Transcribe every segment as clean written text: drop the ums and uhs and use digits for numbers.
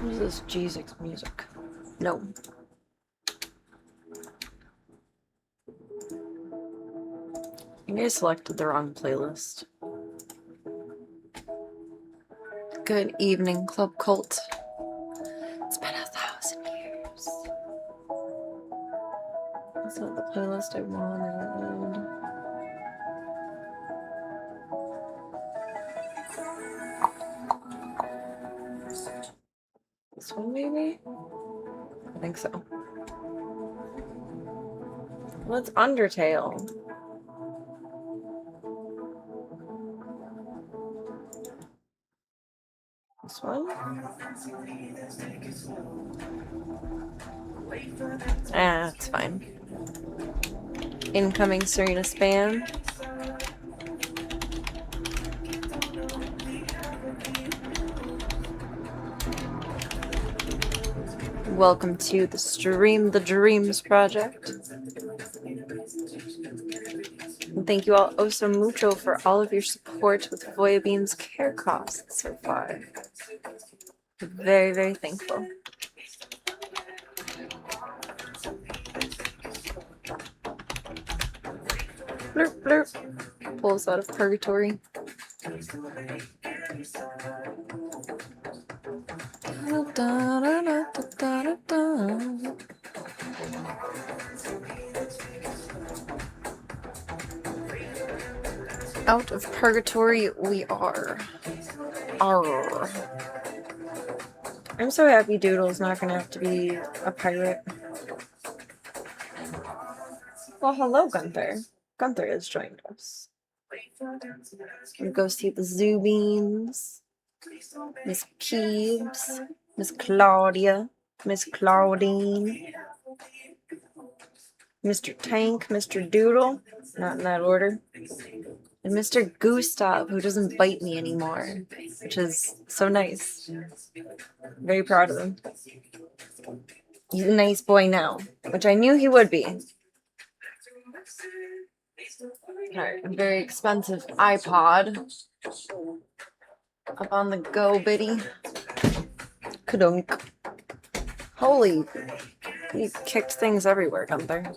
What is this Jesus music? No. You guys selected the wrong playlist. Good evening, Club Cult. It's been 1,000 years. That's not the playlist I wanted. This one, maybe? I think so. Well, it's Undertale. This one? Ah, it's fine. Incoming Serena spam. Welcome to the Stream the Dreams project. And thank you all oh so mucho for all of your support with Voya Beam's care costs so far. Very, very thankful. Blurp, blurp. Pulls out of purgatory. Da, da, da, da, da, da. Out of purgatory we are. Arr. I'm so happy Doodle's not gonna have to be a pirate. Well, hello, Gunther. Gunther has joined us. Gonna go see the Zubines, Miss Keeves, Miss Claudia, Miss Claudine, Mr. Tank, Mr. Doodle, not in that order, and Mr. Gustav, who doesn't bite me anymore, which is so nice. Very proud of him. He's a nice boy now, which I knew he would be. Alright, a very expensive iPod. Up on the go, Biddy. Kadunk. Holy, you kicked things everywhere, Gunther.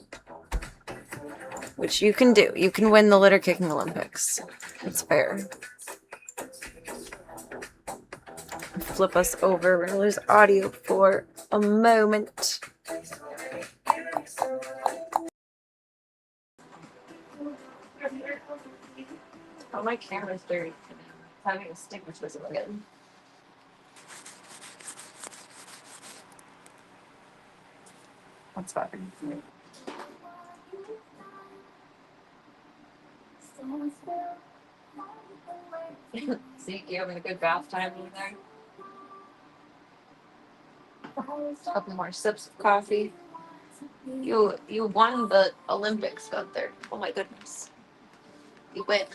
Which you can do. You can win the litter kicking Olympics. It's fair. Flip us over. We're gonna lose audio for a moment. Oh, my camera's dirty. I'm having a stigmatism again. That's better. See, you having a good bath time over there? A couple more sips of coffee. You won the Olympics, Gunther. Oh my goodness. You win.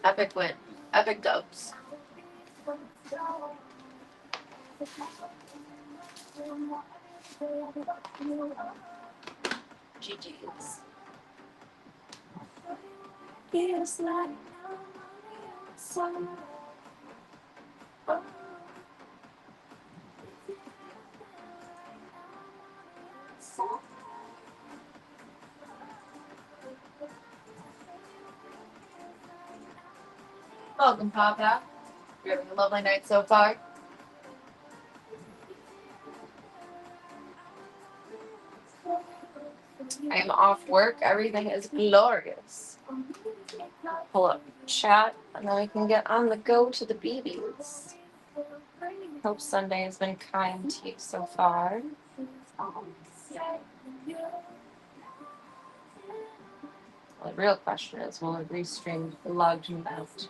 Epic win. Epic dubs. GG's. Yes, like welcome, Papa. You're having a lovely night so far. I am off work. Everything is glorious. Pull up chat, and then we can get on the go to the BBs. Hope Sunday has been kind to you so far. Well, the real question is, will it restream logged out?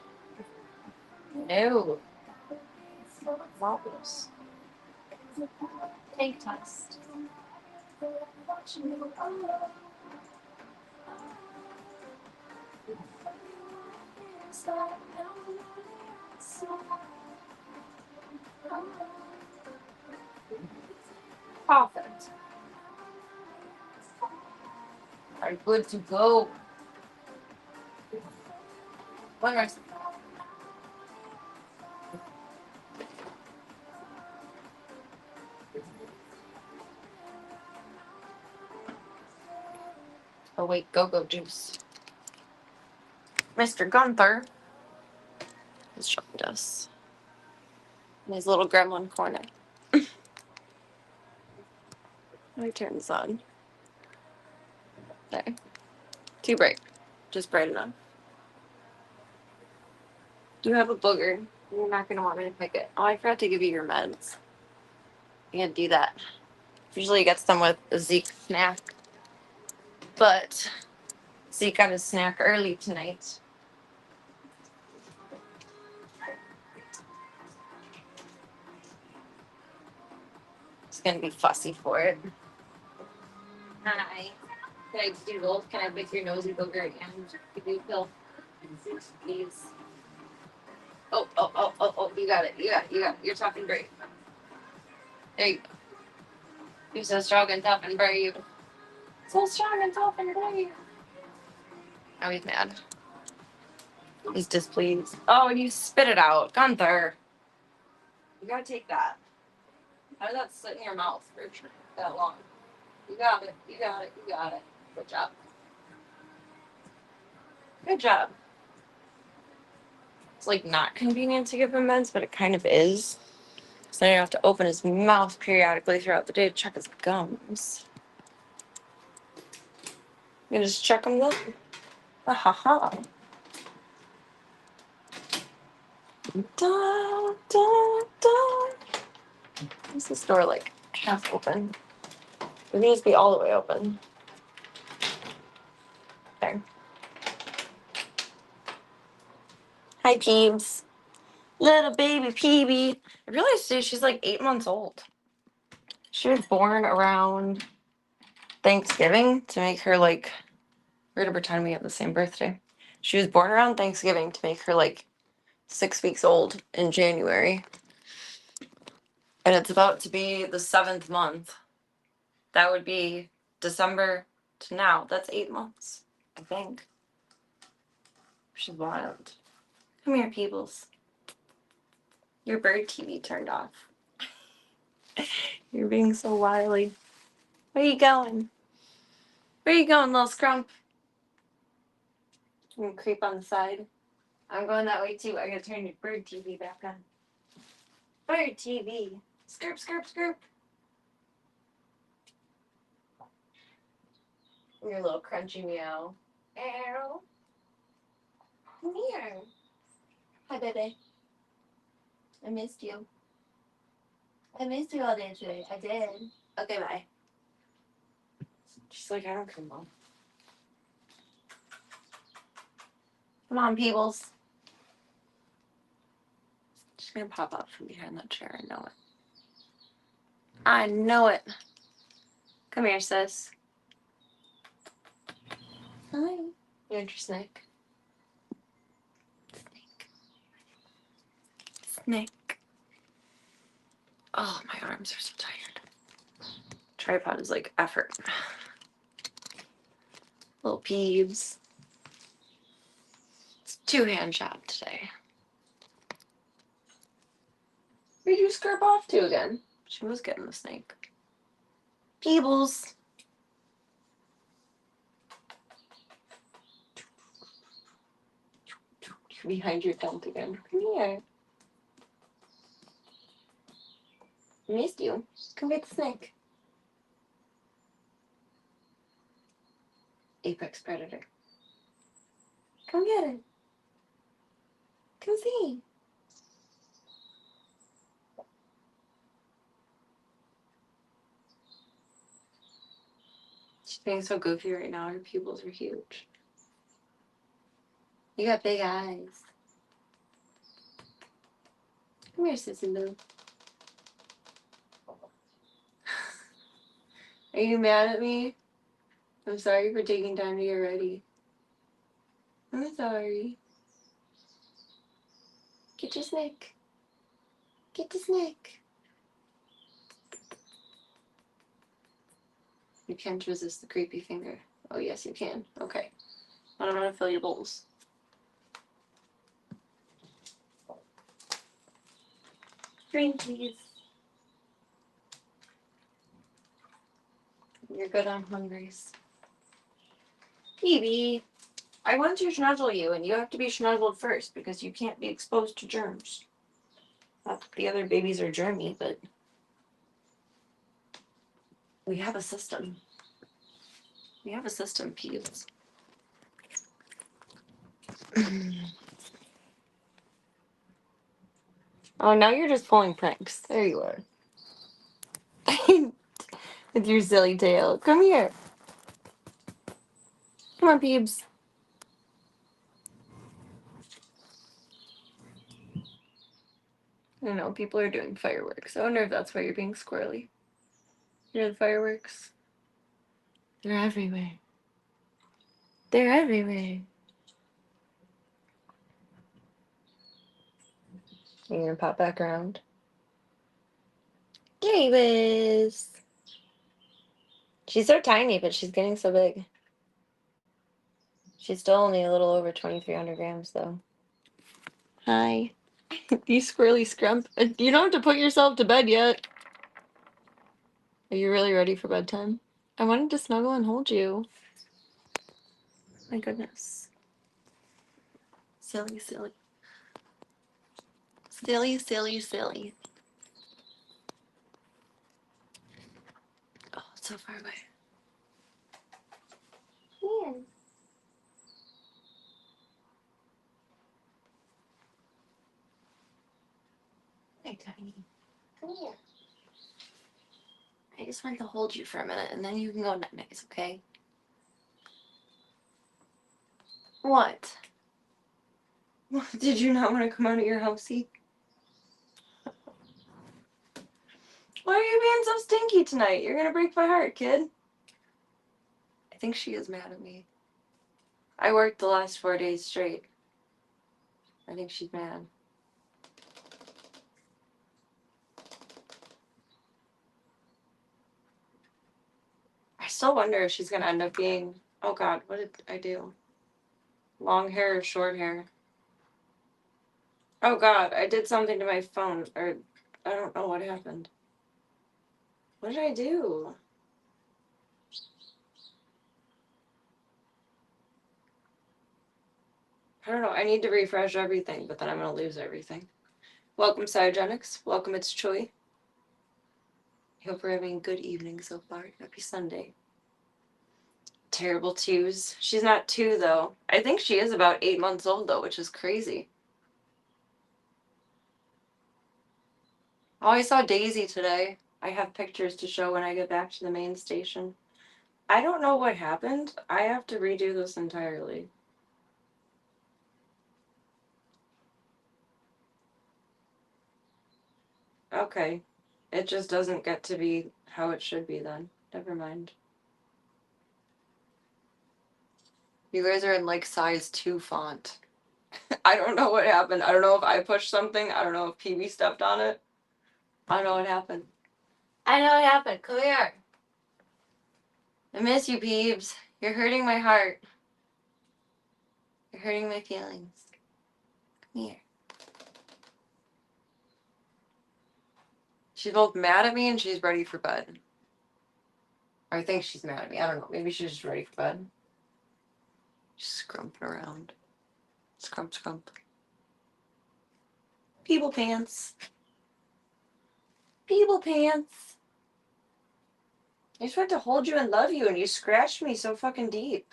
No. Marvelous. Take test. Perfect. Are good to go. One more. Oh wait, go-go juice. Mr. Gunther has joined us in his little gremlin corner. Let me turn this on. There. Too bright. Just bright enough. You have a booger. You're not going to want me to pick it. Oh, I forgot to give you your meds. I can't do that. Usually he gets them with a Zeke snack. But Zeke got his snack early tonight. He's going to be fussy for it. Hi. Can I do both? Can I pick your nosy booger and give you a pill? Please. Oh. You got it. You got it. You're talking great. There you go. You're so strong and tough and brave. So strong and tough and brave. Now he's mad. He's displeased. Oh, and you spit it out. Gunther. You gotta take that. How did that sit in your mouth for that long? You got it. You got it. You got it. Good job. Good job. It's like not convenient to give him meds, but it kind of is. So now you have to open his mouth periodically throughout the day to check his gums. You just check them though. Ha ha. Da, da, da. Is this door like half open? It needs to be all the way open. There. Hi, Peebs. Little baby Peebee. I realized today she's like 8 months old. She was born around Thanksgiving to make her like, we're gonna pretend we have the same birthday. She was born around Thanksgiving to make her like 6 weeks old in January. And it's about to be the 7th month. That would be December to now. That's 8 months, I think. She's wild. Come here, peoples. Your bird TV turned off. You're being so wily. Where you going? Where you going, little scrump? You can creep on the side. I'm going that way too. I gotta turn your bird TV back on. Bird TV. Skirp, skirp, skirp. Your little crunchy meow. Arrow. Come here. Hi, baby. I missed you. I missed you all day today. I did. Okay, bye. She's like, I don't care, Mom. Come on, peoples. She's gonna pop up from behind that chair. I know it. I know it. Come here, sis. Hi. You want your snake? Snake. Oh, my arms are so tired. Tripod is like effort. Little peeves. It's 2-hand job today. Where'd you scurp off to again? She was getting the snake. Peebles. You're behind your tent again. Come here. I missed you. Come get the snake. Apex predator. Come get it. Come see. She's being so goofy right now. Her pupils are huge. You got big eyes. Come here, Sissy Lou. Are you mad at me? I'm sorry for taking time to get ready. I'm sorry. Get your snake. Get the snake. You can't resist the creepy finger. Oh, yes, you can. Okay. I don't want to fill your bowls. Green, please. You're good on hungries. Phoebe, I want to schnuzzle you, and you have to be schnuzzled first because you can't be exposed to germs. Not that the other babies are germy, but we have a system. We have a system, Peeves. Oh, now you're just pulling pranks. There you are. With your silly tail. Come here. Come on, Peebs. I don't know, people are doing fireworks. I wonder if that's why you're being squirrely. Hear the fireworks? They're everywhere. They're everywhere. You're gonna pop back around. There he is. She's so tiny, but she's getting so big. She's still only a little over 2,300 grams, though. Hi. You squirrely scrump. You don't have to put yourself to bed yet. Are you really ready for bedtime? I wanted to snuggle and hold you. My goodness. Silly, silly. Silly, silly, silly. Oh, it's so far away. Here. Hey, Tiny. Come here. I just wanted to hold you for a minute, and then you can go night-nights, okay? What? Did you not want to come out of your housey? Why are you being so stinky tonight? You're gonna break my heart, kid. I think she is mad at me. I worked the last 4 days straight. I think she's mad. I still wonder if she's gonna end up being... Oh God, what did I do? Long hair or short hair? Oh God, I did something to my phone, or I don't know what happened. What did I do? I don't know. I need to refresh everything, but then I'm gonna lose everything. Welcome, Cyogenics. Welcome, it's Choi. I hope we're having a good evening so far. Happy Sunday. Terrible twos. She's not 2, though. I think she is about 8 months old, though, which is crazy. Oh, I saw Daisy today. I have pictures to show when I get back to the main station. I don't know what happened. I have to redo this entirely. Okay. It just doesn't get to be how it should be then. Never mind. You guys are in like size 2 font. I don't know what happened. I don't know if I pushed something. I don't know if PB stepped on it. I don't know what happened. I know what happened. Come here. I miss you, Peebs. You're hurting my heart. You're hurting my feelings. Come here. She's both mad at me and she's ready for bed. Or I think she's mad at me. I don't know. Maybe she's just ready for bed. Just scrumping around. Scrump, scrump. People pants. People pants. I just wanted to hold you and love you, and you scratched me so fucking deep.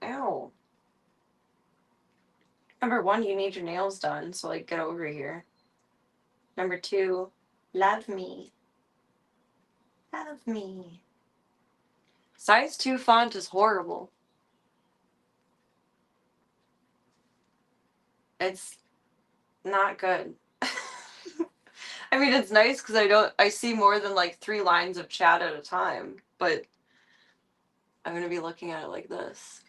Ow. Number 1, you need your nails done, so like get over here. Number 2, love me. Love me. Size 2 font is horrible. It's not good. I mean, it's nice because I see more than like 3 lines of chat at a time, but I'm gonna be looking at it like this.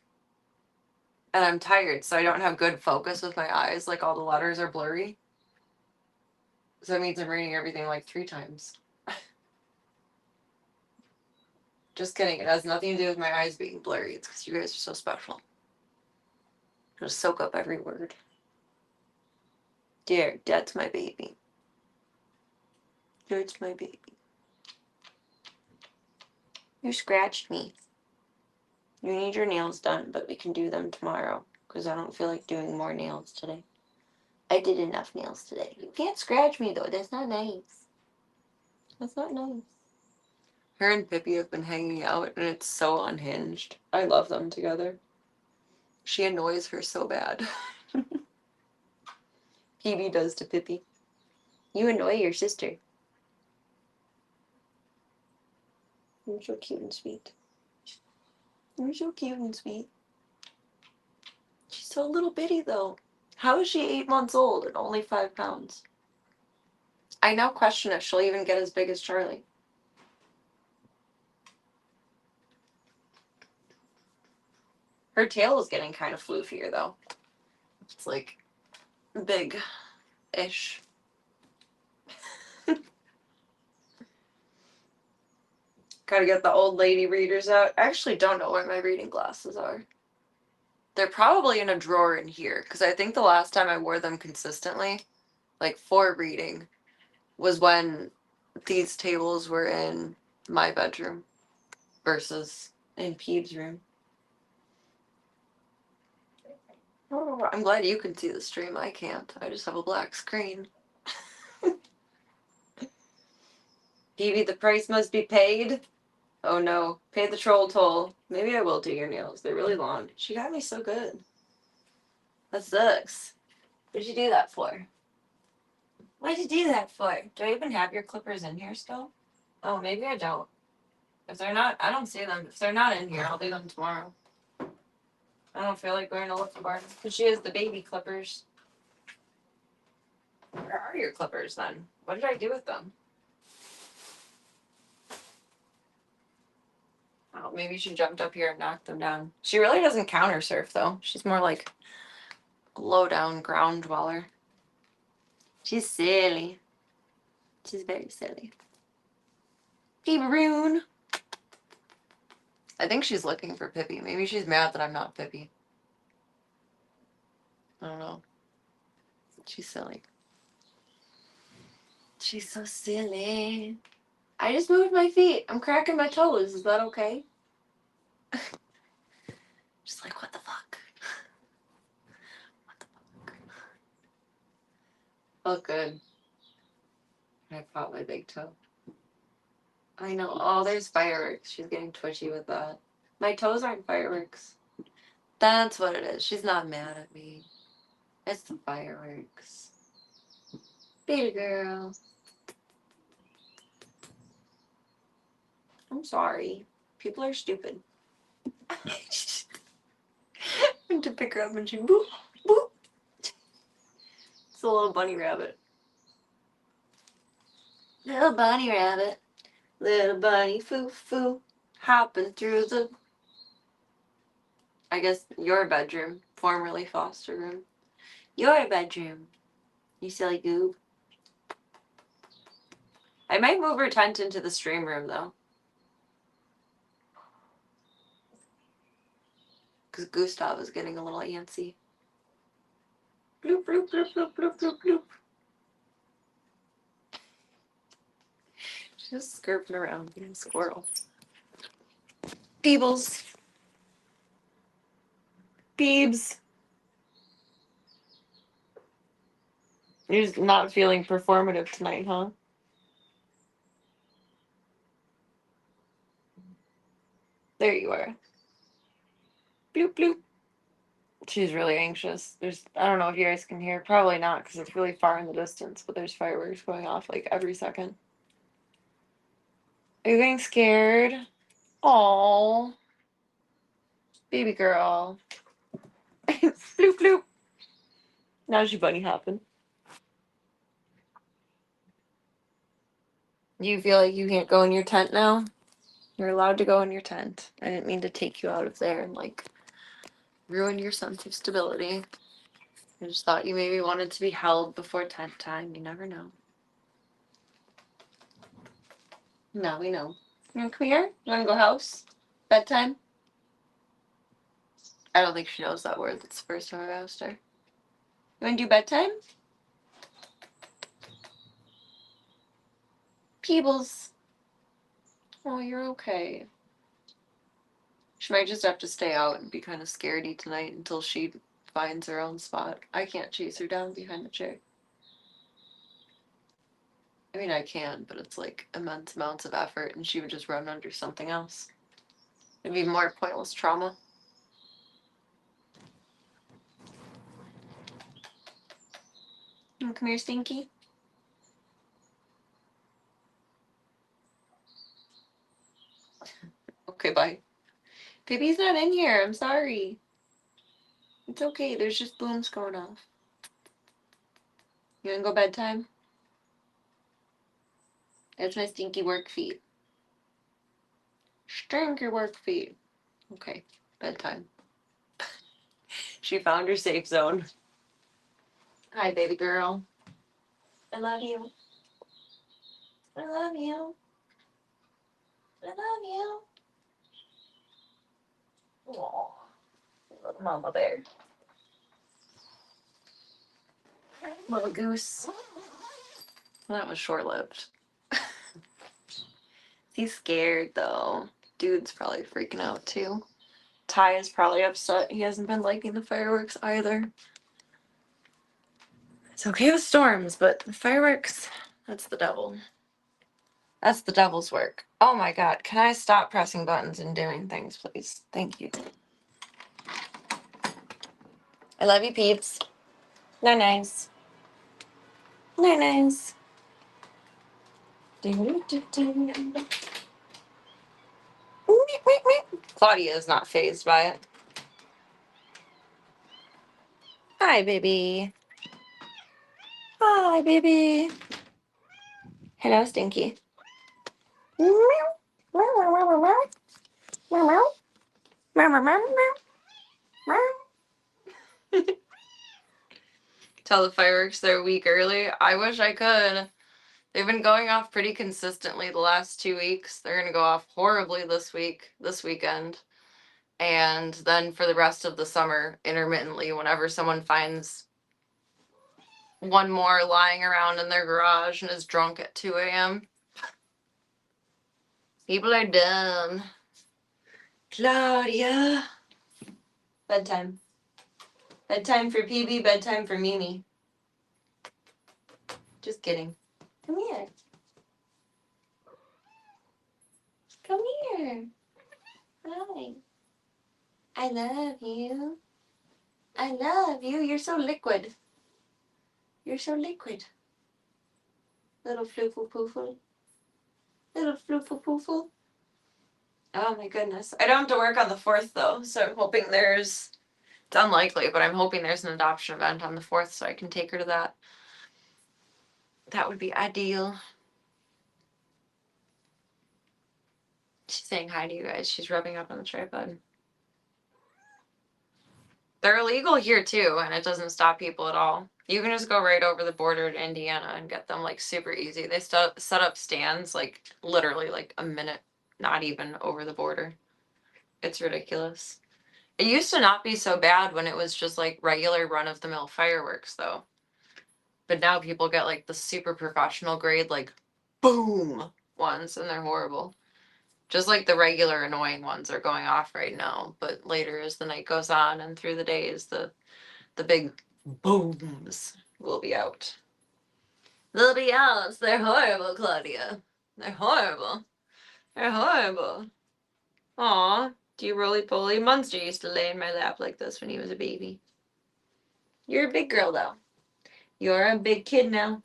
And I'm tired, so I don't have good focus with my eyes. Like all the letters are blurry. So that means I'm reading everything like 3 times. Just kidding. It has nothing to do with my eyes being blurry. It's because you guys are so special. Just soak up every word. Dear, that's my baby. That's my baby. You scratched me. You need your nails done, but we can do them tomorrow because I don't feel like doing more nails today. I did enough nails today. You can't scratch me though. That's not nice. That's not nice. Her and Pippi have been hanging out and it's so unhinged. I love them together. She annoys her so bad. Phoebe does to Pippi. You annoy your sister. You're so cute and sweet. You're so cute and sweet. She's so little bitty though. How is she 8 months old and only 5 pounds? I now question if she'll even get as big as Charlie. Her tail is getting kind of floofier though. It's like big-ish. Gotta get the old lady readers out. I actually don't know where my reading glasses are. They're probably in a drawer in here, because I think the last time I wore them consistently, like for reading, was when these tables were in my bedroom versus in Peeb's room. Oh, I'm glad you can see the stream. I can't. I just have a black screen. Phoebe, the price must be paid. Oh no, pay the troll toll. Maybe I will do your nails. They're really long. She got me so good. That sucks. What'd you do that for? What'd you do that for? Do I even have your clippers in here still? Oh, maybe I don't. If they're not, I don't see them. If they're not in here, I'll do them tomorrow. I don't feel like going to look for them because she has the baby clippers. Where are your clippers then? What did I do with them? Oh, maybe she jumped up here and knocked them down. She really doesn't counter surf though. She's more like a low down ground dweller. She's silly. She's very silly. Pippi-roon. I think she's looking for Pippi. Maybe she's mad that I'm not Pippi. I don't know. She's silly. She's so silly. I just moved my feet. I'm cracking my toes. Is that okay? Just like, what the fuck? What the fuck? Oh, good. I caught my big toe. I know. Oh, there's fireworks. She's getting twitchy with that. My toes aren't fireworks. That's what it is. She's not mad at me. It's the fireworks. Baby girl. I'm sorry. People are stupid. And to pick her up and she boop, boop. It's a little bunny rabbit. Little bunny rabbit. Little bunny foo-foo. Hopping through the, I guess, your bedroom. Formerly foster room. Your bedroom. You silly goob. I might move her tent into the stream room, though. Because Gustav is getting a little antsy. Bloop, bloop, bloop, bloop, bloop, bloop, bloop. She's just skirping around being a squirrel. Peebles. Peebs. You're just not feeling performative tonight, huh? There you are. Bloop, bloop. She's really anxious. I don't know if you guys can hear. Probably not because it's really far in the distance, but there's fireworks going off like every second. Are you getting scared? Aww. Baby girl. Bloop, bloop. Now she bunny hopping. You feel like you can't go in your tent now? You're allowed to go in your tent. I didn't mean to take you out of there and like ruin your sense of stability. I just thought you maybe wanted to be held before tent time. You never know. No, we know. You wanna come here? You wanna go house? Bedtime? I don't think she knows that word. That's the first time I've asked her. You wanna do bedtime? Peebles. Oh, you're okay. She might just have to stay out and be kind of scaredy tonight until she finds her own spot. I can't chase her down behind the chair. I mean, I can, but it's like immense amounts of effort, and she would just run under something else. It'd be more pointless trauma. Come here, Stinky. Okay, bye. Baby's not in here. I'm sorry. It's okay. There's just booms going off. You wanna go bedtime? That's my stinky work feet. Stinky work feet. Okay, bedtime. She found her safe zone. Hi, baby girl. I love you. I love you. I love you. Aww. Little mama bear. Little goose. Well, that was short-lived. He's scared, though. Dude's probably freaking out, too. Ty is probably upset. He hasn't been liking the fireworks either. It's okay with storms, but the fireworks, that's the devil. That's the devil's work. Oh my god, can I stop pressing buttons and doing things, please? Thank you. I love you, peeps. They're nice. They're nice. Claudia is not fazed by it. Hi, baby. Hi, baby. Hello, Stinky. Tell the fireworks they're a week early. I wish I could. They've been going off pretty consistently the last 2 weeks. They're going to go off horribly this weekend. And then for the rest of the summer, intermittently, whenever someone finds one more lying around in their garage and is drunk at 2 a.m. People are dumb. Claudia. Bedtime. Bedtime for PB, bedtime for Mimi. Just kidding. Come here. Come here. Hi. I love you. I love you. You're so liquid. You're so liquid. Little floofle poofle. Little floofle poofle. Oh my goodness. I don't have to work on the 4th though, so I'm hoping there's, it's unlikely, but I'm hoping there's an adoption event on the 4th so I can take her to that. That would be ideal. She's saying hi to you guys. She's rubbing up on the tripod. They're illegal here too, and it doesn't stop people at all. You can just go right over the border to Indiana and get them like super easy. They set up stands like literally like a minute, not even over the border. It's ridiculous. It used to not be so bad when it was just like regular run-of-the-mill fireworks though. But now people get like the super professional grade like boom ones and they're horrible. Just like the regular annoying ones are going off right now, but later as the night goes on and through the days, the big booms will be out. They'll be out. They're horrible, Claudia. They're horrible. They're horrible. Aw, do you roly-poly? Munster used to lay in my lap like this when he was a baby. You're a big girl, though. You're a big kid now.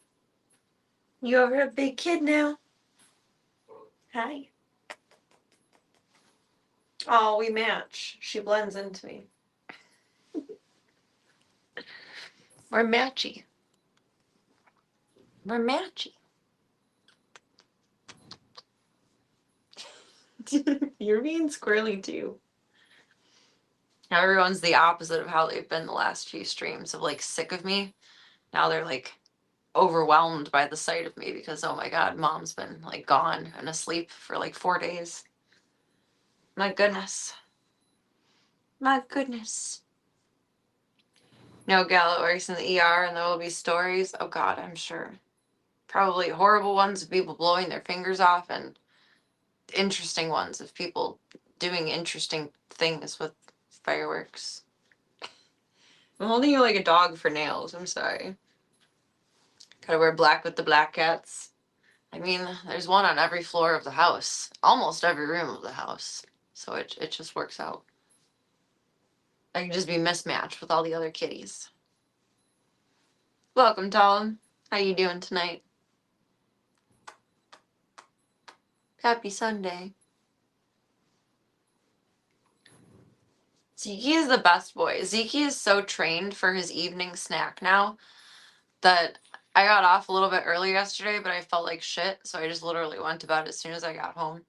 You're a big kid now. Hi. Oh, we match. She blends into me. We're matchy. We're matchy. You're being squirrely too. Now everyone's the opposite of how they've been the last few streams of like sick of me. Now they're like overwhelmed by the sight of me because oh my god, mom's been like gone and asleep for like 4 days. My goodness. My goodness. No gal that works in the ER and there will be stories. Oh god, I'm sure. Probably horrible ones of people blowing their fingers off and interesting ones of people doing interesting things with fireworks. I'm holding you like a dog for nails. I'm sorry. Gotta wear black with the black cats. I mean, there's one on every floor of the house. Almost every room of the house. So it just works out. I can just be mismatched with all the other kitties. Welcome, Tom. How you doing tonight? Happy Sunday. Zeke is the best boy. Zeke is so trained for his evening snack now that I got off a little bit early yesterday, but I felt like shit, so I just literally went to bed as soon as I got home.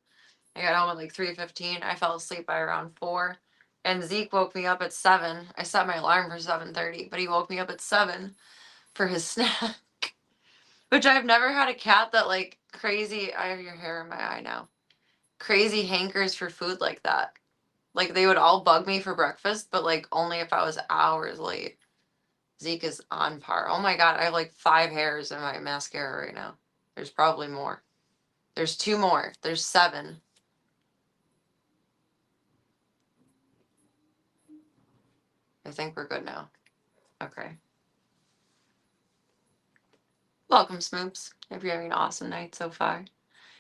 I got home at like 3:15. I fell asleep by around 4. And Zeke woke me up at 7. I set my alarm for 7:30, but he woke me up at 7 for his snack. Which I've never had a cat that like crazy, I have your hair in my eye now. Crazy hankers for food like that. Like they would all bug me for breakfast, but like only if I was hours late. Zeke is on par. Oh my god, I have like 5 hairs in my mascara right now. There's probably more. There's 2 more. There's 7. I think we're good now. Okay. Welcome, Smoops. Hope you're having an awesome night so far.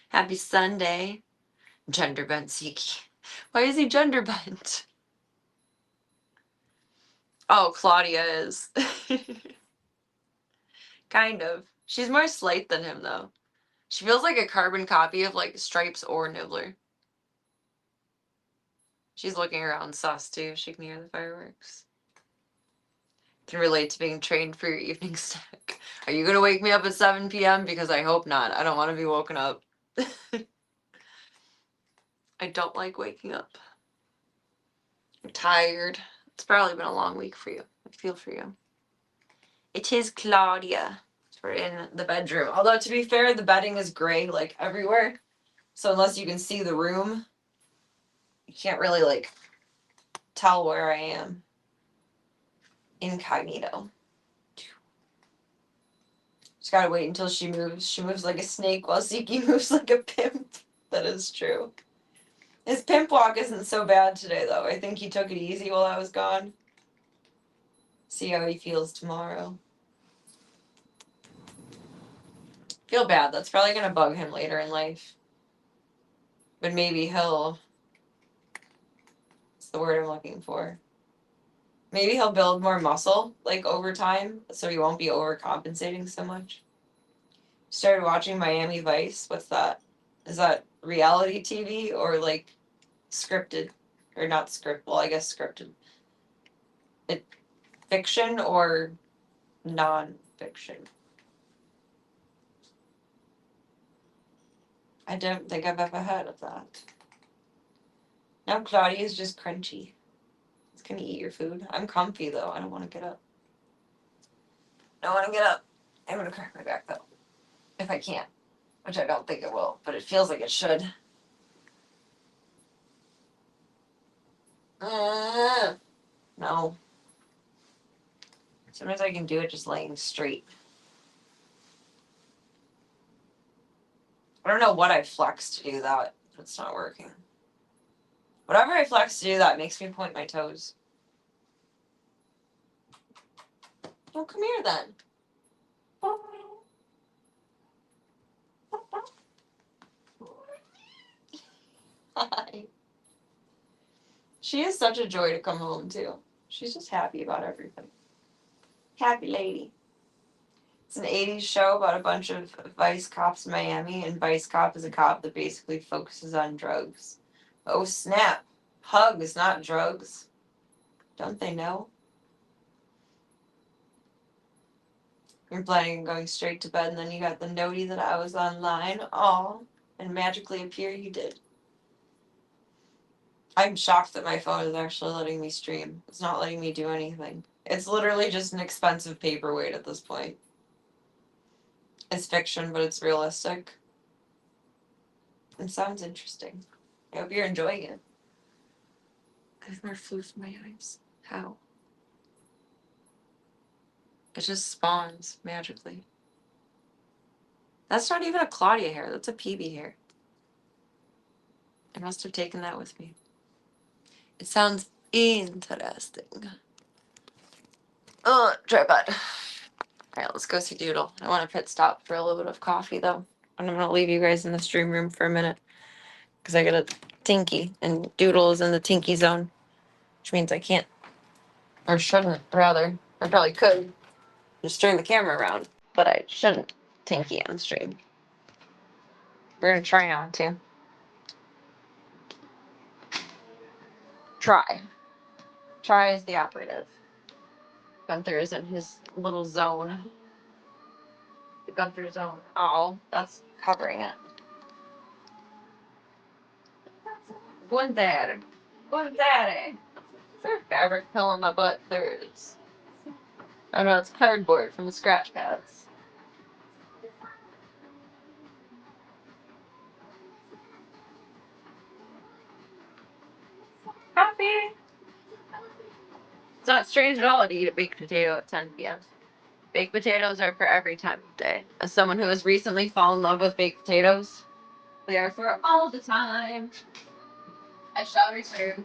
Happy Sunday. Gender bent Zeke. Why is he gender bent? Oh, Claudia is. Kind of. She's more slight than him, though. She feels like a carbon copy of, like, Stripes or Nibbler. She's looking around sus, too. She can hear the fireworks. Can relate to being trained for your evening snack. Are you going to wake me up at 7 p.m.? Because I hope not. I don't want to be woken up. I don't like waking up. I'm tired. It's probably been a long week for you. I feel for you. It is Claudia. We're in the bedroom. Although, to be fair, the bedding is gray, like, everywhere. So unless you can see the room, you can't really, like, tell where I am. Incognito. Just gotta wait until she moves. She moves like a snake while Zeke moves like a pimp. That is true. His pimp walk isn't so bad today, though. I think he took it easy while I was gone. See how he feels tomorrow. Feel bad. That's probably gonna bug him later in life. But maybe he'll... What's the word I'm looking for? Maybe he'll build more muscle, like, over time, so he won't be overcompensating so much. Started watching Miami Vice. What's that? Is that reality TV or, like, scripted? Or not script, well, I guess scripted. It fiction or non-fiction? I don't think I've ever heard of that. Now Claudia's just crunchy. It's gonna eat your food. I'm comfy though. I don't want to get up. Don't want to get up. I'm gonna crack my back though, if I can, which I don't think it will, but it feels like it should. No. Sometimes I can do it just laying straight. I don't know what I flexed to do that. It's not working. Whatever I flex to do that makes me point my toes. Oh, come here then. Hi. She is such a joy to come home to. She's just happy about everything. Happy lady. It's an 80s show about a bunch of vice cops in Miami, and Vice Cop is a cop that basically focuses on drugs. Oh snap. Hugs, not drugs. Don't they know? You're planning on going straight to bed, and then you got the notey that I was online. Aw. And magically appear you did. I'm shocked that my phone is actually letting me stream. It's not letting me do anything. It's literally just an expensive paperweight at this point. It's fiction, but it's realistic. It sounds interesting. I hope you're enjoying it. I have more floof in my eyes. How? It just spawns magically. That's not even a Claudia hair. That's a PB hair. I must have taken that with me. It sounds interesting. Oh, tripod. All right, let's go see Doodle. I want to pit stop for a little bit of coffee, though. And I'm going to leave you guys in the stream room for a minute because I got a Tinky, and Doodle is in the Tinky zone, which means I can't, or shouldn't, rather. I probably could just turn the camera around, but I shouldn't Tinky on stream. We're going to try on to. Try. Try is the operative. Gunther is in his little zone. The Gunther zone. Oh, that's covering it. Gunther. Gunther. Is there a fabric pill on my butt? There is. Oh no, it's cardboard from the scratch pads. Coffee! It's not strange at all to eat a baked potato at 10 p.m. Baked potatoes are for every time of day. As someone who has recently fallen in love with baked potatoes, they are for all the time. I shall return.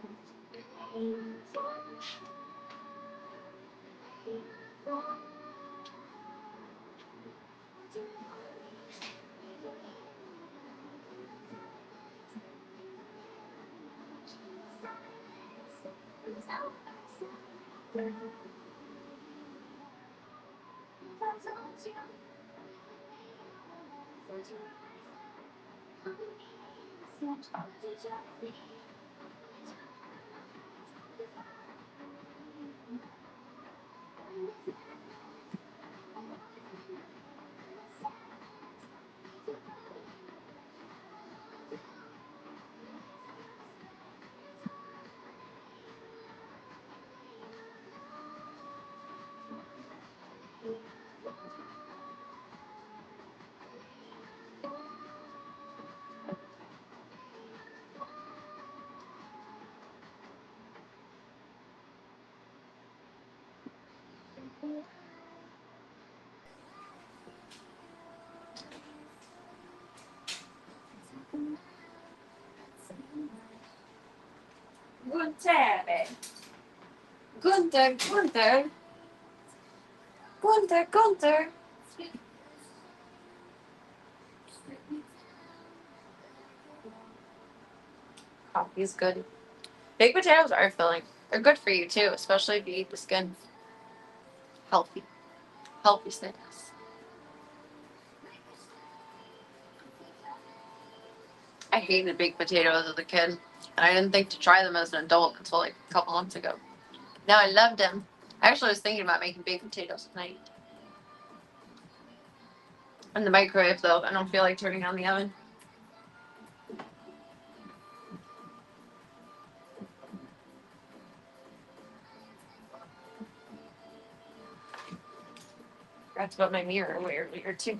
Gunther. Gunther, Gunther. Gunther, Gunther. Coffee's good. Baked potatoes are filling. They're good for you too, especially if you eat the skin. Healthy. Healthy snacks. I hated baked potatoes as a kid, and I didn't think to try them as an adult until like a couple months ago. Now I loved them. I actually was thinking about making baked potatoes tonight. In the microwave though, I don't feel like turning on the oven. Forgot to put my mirror away earlier too.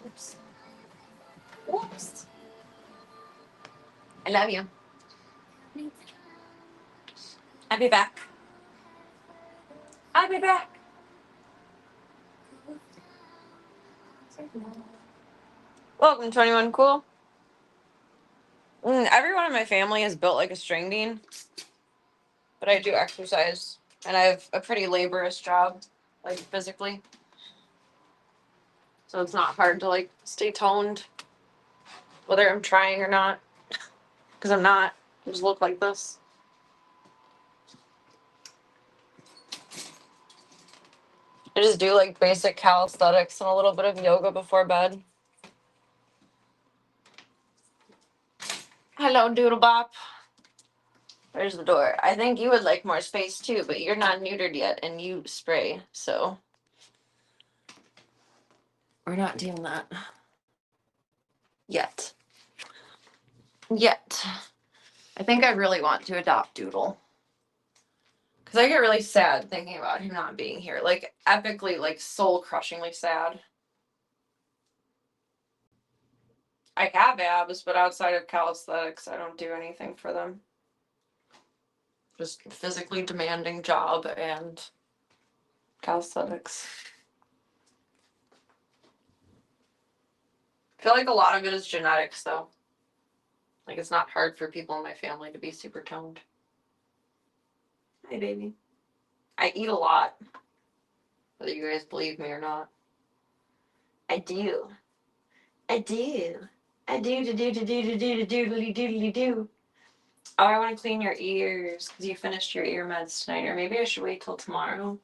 Oops. Whoops. I love you. I'll be back. I'll be back. Welcome, 21 Cool. Everyone in my family is built like a string bean, but I do exercise, and I have a pretty laborious job, like physically. So it's not hard to like stay toned, whether I'm trying or not, because I'm not. I just look like this. I just do like basic calisthenics and a little bit of yoga before bed. Hello, Doodlebop. There's the door. I think you would like more space too, but you're not neutered yet and you spray, so we're not doing that. Yet. Yet. I think I really want to adopt Doodle. Because I get really sad thinking about him not being here. Like, epically, like, soul-crushingly sad. I have abs, but outside of calisthenics, I don't do anything for them. Just physically demanding job and calisthenics. I feel like a lot of it is genetics, though. Like, it's not hard for people in my family to be super toned. Hi, baby. I eat a lot, whether you guys believe me or not. I do. I do. I do. Oh, I want to clean your ears because you finished your ear meds tonight. Or maybe I should wait till tomorrow.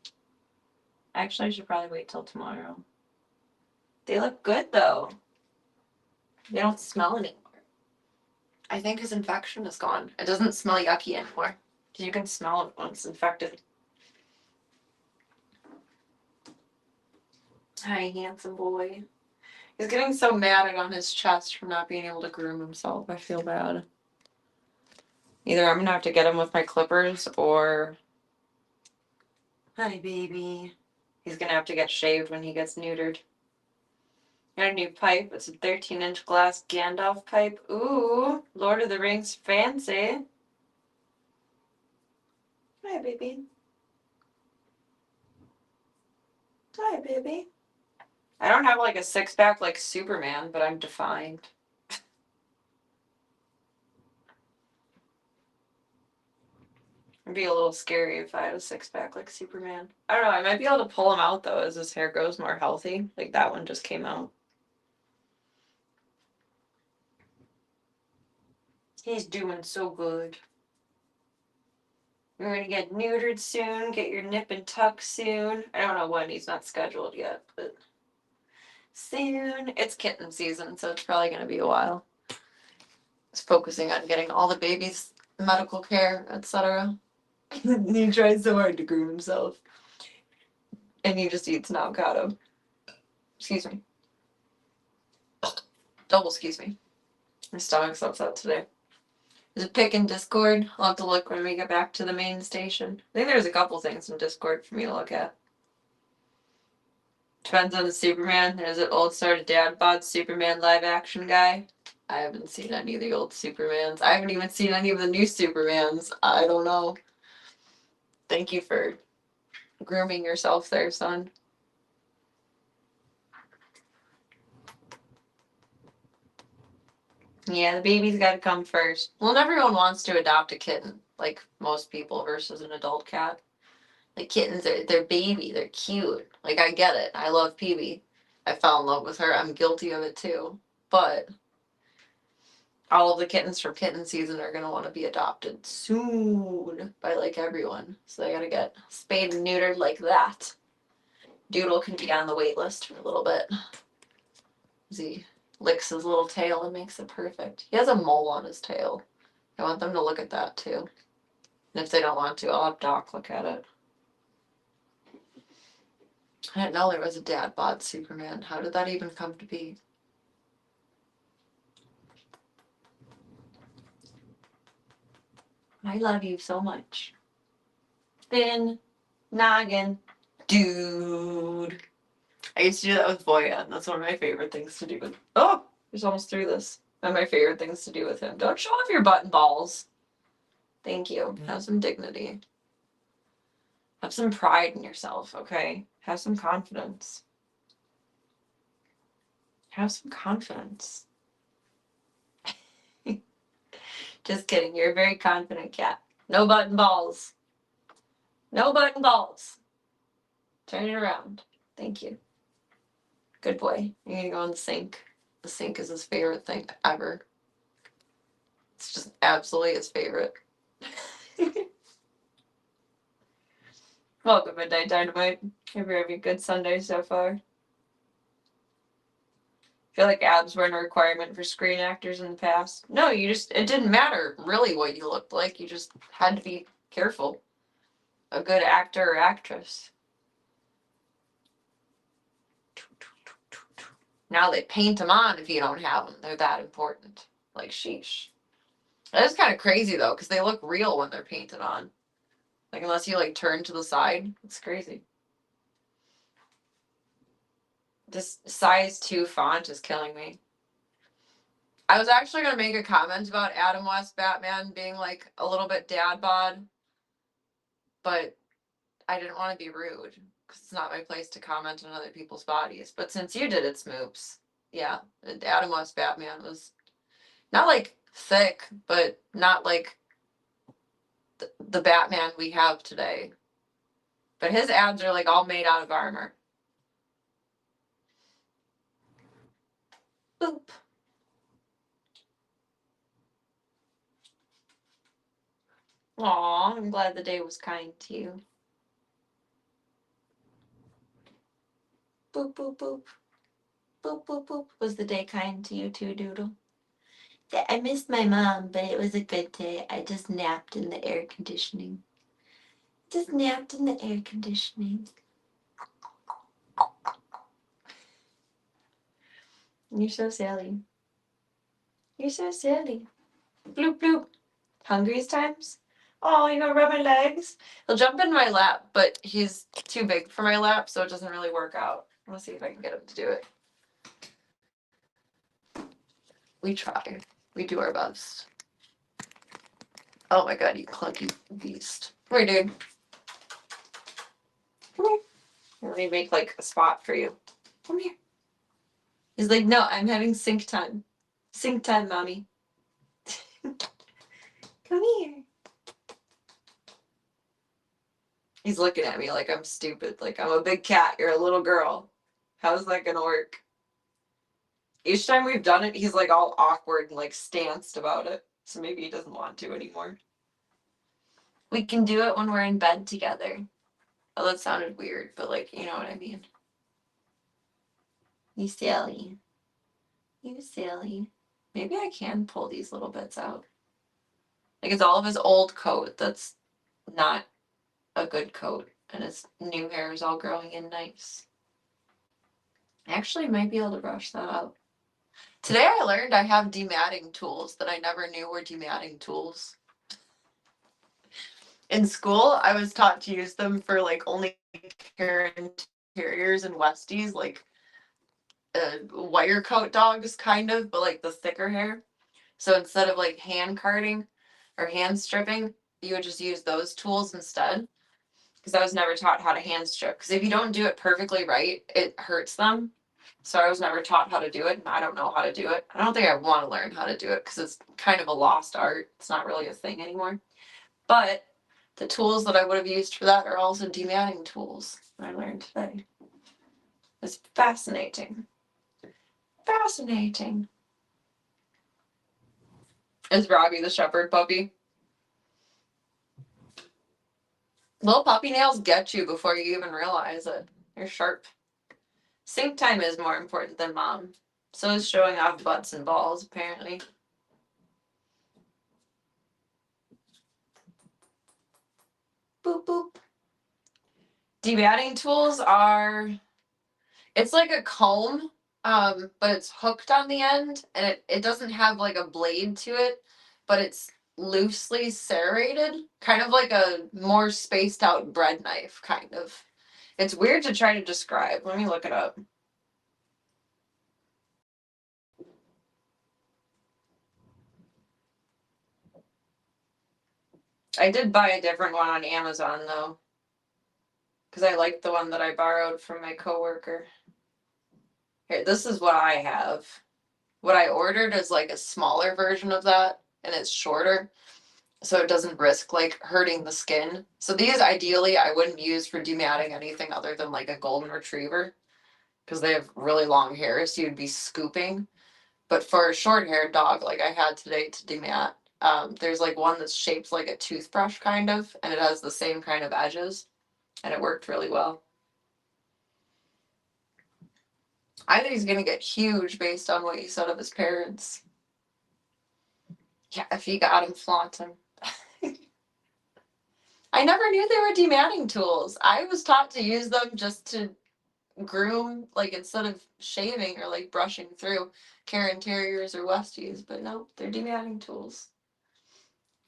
Actually, I should probably wait till tomorrow. They look good though. They don't smell anymore. I think his infection is gone. It doesn't smell yucky anymore. Because you can smell it when it's infected. Hi, handsome boy. He's getting so matted on his chest from not being able to groom himself. I feel bad. Either I'm going to have to get him with my clippers or... Hi, baby. He's going to have to get shaved when he gets neutered. Got a new pipe. It's a 13-inch glass Gandalf pipe. Ooh, Lord of the Rings fancy. Hi, baby. Hi, baby. I don't have like a six-pack like Superman, but I'm defined. It'd be a little scary if I had a six-pack like Superman. I don't know. I might be able to pull him out though as his hair grows more healthy. Like that one just came out. He's doing so good. You're gonna get neutered soon, get your nip and tuck soon. I don't know when, he's not scheduled yet, but soon. It's kitten season, so it's probably gonna be a while. It's focusing on getting all the babies medical care, etc. He tries so hard to groom himself. And he just eats an avocado. Excuse me. Double excuse me. My stomach's upset today. There's a pic in Discord. I'll have to look when we get back to the main station. I think there's a couple things in Discord for me to look at. Depends on the Superman. There's an old sort of dad bod Superman live action guy. I haven't seen any of the old Supermans. I haven't even seen any of the new Supermans. I don't know. Thank you for grooming yourself there, son. Yeah, the baby's got to come first. Well, not everyone wants to adopt a kitten, like most people, versus an adult cat. Like kittens, they're baby, they're cute. Like I get it. I love Peebee. I fell in love with her. I'm guilty of it too. But all of the kittens from kitten season are gonna want to be adopted soon by like everyone. So they gotta get spayed and neutered like that. Doodle can be on the wait list for a little bit. He licks his little tail and makes it perfect. He has a mole on his tail. I want them to look at that too. And if they don't want to, I'll have Doc look at it. I didn't know there was a dad bod Superman. How did that even come to be? I love you so much. Thin noggin dude. I used to do that with Voya, and that's one of my favorite things to do with. Oh, he's almost through this. One of my favorite things to do with him. Don't show off your butt and balls. Thank you. Have some dignity. Have some pride in yourself, okay? Have some confidence. Have some confidence. Just kidding. You're a very confident cat. No butt and balls. No butt and balls. Turn it around. Thank you. Good boy. You're gonna go in the sink. The sink is his favorite thing ever. It's just absolutely his favorite. Welcome, Midnight Dynamite. Hope you're having a good Sunday so far. I feel like abs were a requirement for screen actors in the past. No, it didn't matter really what you looked like. You just had to be careful. A good actor or actress. Now they paint them on if you don't have them. They're that important. Like, sheesh. That is kind of crazy, though, because they look real when they're painted on. Like, unless you, like, turn to the side. It's crazy. This size 2 font is killing me. I was actually going to make a comment about Adam West Batman being, like, a little bit dad bod. But I didn't want to be rude. Because it's not my place to comment on other people's bodies. But since you did it, Smoops. Yeah, Adam West Batman was not, like, thick, but not, like, the Batman we have today. But his abs are like all made out of armor. Boop. Aw, I'm glad the day was kind to you. Boop, boop, boop. Boop, boop, boop. Was the day kind to you too, Doodle? I missed my mom, but it was a good day. I just napped in the air conditioning. Just napped in the air conditioning. You're so silly. You're so silly. Bloop, bloop. Hungriest times? Oh, you gonna rub my legs? He'll jump in my lap, but he's too big for my lap, so it doesn't really work out. Let's see if I can get him to do it. We try. We do our best. Oh my god, you clunky beast. Come here, dude. Come here. Let me make like a spot for you. Come here. He's like, no, I'm having sink time. Sink time, mommy. Come here. He's looking at me like I'm stupid. Like, I'm a big cat. You're a little girl. How's that gonna work? Each time we've done it, he's like all awkward and like stanced about it. So maybe he doesn't want to anymore. We can do it when we're in bed together. Oh, that sounded weird, but like, you know what I mean. You silly. You silly. Maybe I can pull these little bits out. Like, it's all of his old coat that's not a good coat, and his new hair is all growing in nice. I actually might be able to brush that out. Today I learned I have dematting tools that I never knew were dematting tools. In school, I was taught to use them for like only Karen Terriers and Westies, like wire coat dogs, kind of, but like the thicker hair. So instead of like hand carding or hand stripping, you would just use those tools instead. Because I was never taught how to hand strip. Because if you don't do it perfectly right, it hurts them. So I was never taught how to do it, and I don't know how to do it. I don't think I want to learn how to do it because it's kind of a lost art. It's not really a thing anymore. But the tools that I would have used for that are also dematting tools I learned today. It's fascinating. Fascinating. Is Robbie the shepherd puppy? Little puppy nails get you before you even realize it. They're sharp. Sync time is more important than mom. So is showing off butts and balls, apparently. Boop, boop. Dematting tools are, it's like a comb, but it's hooked on the end, and it doesn't have like a blade to it, but it's loosely serrated, kind of like a more spaced out bread knife, kind of. It's weird to try to describe. Let me look it up. I did buy a different one on Amazon though, because I liked the one that I borrowed from my coworker. Here, this is what I have. What I ordered is like a smaller version of that, and it's shorter, so it doesn't risk like hurting the skin. So these ideally I wouldn't use for dematting anything other than like a golden retriever, because they have really long hair, so you'd be scooping. But for a short haired dog like I had today to demat, there's like one that's shaped like a toothbrush kind of, and it has the same kind of edges, and it worked really well. I think he's gonna get huge based on what you said of his parents. Yeah, if you got him, flaunt him. I never knew they were dematting tools. I was taught to use them just to groom, like instead of shaving or like brushing through Karen Terriers or Westies, but no, they're dematting tools.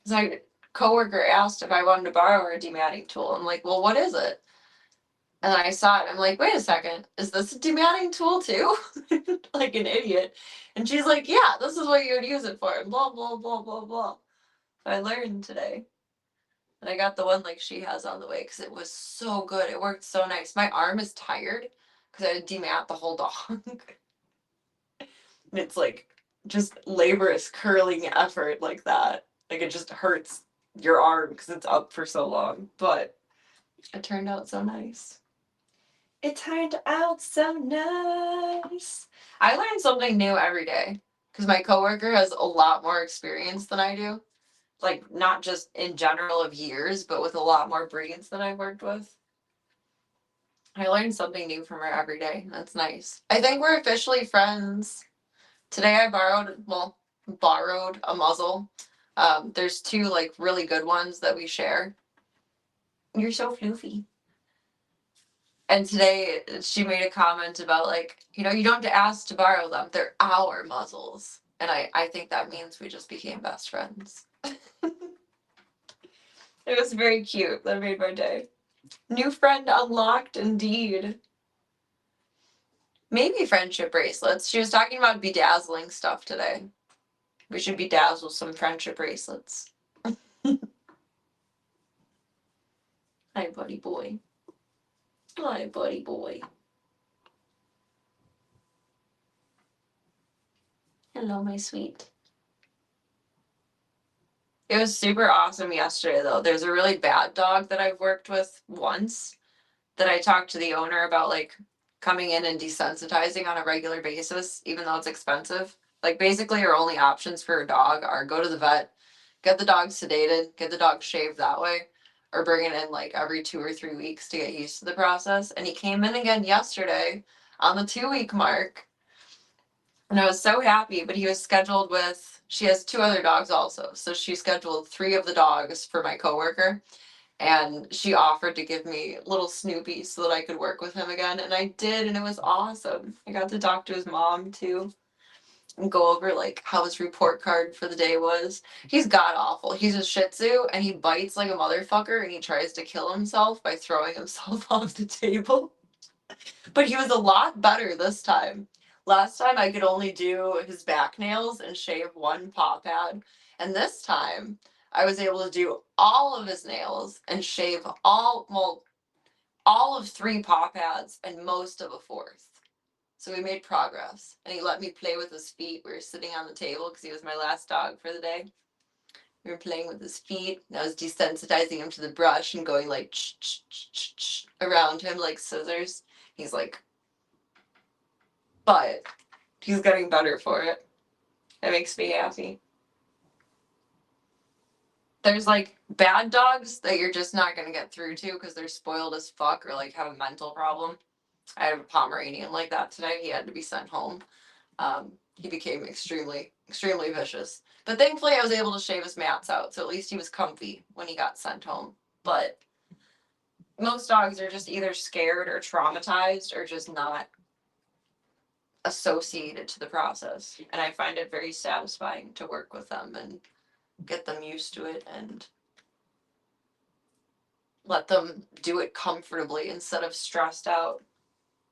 Because my coworker asked if I wanted to borrow a dematting tool. I'm like, well, what is it? And then I saw it. I'm like, wait a second, is this a dematting tool too? Like an idiot. And she's like, yeah, this is what you would use it for. And blah, blah, blah, blah, blah. So I learned today. And I got the one like she has on the way because it was so good. It worked so nice. My arm is tired because I had to demat the whole dog. And it's like just laborious curling effort like that. Like it just hurts your arm because it's up for so long. But it turned out so nice. It turned out so nice. I learn something new every day because my coworker has a lot more experience than I do. Like, not just in general of years, but with a lot more breeds that I've worked with. I learn something new from her every day. That's nice. I think we're officially friends. Today I borrowed a muzzle. There's two like really good ones that we share. You're so floofy. And today she made a comment about like, you know, you don't have to ask to borrow them. They're our muzzles. And I think that means we just became best friends. It was very cute. That made my day. New friend unlocked indeed. Maybe friendship bracelets. She was talking about bedazzling stuff today. We should bedazzle some friendship bracelets. Hi, buddy boy. Hi, buddy boy. Hello, my sweet. It was super awesome yesterday, though. There's a really bad dog that I've worked with once that I talked to the owner about, like, coming in and desensitizing on a regular basis, even though it's expensive. Like, basically, your only options for a dog are go to the vet, get the dog sedated, get the dog shaved that way, or bring it in, like, every 2 or 3 weeks to get used to the process. And he came in again yesterday on the 2 week mark. And I was so happy, but he was scheduled with, she has two other dogs also. So she scheduled 3 of the dogs for my coworker. And she offered to give me little Snoopy so that I could work with him again. And I did, and it was awesome. I got to talk to his mom too and go over like how his report card for the day was. He's god awful. He's a Shih Tzu and he bites like a motherfucker and he tries to kill himself by throwing himself off the table. But he was a lot better this time. Last time I could only do his back nails and shave one paw pad. And this time I was able to do all of his nails and shave all of 3 paw pads and most of a fourth. So we made progress. And he let me play with his feet. We were sitting on the table because he was my last dog for the day. We were playing with his feet. And I was desensitizing him to the brush and going like around him like scissors. He's like, but he's getting better for it. It makes me happy. There's like bad dogs that you're just not going to get through to because they're spoiled as fuck or like have a mental problem. I had a Pomeranian like that today. He had to be sent home. He became extremely, extremely vicious. But thankfully, I was able to shave his mats out, so at least he was comfy when he got sent home. But most dogs are just either scared or traumatized or just not associated to the process. And I find it very satisfying to work with them and get them used to it and let them do it comfortably instead of stressed out.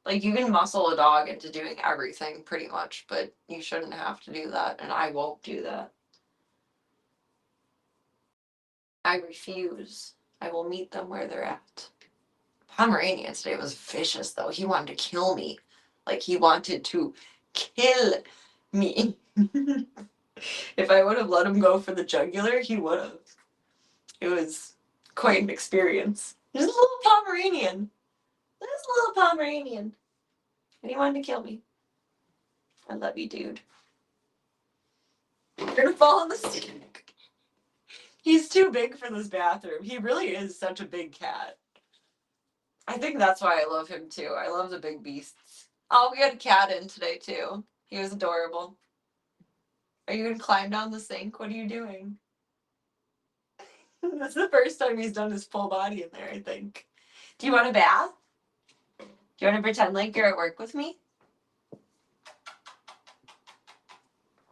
Like, you can muscle a dog into doing everything pretty much, but you shouldn't have to do that, and I won't do that. I refuse. I will meet them where they're at. Pomeranian today was vicious, though. He wanted to kill me. Like, he wanted to kill me. If I would have let him go for the jugular, he would have. It was quite an experience. Just a little Pomeranian. Just a little Pomeranian. And he wanted to kill me. I love you, dude. You're gonna fall in the sink. He's too big for this bathroom. He really is such a big cat. I think that's why I love him too. I love the big beasts. Oh, we had a cat in today too. He was adorable. Are you gonna climb down the sink? What are you doing? That's the first time he's done his full body in there, I think. Do you want a bath? Do you want to pretend like you're at work with me?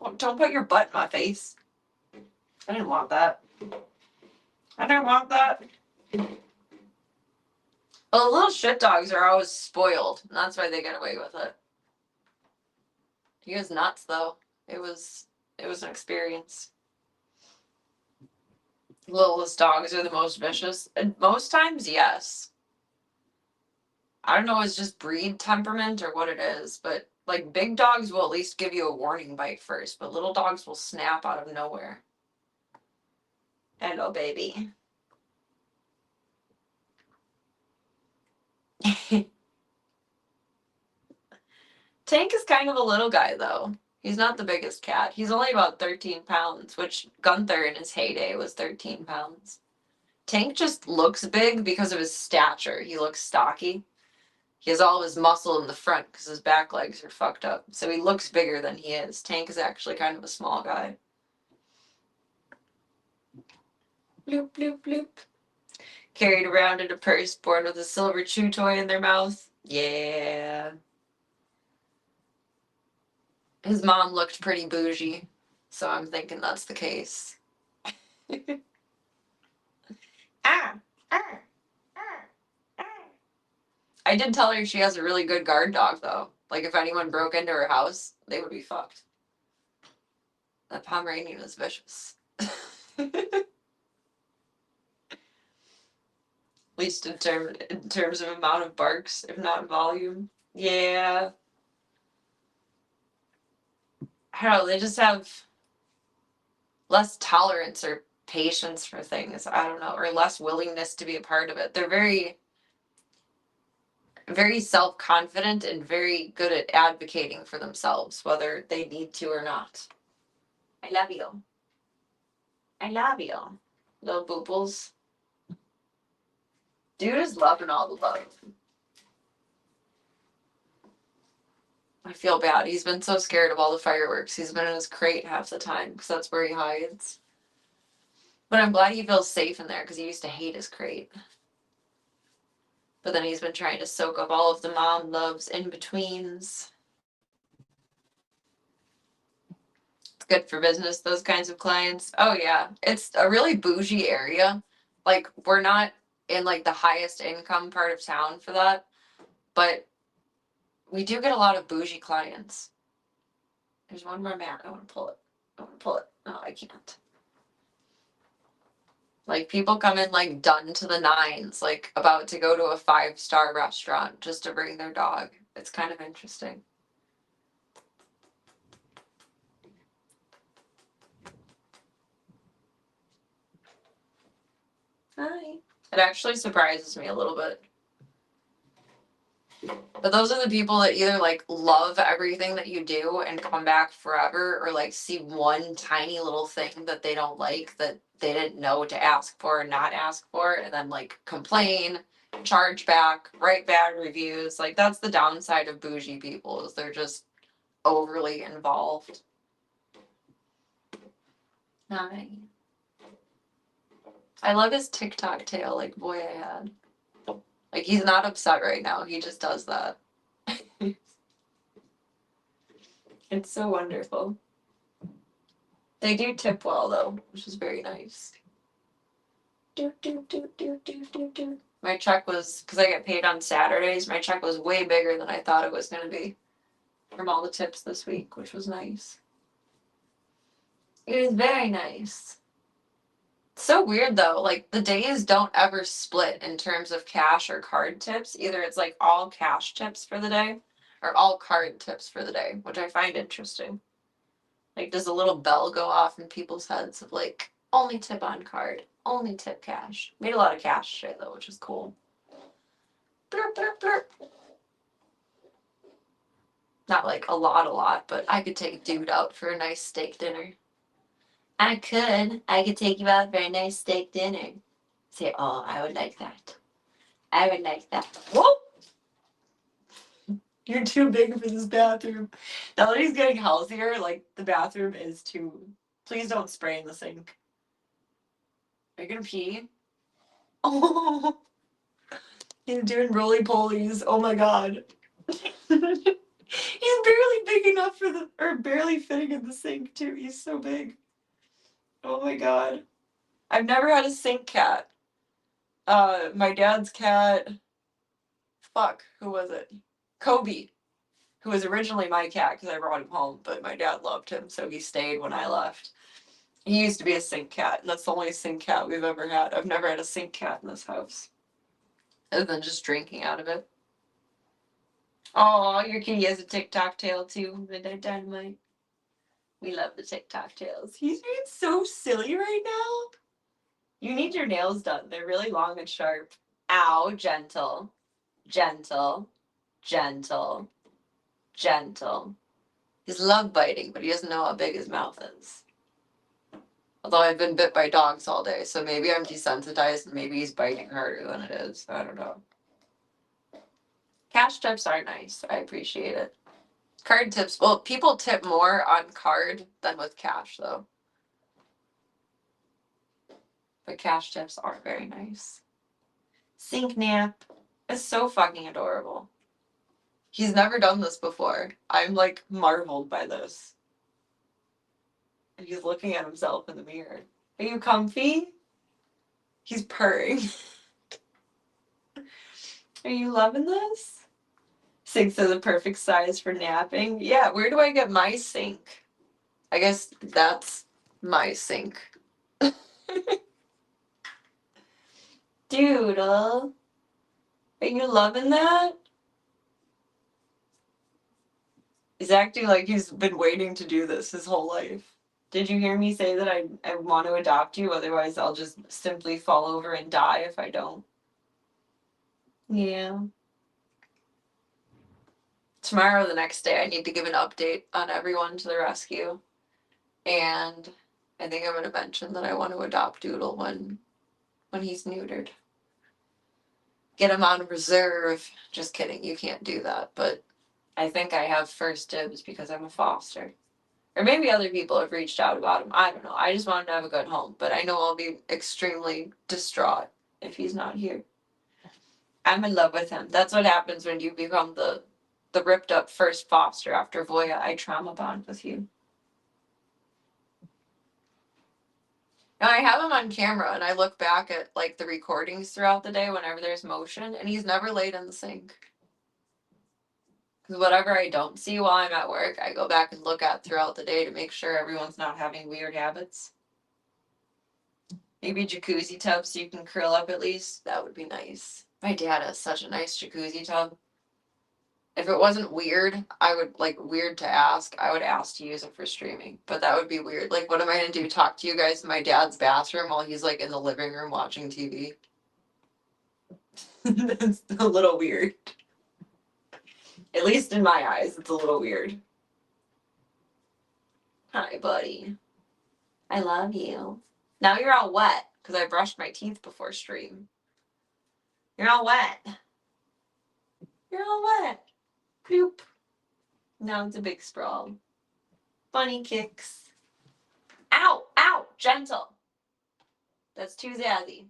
Oh, don't put your butt in my face. I didn't want that. I didn't want that. Well, the little shit dogs are always spoiled, and that's why they get away with it. He was nuts, though. It was an experience. Littlest dogs are the most vicious, and most times, yes. I don't know, it's just breed temperament or what it is, but like big dogs will at least give you a warning bite first, but little dogs will snap out of nowhere. Hello, baby. Tank is kind of a little guy, though. He's not the biggest cat. He's only about 13 pounds, which Gunther in his heyday was 13 pounds. Tank just looks big because of his stature. He looks stocky. He has all of his muscle in the front because his back legs are fucked up. So he looks bigger than he is. Tank is actually kind of a small guy. Bloop, bloop, bloop. Carried around in a purse born with a silver chew toy in their mouth. Yeah. His mom looked pretty bougie, so I'm thinking that's the case. Ah, ah, ah, ah. I did tell her she has a really good guard dog, though. Like, if anyone broke into her house, they would be fucked. That Pomeranian is vicious. At least in terms of amount of barks, if not volume. Yeah. I don't know, they just have less tolerance or patience for things. I don't know, or less willingness to be a part of it. They're very, very self-confident and very good at advocating for themselves, whether they need to or not. I love you. I love you. Little booples. Dude is loving all the love. I feel bad. He's been so scared of all the fireworks. He's been in his crate half the time because that's where he hides. But I'm glad he feels safe in there because he used to hate his crate. But then he's been trying to soak up all of the mom loves in betweens. It's good for business, those kinds of clients. Oh yeah, it's a really bougie area. Like, we're not in like the highest income part of town for that, but we do get a lot of bougie clients. There's one more mat. I want to pull it. I want to pull it. No, I can't. Like, people come in like done to the nines, like about to go to a 5-star restaurant just to bring their dog. It's kind of interesting. Hi. It actually surprises me a little bit. But those are the people that either like love everything that you do and come back forever, or like see one tiny little thing that they don't like that they didn't know to ask for or not ask for, and then like complain, charge back, write bad reviews. Like, that's the downside of bougie people, is they're just overly involved. Hi. I love his TikTok tail like boy I had. Like, he's not upset right now. He just does that. It's so wonderful. They do tip well, though, which is very nice. Do, do, do, do, do, do, do. My check was, because I get paid on Saturdays, my check was way bigger than I thought it was going to be from all the tips this week, which was nice. It was very nice. It's so weird, though. Like, the days don't ever split in terms of cash or card tips. Either it's like all cash tips for the day or all card tips for the day, which I find interesting. Like, does a little bell go off in people's heads of like, only tip on card, only tip cash? Made a lot of cash today though, which is cool. Blurp, blurp, blurp. Not like a lot, but I could take a dude out for a nice steak dinner. I could take you out for a nice steak dinner. Say, oh, I would like that. I would like that. Whoa! You're too big for this bathroom. Now that he's getting healthier, like, the bathroom is too. Please don't spray in the sink. Are you gonna pee? Oh, he's doing roly polies. Oh my god. He's barely big enough for or barely fitting in the sink too. He's so big. Oh my god. I've never had a sink cat. My dad's cat. Fuck, who was it? Kobe, who was originally my cat because I brought him home, but my dad loved him, so he stayed when I left. He used to be a sink cat, and that's the only sink cat we've ever had. I've never had a sink cat in this house, other than just drinking out of it. Oh, your kitty has a TikTok tail too, the dynamite. We love the TikTok tails. He's being so silly right now. You need your nails done. They're really long and sharp. Ow, gentle, gentle, gentle, gentle. He's love biting, but he doesn't know how big his mouth is. Although I've been bit by dogs all day, so maybe I'm desensitized and maybe he's biting harder than it is. I don't know. Cash tips are nice. I appreciate it. Card tips. Well, people tip more on card than with cash, though. But cash tips are very nice. Sink nap. It's so fucking adorable. He's never done this before. I'm like marveled by this. And he's looking at himself in the mirror. Are you comfy? He's purring. Are you loving this? Sinks are the perfect size for napping. Yeah, where do I get my sink? I guess that's my sink. Doodle. Are you loving that? He's acting like he's been waiting to do this his whole life. Did you hear me say that I want to adopt you? Otherwise, I'll just simply fall over and die if I don't. Yeah. Tomorrow, the next day, I need to give an update on everyone to the rescue. And I think I'm going to mention that I want to adopt Doodle when he's neutered. Get him on reserve. Just kidding, you can't do that. But I think I have first dibs because I'm a foster. Or maybe other people have reached out about him. I don't know. I just want him to have a good home. But I know I'll be extremely distraught if he's not here. I'm in love with him. That's what happens when you become the ripped up first foster after Voya. I trauma bond with you. Now I have him on camera and I look back at like the recordings throughout the day whenever there's motion, and he's never laid in the sink. Because whatever I don't see while I'm at work, I go back and look at throughout the day to make sure everyone's not having weird habits. Maybe jacuzzi tub so you can curl up at least. That would be nice. My dad has such a nice jacuzzi tub. If it wasn't weird, I would weird to ask. I would ask to use it for streaming, but that would be weird. Like, what am I gonna do? Talk to you guys in my dad's bathroom while he's like in the living room watching TV? That's a little weird. At least in my eyes, it's a little weird. Hi, buddy. I love you. Now you're all wet because I brushed my teeth before stream. You're all wet. You're all wet. Bloop. Now it's a big sprawl. Bunny kicks. Ow! Ow! Gentle. That's too zazzy.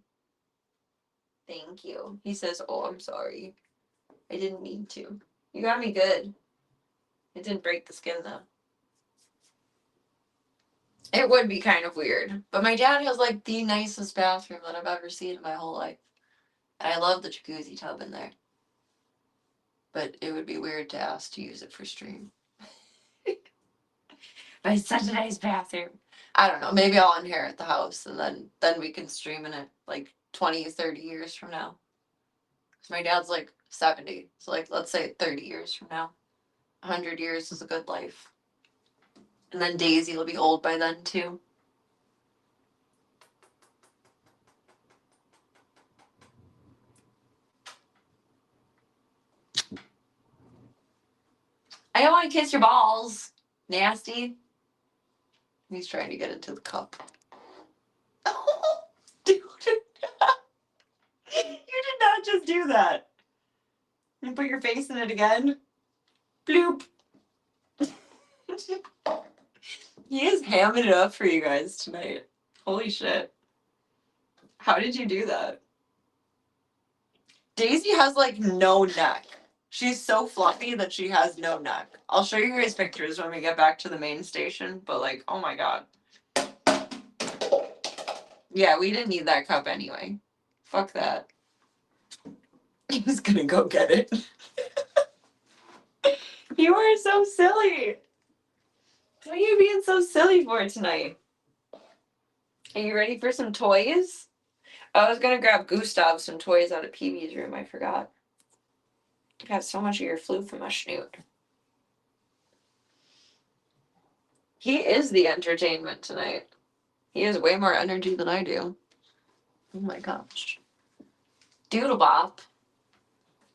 Thank you. He says, oh, I'm sorry. I didn't mean to. You got me good. It didn't break the skin, though. It would be kind of weird. But my dad has, like, the nicest bathroom that I've ever seen in my whole life. And I love the jacuzzi tub in there. But it would be weird to ask to use it for stream. But it's such a nice bathroom. I don't know. Maybe I'll inherit the house and then we can stream in it like 20, 30 years from now. Because my dad's like 70. So like, let's say 30 years from now. 100 years is a good life. And then Daisy will be old by then too. I don't want to kiss your balls. Nasty. He's trying to get into the cup. Oh, dude. You did not just do that. You put your face in it again. Bloop. He is hamming it up for you guys tonight. Holy shit. How did you do that? Daisy has like no neck. She's so fluffy that she has no neck. I'll show you guys pictures when we get back to the main station, but like, oh my god. Yeah, we didn't need that cup anyway. Fuck that. He's gonna go get it. You are so silly. What are you being so silly for tonight? Are you ready for some toys? I was gonna grab Gustav some toys out of PB's room. I forgot. I got so much of your flu from my snoot. He is the entertainment tonight. He has way more energy than I do. Oh my gosh. Doodle bop.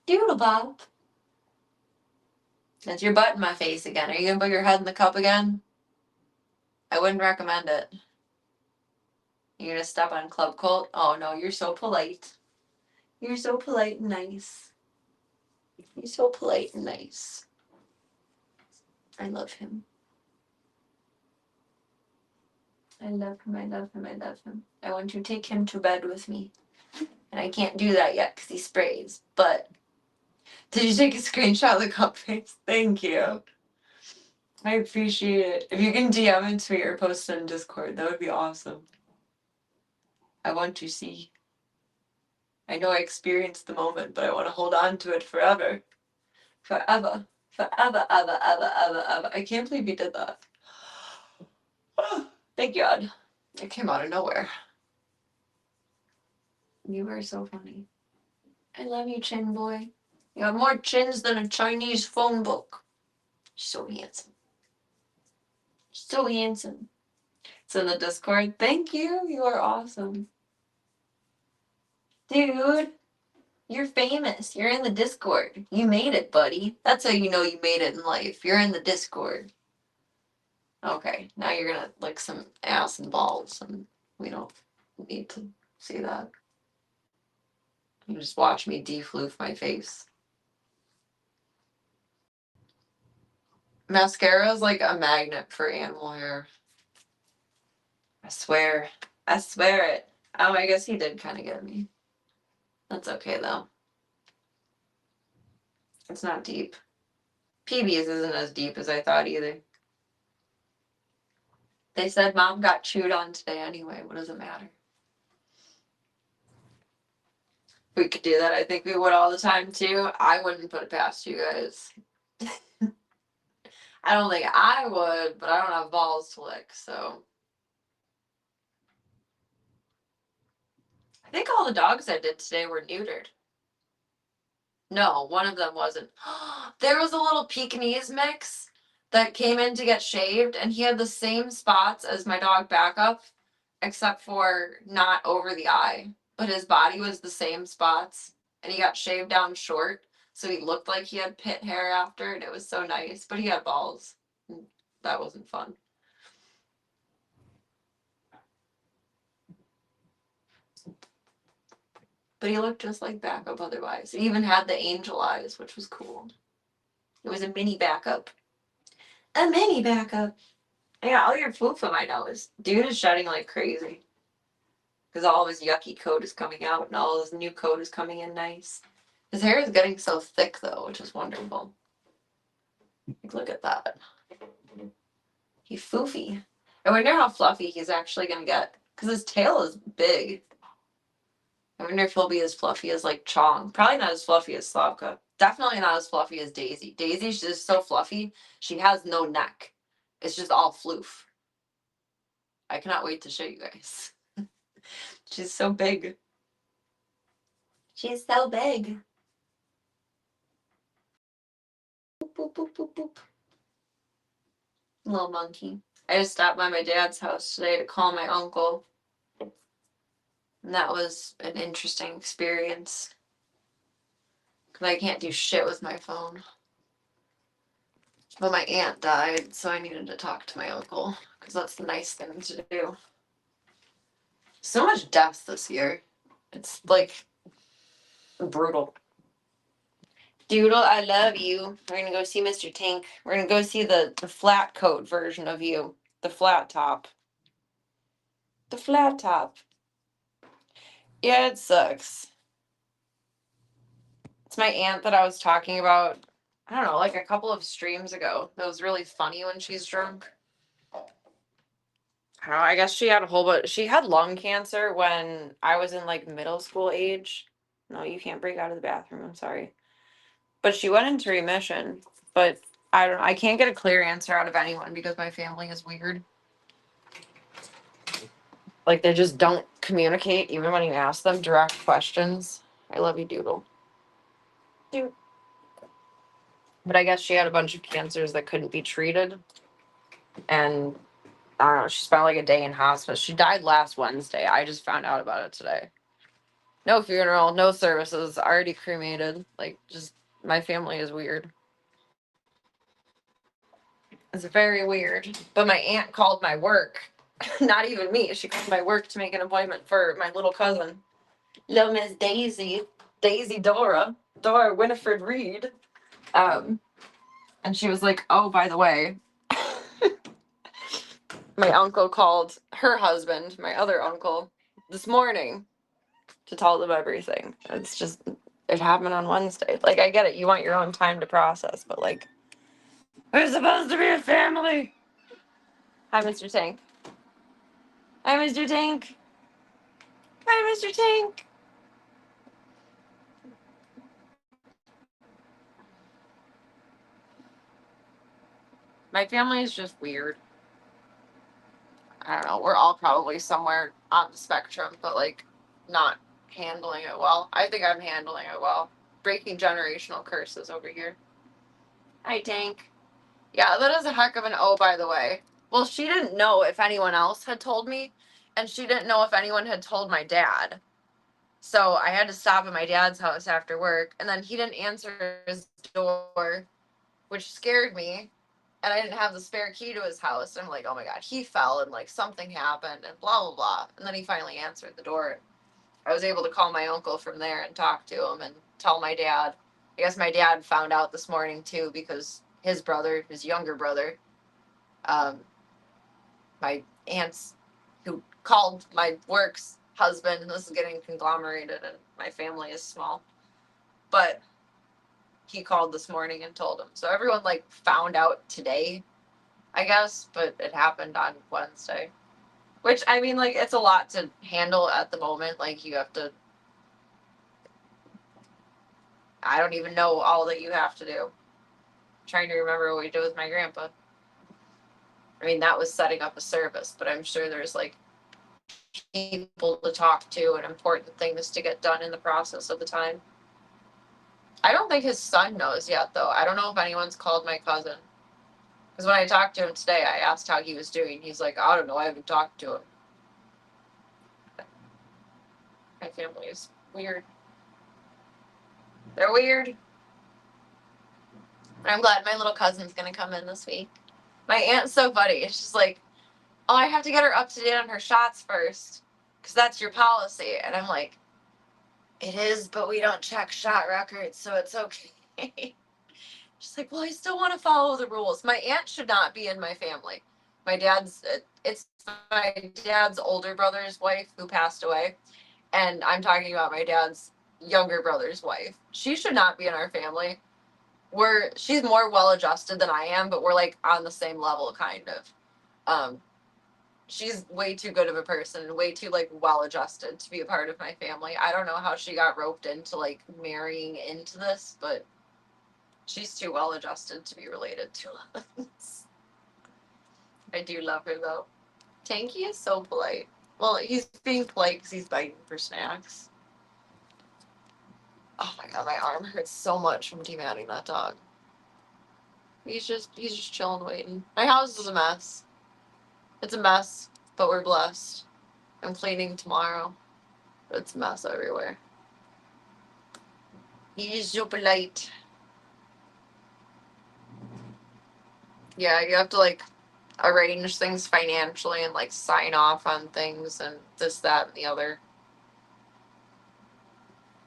Doodle bop. That's your butt in my face again. Are you gonna put your head in the cup again? I wouldn't recommend it. You're gonna step on Club Colt? Oh no, you're so polite. You're so polite and nice. You're so polite and nice. I love him. I love him, I love him, I love him. I want to take him to bed with me. And I can't do that yet because he sprays. But did you take a screenshot of the cup face? Thank you. I appreciate it. If you can DM it to me or post it in Discord, that would be awesome. I want to see. I know I experienced the moment, but I want to hold on to it forever. Forever. Forever, ever, ever, ever, ever. I can't believe you did that. Thank God. It came out of nowhere. You are so funny. I love you, chin boy. You have more chins than a Chinese phone book. So handsome. So handsome. It's in the Discord. Thank you. You are awesome. Dude, you're famous. You're in the Discord. You made it, buddy. That's how you know you made it in life. You're in the Discord. Okay, now you're gonna lick some ass and balls, and we don't need to see that. You just watch me defloof my face. Mascara is like a magnet for animal hair. I swear. I swear it. Oh, I guess he did kind of get me. That's okay though. It's not deep. PB's isn't as deep as I thought either. They said mom got chewed on today anyway. What does it matter? We could do that. I think we would all the time too. I wouldn't put it past you guys. I don't think I would, but I don't have balls to lick, so. I think all the dogs I did today were neutered. No, one of them wasn't. There was a little Pekingese mix that came in to get shaved, and he had the same spots as my dog Backup, except for not over the eye. But his body was the same spots, and he got shaved down short, so he looked like he had pit hair after, and it was so nice. But he had balls. That wasn't fun. But he looked just like Backup otherwise. He even had the angel eyes, which was cool. It was a mini Backup. A mini Backup. I got all your poop on my nose. Dude is shedding like crazy. Because all of his yucky coat is coming out and all his new coat is coming in nice. His hair is getting so thick though, which is wonderful. Like, look at that. He's foofy. I wonder how fluffy he's actually going to get. Because his tail is big. I wonder if he'll be as fluffy as like Chong. Probably not as fluffy as Slavka. Definitely not as fluffy as Daisy. Daisy's just so fluffy. She has no neck. It's just all floof. I cannot wait to show you guys. She's so big. She's so big. Boop, boop, boop, boop, boop. Little monkey. I just stopped by my dad's house today to call my uncle. And that was an interesting experience. Because I can't do shit with my phone. But my aunt died, so I needed to talk to my uncle. Because that's the nice thing to do. So much death this year. It's like brutal. Doodle, I love you. We're gonna go see Mr. Tank. We're gonna go see the flat coat version of you. The flat top. The flat top. Yeah, it sucks. It's my aunt that I was talking about, I don't know, like a couple of streams ago. That was really funny when she's drunk. I don't know, I guess she had a whole bunch. She had lung cancer when I was in like middle school age. No, you can't break out of the bathroom. I'm sorry. But she went into remission. But I can't get a clear answer out of anyone because my family is weird. Like they just don't communicate even when you ask them direct questions. I love you, Doodle. Dude. But I guess she had a bunch of cancers that couldn't be treated. And I don't know, she spent like a day in hospice. She died last Wednesday. I just found out about it today. No funeral, no services, already cremated. Like, just my family is weird. It's very weird. But my aunt called my work, not even me. She called my work to make an appointment for my little cousin, little Miss Daisy, Daisy Dora Winifred Reed. And she was like, "Oh, by the way, my uncle called her husband, my other uncle, this morning to tell them everything." It's just, it happened on Wednesday. Like, I get it. You want your own time to process, but like, we're supposed to be a family. Hi, Mr. Tank. Hi, Mr. Tank. Hi, Mr. Tank. My family is just weird. I don't know. We're all probably somewhere on the spectrum, but like, not handling it well. I think I'm handling it well. Breaking generational curses over here. Hi, Tank. Yeah, that is a heck of an O, by the way. Well, she didn't know if anyone else had told me, and she didn't know if anyone had told my dad. So I had to stop at my dad's house after work, and then he didn't answer his door, which scared me. And I didn't have the spare key to his house. And I'm like, oh my God, he fell and like something happened and blah, blah, blah. And then he finally answered the door. I was able to call my uncle from there and talk to him and tell my dad. I guess my dad found out this morning too, because his brother, his younger brother, my aunt's, who called my work's husband, and this is getting conglomerated and my family is small, but he called this morning and told him. So everyone like found out today, I guess, but it happened on Wednesday. Which, I mean, like, it's a lot to handle at the moment. Like, you have to, I don't even know all that you have to do. I'm trying to remember what we did with my grandpa. I mean, that was setting up a service, but I'm sure there's like people to talk to and important things to get done in the process of the time. I don't think his son knows yet, though. I don't know if anyone's called my cousin. Because when I talked to him today, I asked how he was doing. He's like, I don't know, I haven't talked to him. My family is weird. They're weird. And I'm glad my little cousin's gonna come in this week. My aunt's so funny. She's like, oh, I have to get her up to date on her shots first. Because that's your policy. And I'm like, it is, but we don't check shot records, so it's okay. She's like, well, I still want to follow the rules. My aunt should not be in my family. It's my dad's older brother's wife who passed away. And I'm talking about my dad's younger brother's wife. She should not be in our family. She's more well adjusted than I am, but we're like on the same level, kind of. She's way too good of a person and way too like well adjusted to be a part of my family. I don't know how she got roped into like marrying into this, but she's too well adjusted to be related to us. I do love her though. Tanky is so polite. Well, he's being polite because he's biting for snacks. Oh my God, my arm hurts so much from dematting that dog. He's just chilling, waiting. My house is a mess. It's a mess, but we're blessed. I'm cleaning tomorrow, but it's a mess everywhere. He's so polite. Yeah, you have to like arrange things financially and like sign off on things and this, that, and the other.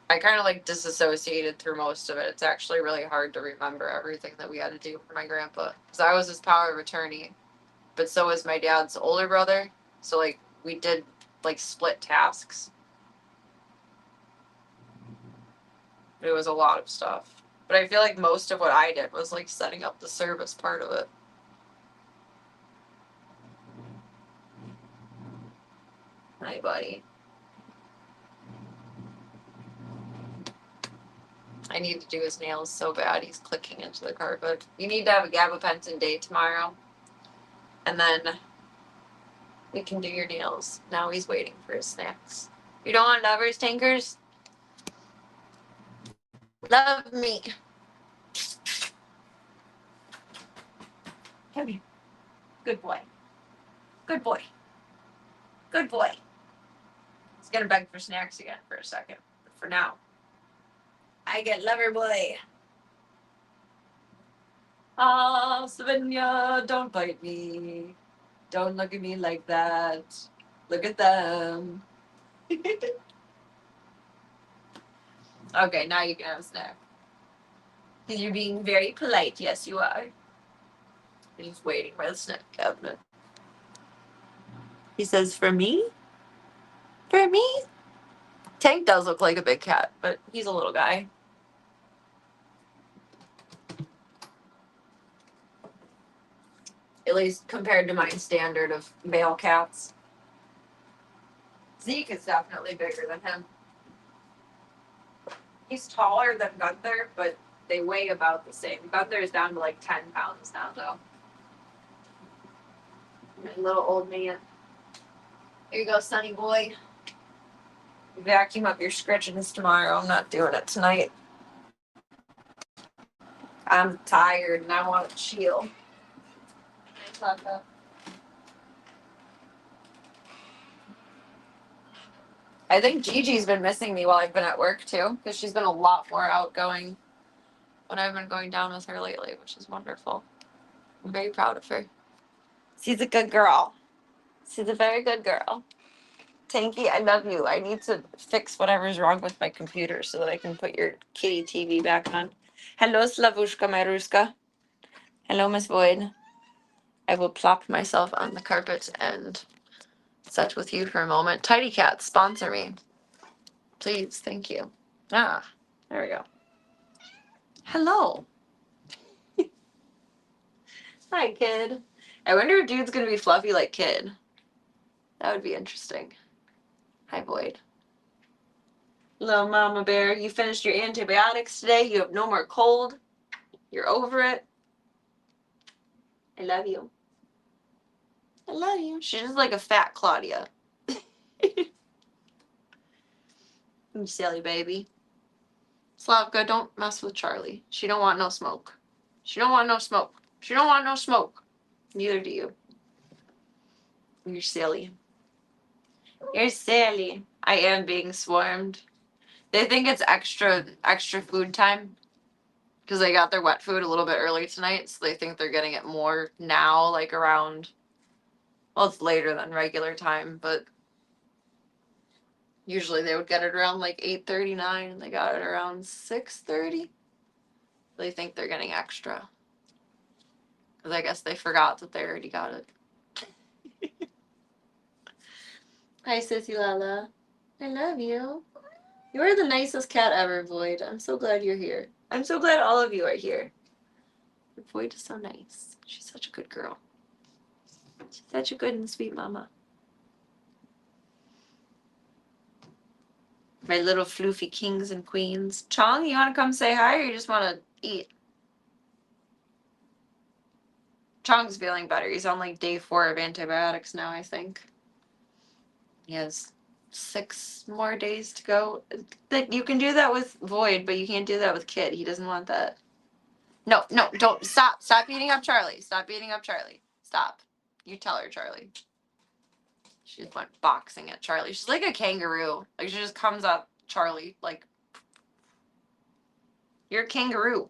I kind of like disassociated through most of it. It's actually really hard to remember everything that we had to do for my grandpa because I was his power of attorney, but so was my dad's older brother. So like we did like split tasks. It was a lot of stuff. But I feel like most of what I did was like setting up the service part of it. Hi, buddy. I need to do his nails so bad. He's clicking into the carpet. You need to have a gabapentin day tomorrow. And then we can do your nails. Now he's waiting for his snacks. You don't want lovers, tankers? Love me. Come here. Good boy. Good boy. Good boy. He's gonna beg for snacks again for a second. for now. I get lover boy. Ah, Sylvania, don't bite me. Don't look at me like that. Look at them. Okay, now you can have a snack. Because you're being very polite. Yes, you are. He's waiting by the snack cabinet. He says, for me? For me? Tank does look like a big cat, but he's a little guy. At least compared to my standard of male cats. Zeke is definitely bigger than him. He's taller than Gunther, but they weigh about the same. Gunther is down to like 10 pounds now, though. My little old man. Here you go, sonny boy. Vacuum up your scritchings tomorrow. I'm not doing it tonight. I'm tired and I want to chill. I think Gigi's been missing me while I've been at work too, because she's been a lot more outgoing when I've been going down with her lately, which is wonderful. I'm very proud of her. She's a good girl. She's a very good girl. Tanky, I love you. I need to fix whatever's wrong with my computer so that I can put your kitty TV back on. Hello, Slavushka Maruska. Hello, Miss Void. I will plop myself on the carpet and sit with you for a moment. Tidy Cat, sponsor me. Please, thank you. Ah, there we go. Hello. Hi, Kid. I wonder if Dude's gonna be fluffy like Kid. That would be interesting. Hi, Void. Hello, Mama Bear. You finished your antibiotics today. You have no more cold. You're over it. I love you. I love you. She's just like a fat Claudia. You silly baby. Slavka, don't mess with Charlie. She don't want no smoke. She don't want no smoke. She don't want no smoke. Neither do you. You're silly. You're silly. I am being swarmed. They think it's extra food time because they got their wet food a little bit early tonight, so they think they're getting it more now, like around, well, it's later than regular time, but usually they would get it around like 8:39 and they got it around 6:30. They think they're getting extra because I guess they forgot that they already got it. Hi, Sissy Lala. I love you. You're the nicest cat ever, Void. I'm so glad you're here. I'm so glad all of you are here. Void is so nice. She's such a good girl. She's such a good and sweet mama. My little floofy kings and queens. Chong, you want to come say hi or you just want to eat? Chong's feeling better. He's on like day 4 of antibiotics now, I think. He has 6 more days to go. You can do that with Void, but you can't do that with Kid. He doesn't want that. No, don't. Stop. Stop beating up Charlie. Stop beating up Charlie. Stop. You tell her, Charlie. She just went boxing at Charlie. She's like a kangaroo. Like, she just comes up, Charlie, like, you're a kangaroo.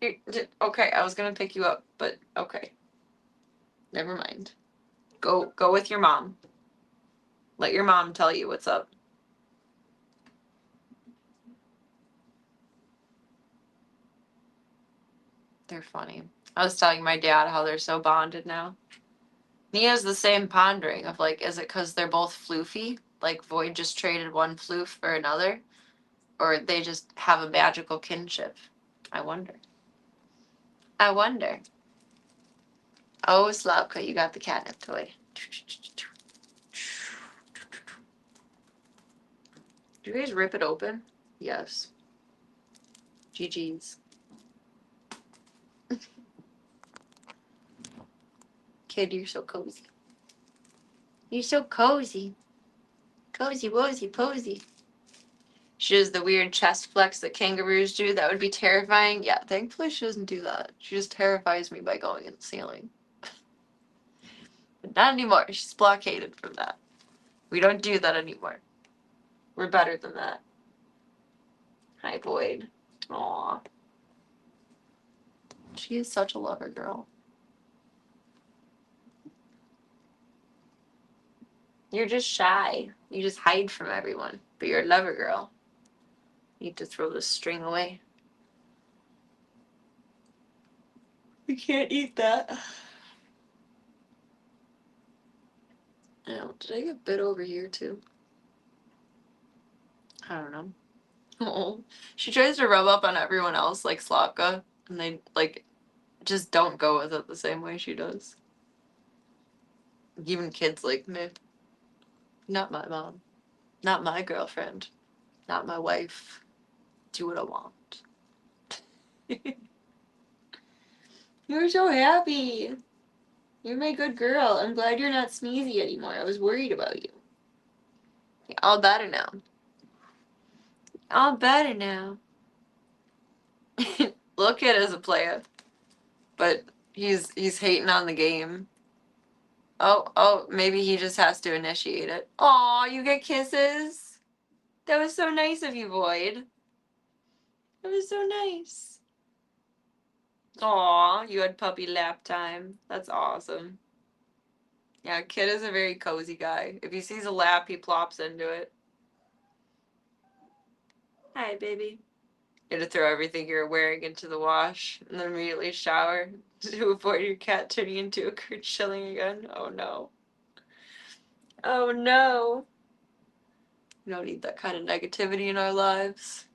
Okay, I was gonna pick you up, but okay. Never mind. Go with your mom. Let your mom tell you what's up. They're funny. I was telling my dad how they're so bonded now. He has the same pondering of like, is it because they're both floofy? Like Void just traded one floof for another? Or they just have a magical kinship? I wonder. I wonder. Oh, Slavka, you got the catnip toy. Do you guys rip it open? Yes. GG's. Kid, you're so cozy. You're so cozy. Cozy, wozy, posy. She does the weird chest flex that kangaroos do. That would be terrifying. Yeah, thankfully she doesn't do that. She just terrifies me by going in the ceiling. But not anymore. She's blockaded from that. We don't do that anymore. We're better than that. Hi, Boyd. Aw. She is such a lover girl. You're just shy. You just hide from everyone. But you're a lover girl. You need to throw this string away. We can't eat that. Oh, did I get bit over here too? I don't know. Oh, she tries to rub up on everyone else like Slavka, and they like just don't go with it the same way she does. Even kids like me. Not my mom. Not my girlfriend. Not my wife. Do what I want. You're so happy. You're my good girl. I'm glad you're not sneezy anymore. I was worried about you. All better now. All better now. Little kid is a player, but he's hating on the game. Oh, maybe he just has to initiate it. Aw, you get kisses? That was so nice of you, Void. That was so nice. Aw, you had puppy lap time. That's awesome. Yeah, Kid is a very cozy guy. If he sees a lap, he plops into it. Hi, baby. You have to throw everything you're wearing into the wash and then immediately shower to avoid your cat turning into a curt shilling again. Oh no. Oh no. We don't need that kind of negativity in our lives.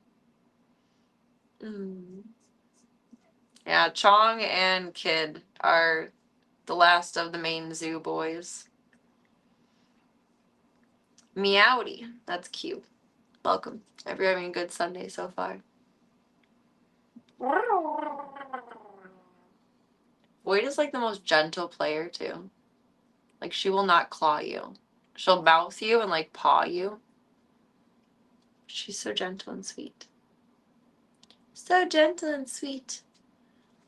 Yeah, Chong and Kid are the last of the main zoo boys. Meowdy. That's cute. Welcome. Hope you're having a good Sunday so far. Void is like the most gentle player too. Like she will not claw you. She'll mouth you and like paw you. She's so gentle and sweet. So gentle and sweet.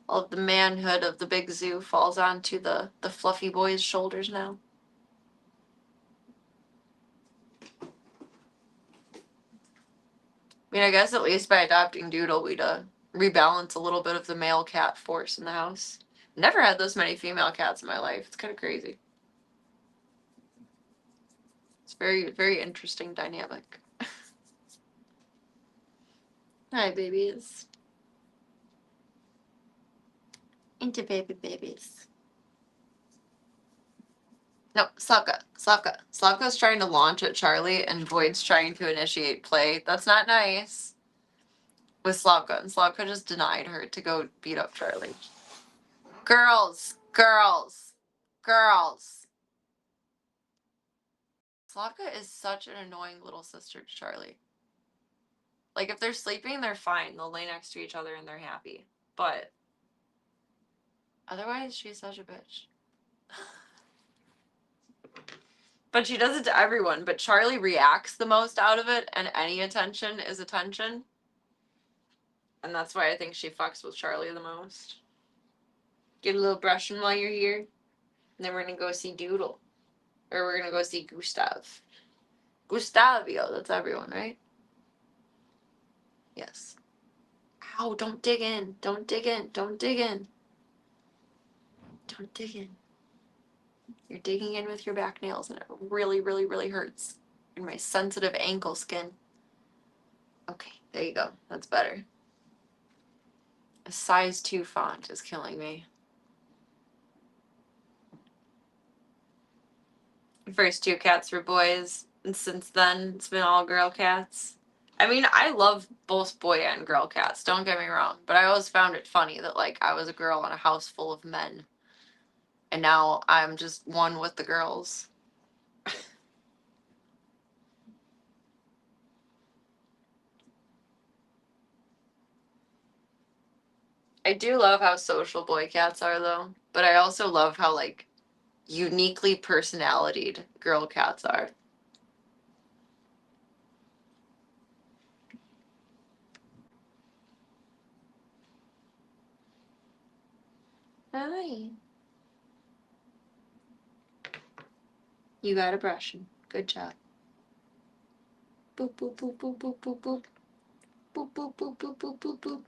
All of the manhood of the big zoo falls onto the fluffy boy's shoulders now. I mean, I guess at least by adopting Doodle, we'd rebalance a little bit of the male cat force in the house. Never had this many female cats in my life. It's kind of crazy. It's very, very interesting dynamic. Hi, babies. Into babies. No, Slavka. Slavka's trying to launch at Charlie, and Void's trying to initiate play. That's not nice. With Slavka, and Slavka just denied her to go beat up Charlie. Girls. Slavka is such an annoying little sister to Charlie. Like, if they're sleeping, they're fine. They'll lay next to each other and they're happy. But otherwise, she's such a bitch. But she does it to everyone. But Charlie reacts the most out of it, and any attention is attention. And that's why I think she fucks with Charlie the most. Get a little brushing while you're here. And then we're going to go see Doodle. Or we're going to go see Gustav. Gustavio, that's everyone, right? Yes. Ow, don't dig in. Don't dig in. Don't dig in. Don't dig in. You're digging in with your back nails and it really, really, really hurts in my sensitive ankle skin. Okay, there you go. That's better. A size 2 font is killing me. The first 2 cats were boys, and since then it's been all girl cats. I mean, I love both boy and girl cats, don't get me wrong, but I always found it funny that, like, I was a girl in a house full of men, and now I'm just one with the girls. I do love how social boy cats are, though, but I also love how, like, uniquely personalitied girl cats are. Hi. You got a brushing. Good job. Boop, boop, boop, boop, boop, boop, boop. Boop, boop, boop, boop, boop, boop,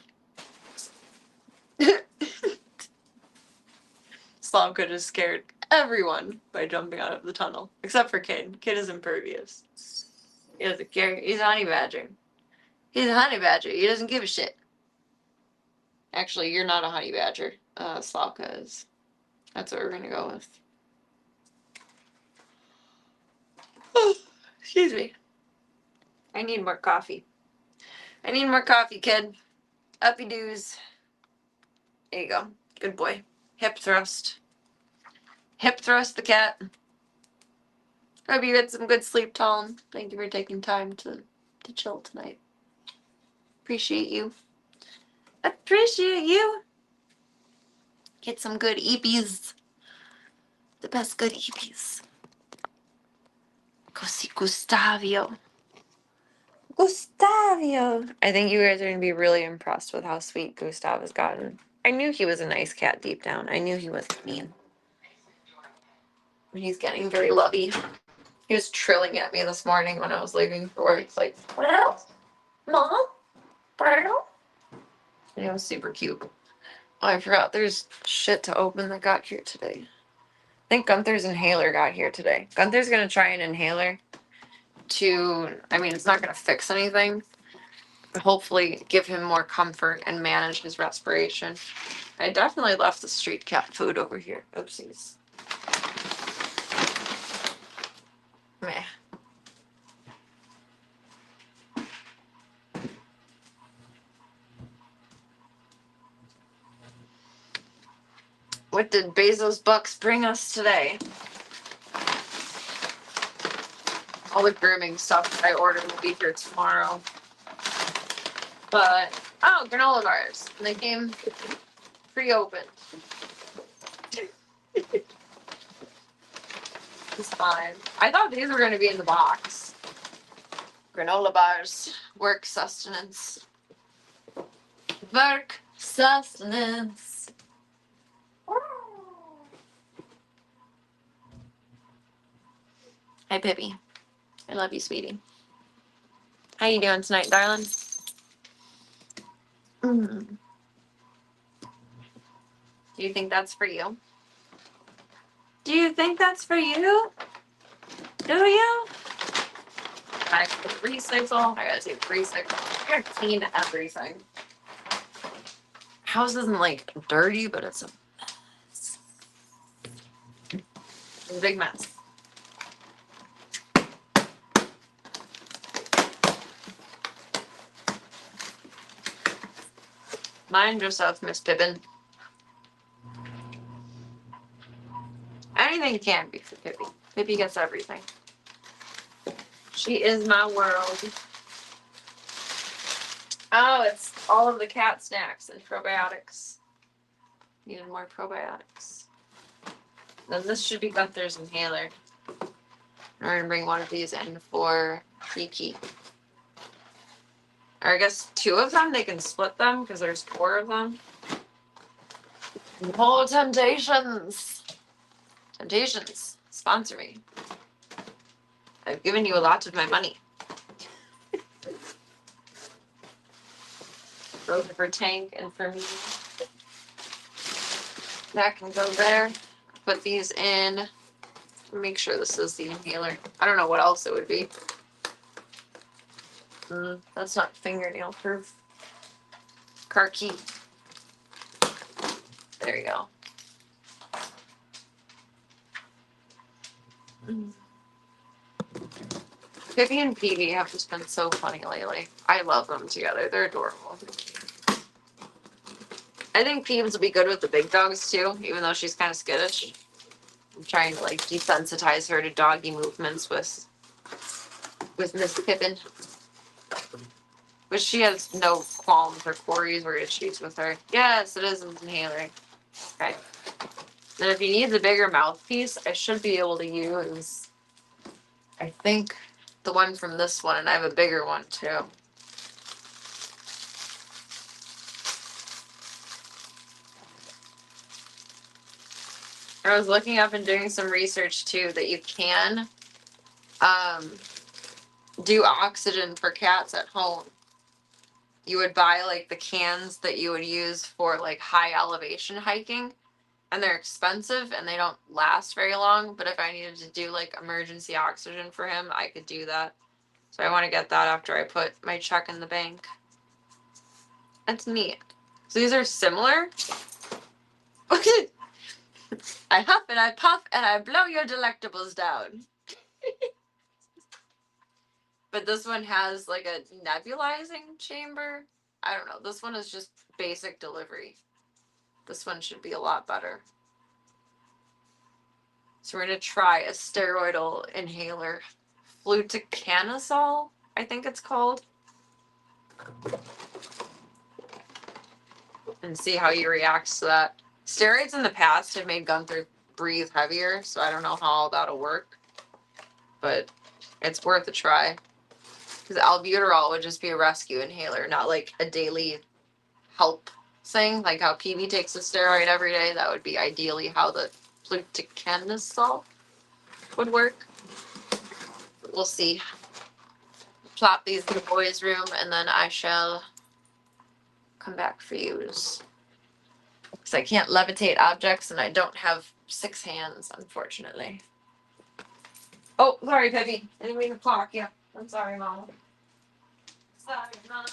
boop. Slavka just scared everyone by jumping out of the tunnel, except for Kid. Kid is impervious. He doesn't care. He's a honey badger. He's a honey badger. He doesn't give a shit. Actually, you're not a honey badger. Slavka is. That's what we're gonna go with. Excuse me. I need more coffee. I need more coffee, kid. Uppy doos. There you go. Good boy. Hip thrust. Hip thrust the cat. Hope you had some good sleep, Tom. Thank you for taking time to chill tonight. Appreciate you. Appreciate you. Get some good eepies. The best good eepies. Go see Gustavio. Gustavio. I think you guys are going to be really impressed with how sweet Gustav has gotten. I knew he was a nice cat deep down. I knew he wasn't mean. He's getting very lovey. He was trilling at me this morning when I was leaving for work. It's like, wow, Mom? Wow. And it was super cute. Oh, I forgot there's shit to open that got here today. I think Gunther's inhaler got here today. Gunther's going to try an inhaler I mean, it's not going to fix anything, but hopefully give him more comfort and manage his respiration. I definitely left the street cat food over here. Oopsies. Meh. What did Bezos Bucks bring us today? All the grooming stuff that I ordered will be here tomorrow. But, oh, granola bars. And they came pre-opened. It's fine. I thought these were going to be in the box. Granola bars. Work sustenance. Work sustenance. Hi, Pippi. I love you, sweetie. How you doing tonight, darling? Mm. Do you think that's for you? Do you think that's for you? Do you? I gotta recycle. I gotta take recycle. I gotta clean everything. House isn't like dirty, but it's a mess. It's a big mess. Mind yourself, Miss Pippin. Anything can be for Pippi. Pippi gets everything. She is my world. Oh, it's all of the cat snacks and probiotics. Needed more probiotics. Then this should be Gunther's inhaler. We're gonna bring one of these in for Kiki. Or I guess 2 of them, they can split them because there's 4 of them. Oh, Temptations! Temptations, sponsor me. I've given you a lot of my money. Both for Tank and for me. That can go there. Put these in. Make sure this is the inhaler. I don't know what else it would be. That's not fingernail proof. Car key. There you go. Pippi and Peavy have just been so funny lately. I love them together. They're adorable. I think Peeves will be good with the big dogs too, even though she's kind of skittish. I'm trying to like desensitize her to doggy movements with Miss Pippin. But she has no qualms or quarries or issues with her. Yes, it is an inhaler. Okay. Then if you need the bigger mouthpiece, I should be able to use, I think, the one from this one, and I have a bigger one too. I was looking up and doing some research too that you can do oxygen for cats at home, you would buy like the cans that you would use for like high elevation hiking, and they're expensive and they don't last very long. But if I needed to do like emergency oxygen for him, I could do that. So I want to get that after I put my check in the bank. That's neat. So these are similar. I huff and I puff and I blow your delectables down. But this one has like a nebulizing chamber. I don't know. This one is just basic delivery. This one should be a lot better. So we're going to try a steroidal inhaler. Fluticasol, I think it's called. And see how he reacts to that. Steroids in the past have made Gunther breathe heavier, so I don't know how all that'll work. But it's worth a try. Because albuterol would just be a rescue inhaler, not like a daily help thing. Like how PB takes a steroid every day, that would be ideally how the fluticasol would work. We'll see. Plop these in the boys' room, and then I shall come back for you. Because I can't levitate objects, and I don't have 6 hands, unfortunately. Oh, sorry, Peppy. I didn't mean to clock you. I'm sorry, Mama. Sorry, Mama.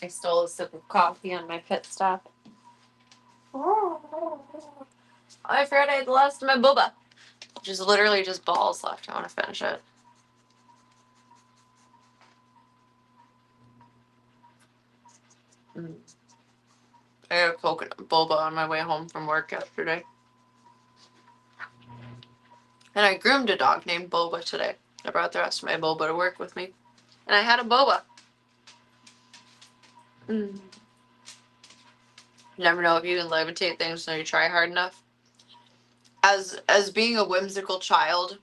I stole a sip of coffee on my pit stop. Oh, I forgot I had the last of my boba. Which is literally just balls left. I want to finish it. I got a coconut boba on my way home from work yesterday. And I groomed a dog named Boba today. I brought the rest of my boba to work with me. And I had a boba. You never know if you can levitate things until you try hard enough. As being a whimsical child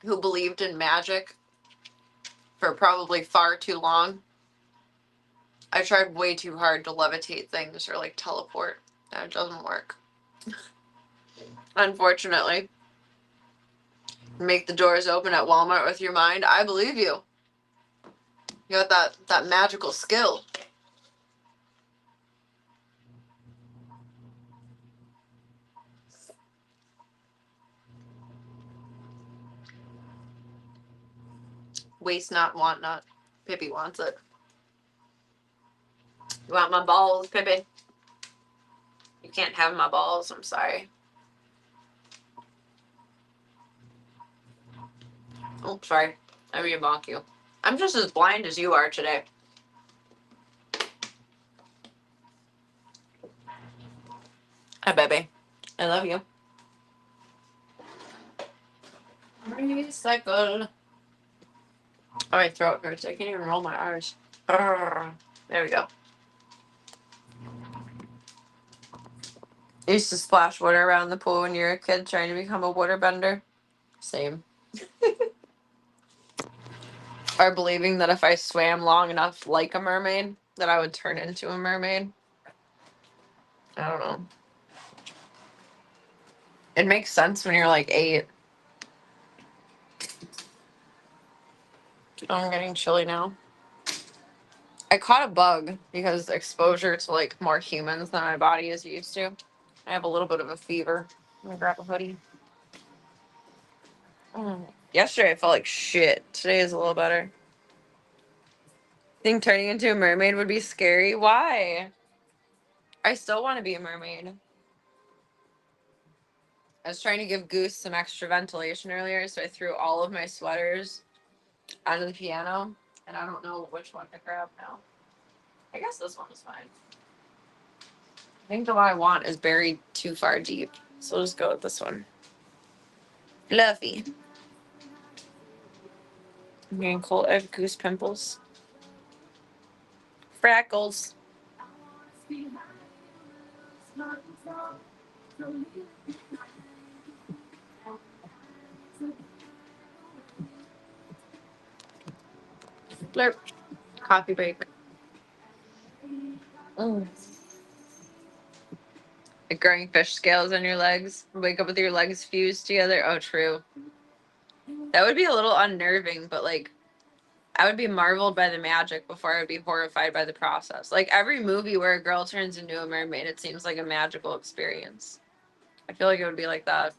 who believed in magic for probably far too long, I tried way too hard to levitate things or like teleport. And it doesn't work. Unfortunately. Make the doors open at Walmart with your mind. I believe you. You got that magical skill. Waste not, want not. Pippi wants it. You want my balls, Pippi? You can't have my balls. I'm sorry. Oh, sorry. I mean, bonk you. I'm just as blind as you are today. Hi, baby. I love you. Recycle. Oh, my throat hurts. I can't even roll my R's. There we go. You used to splash water around the pool when you were a kid trying to become a waterbender. Same. Or believing that if I swam long enough like a mermaid, that I would turn into a mermaid. I don't know. It makes sense when you're like 8. Oh, I'm getting chilly now. I caught a bug because exposure to like more humans than my body is used to. I have a little bit of a fever. I'm gonna grab a hoodie. Yesterday I felt like shit. Today is a little better. Think turning into a mermaid would be scary? Why? I still want to be a mermaid. I was trying to give Goose some extra ventilation earlier, so I threw all of my sweaters onto the piano, and I don't know which one to grab now. I guess this one is fine. I think the one I want is buried too far deep, so we'll just go with this one. Fluffy. I'm getting cold. I have goose pimples. Freckles. Blurp. Coffee break. Mm. Like growing fish scales on your legs. Wake up with your legs fused together. Oh, true. That would be a little unnerving, but like, I would be marveled by the magic before I would be horrified by the process. Like every movie where a girl turns into a mermaid, it seems like a magical experience. I feel like it would be like that.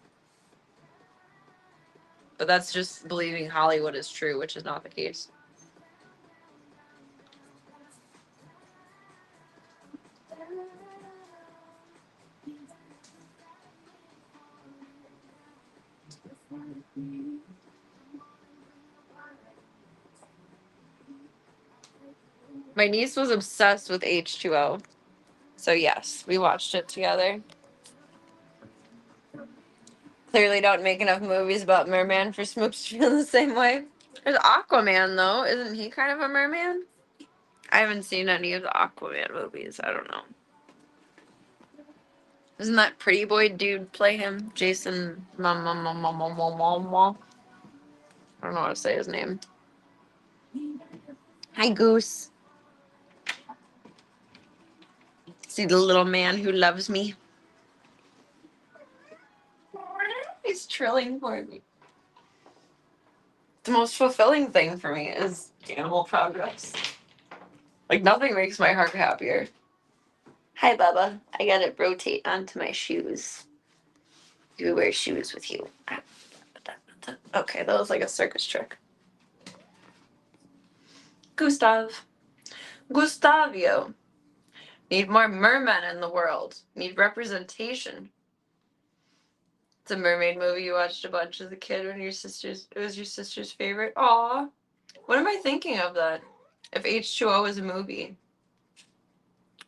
But that's just believing Hollywood is true, which is not the case. My niece was obsessed with H2O. So yes, we watched it together. Clearly don't make enough movies about merman for Smoops to feel the same way. There's Aquaman though. Isn't he kind of a merman? I haven't seen any of the Aquaman movies. I don't know. Doesn't that pretty boy dude play him? Jason I don't know how to say his name. Hi Goose. See the little man who loves me. He's trilling for me. The most fulfilling thing for me is animal progress. Like nothing makes my heart happier. Hi, Bubba. I gotta rotate onto my shoes. Do we wear shoes with you? Okay, that was like a circus trick. Gustav. Gustavio. Need more mermen in the world. Need representation. It's a mermaid movie you watched a bunch as a kid when it was your sister's favorite. Aw. What am I thinking of then? If H2O was a movie.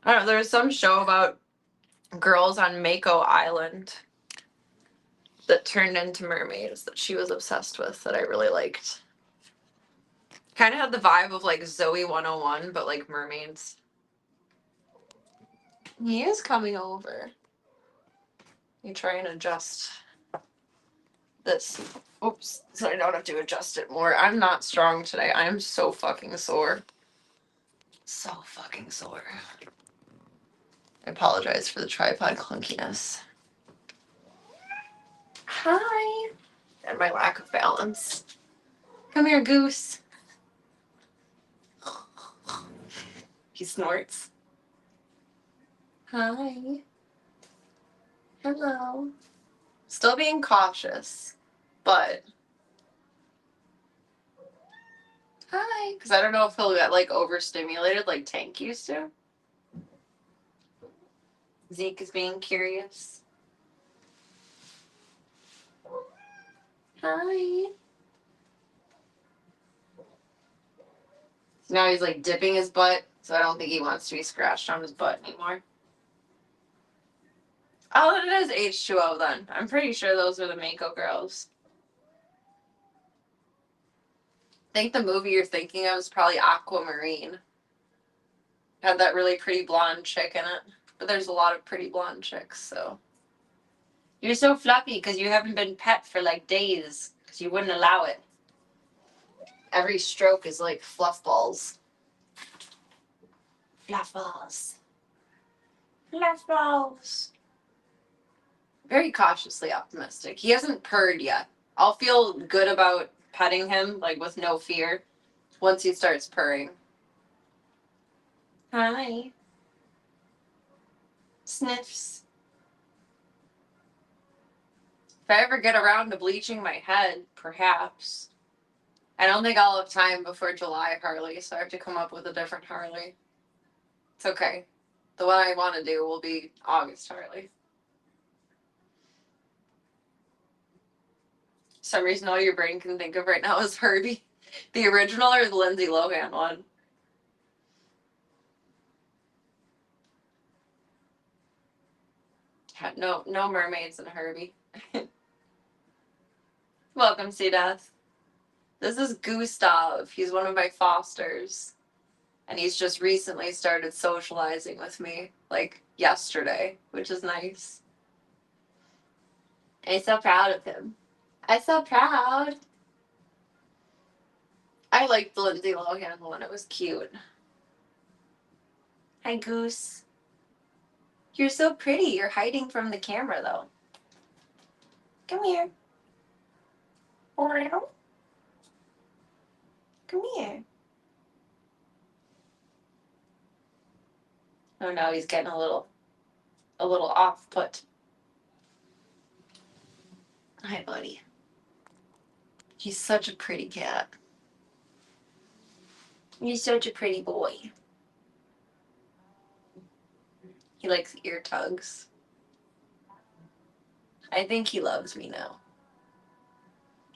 I don't know, there was some show about girls on Mako Island that turned into mermaids that she was obsessed with that I really liked. Kind of had the vibe of like Zoe 101, but like mermaids. He is coming over. You try and adjust this. Oops, so I don't have to adjust it more. I'm not strong today. I'm so fucking sore. So fucking sore. I apologize for the tripod clunkiness. Hi. And my lack of balance. Come here, Goose. He snorts. Hi. Hello. Still being cautious, but hi. Because I don't know if he'll get like overstimulated like Tank used to. Zeke is being curious. Hi. So now he's like dipping his butt, so I don't think he wants to be scratched on his butt anymore. Oh, it is H2O then. I'm pretty sure those were the Mako girls. I think the movie you're thinking of is probably Aquamarine. Had that really pretty blonde chick in it. But there's a lot of pretty blonde chicks, so. You're so fluffy because you haven't been pet for like days because you wouldn't allow it. Every stroke is like fluff balls. Fluff balls. Fluff balls. Very cautiously optimistic. He hasn't purred yet. I'll feel good about petting him, like with no fear, once he starts purring. Hi. Sniffs. If I ever get around to bleaching my head, perhaps. I don't think I'll have time before July, Harley, so I have to come up with a different Harley. It's okay. The one I want to do will be August Harley. some reason all your brain can think of right now is Herbie. The original or the Lindsay Lohan one? No, no mermaids in Herbie. Welcome, C Death. This is Gustav. He's one of my fosters. And he's just recently started socializing with me, like yesterday, which is nice. I'm so proud of him. I'm so proud. I liked the Lindsay Lohan one. It was cute. Hi, Goose. You're so pretty. You're hiding from the camera, though. Come here. Come here. Oh no, he's getting a little off put. Hi, buddy. He's such a pretty cat. He's such a pretty boy. He likes ear tugs. I think he loves me now.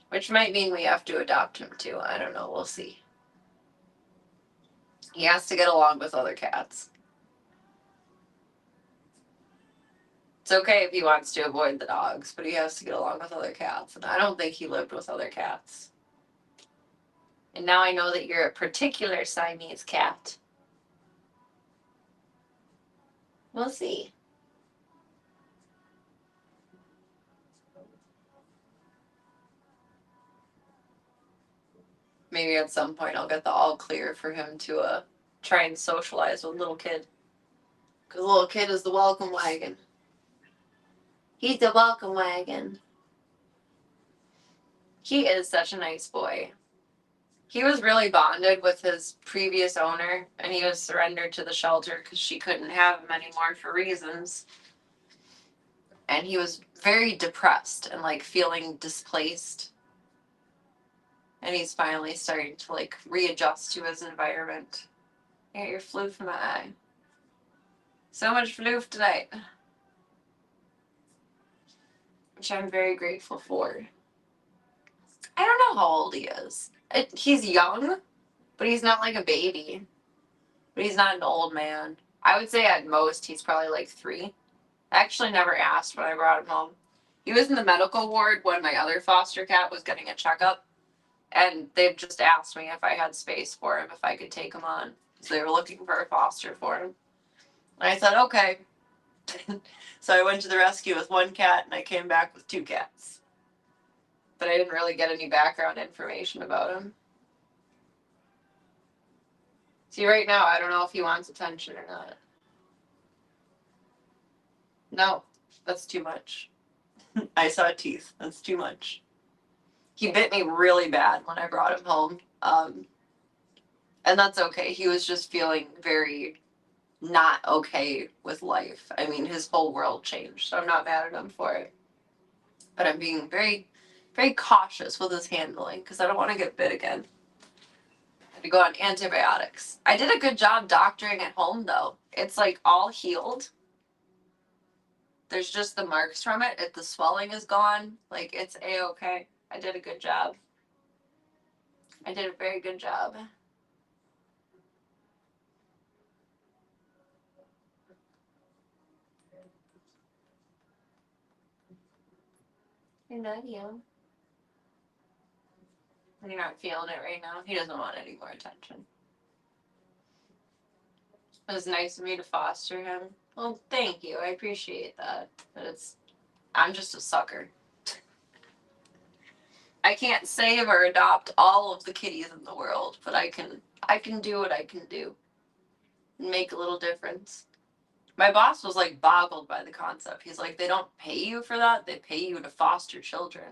Which might mean we have to adopt him too. I don't know. We'll see. He has to get along with other cats. It's okay if he wants to avoid the dogs, but he has to get along with other cats. And I don't think he lived with other cats. And now I know that you're a particular Siamese cat. We'll see. Maybe at some point I'll get the all clear for him to try and socialize with little kid. Because little kid is the welcome wagon. He's the welcome wagon. He is such a nice boy. He was really bonded with his previous owner, and he was surrendered to the shelter because she couldn't have him anymore for reasons. And he was very depressed and like feeling displaced. And he's finally starting to like readjust to his environment. I got your floof in my eye. So much floof tonight. Which I'm very grateful for. I don't know how old he is. He's young, but he's not like a baby. But he's not an old man. I would say at most he's probably like 3. I actually never asked when I brought him home. He was in the medical ward when my other foster cat was getting a checkup. And they just asked me if I had space for him, if I could take him on. So they were looking for a foster for him. And I said, okay. So I went to the rescue with 1 cat and I came back with 2 cats. But I didn't really get any background information about him. See, right now, I don't know if he wants attention or not. No, that's too much. I saw teeth. That's too much. He bit me really bad when I brought him home. And that's okay. He was just feeling very not okay with life. I mean, his whole world changed, so I'm not mad at him for it. But I'm being very, very cautious with his handling because I don't want to get bit again. I had to go on antibiotics. I did a good job doctoring at home, though. It's like all healed. There's just the marks from it. If the swelling is gone, like it's a-okay. I did a good job. I did a very good job. I love you. You're not feeling it right now. He doesn't want any more attention. It was nice of me to foster him. Well, thank you. I appreciate that. But I'm just a sucker. I can't save or adopt all of the kitties in the world, but I can do what I can do and make a little difference. My boss was like boggled by the concept. He's like, they don't pay you for that. They pay you to foster children.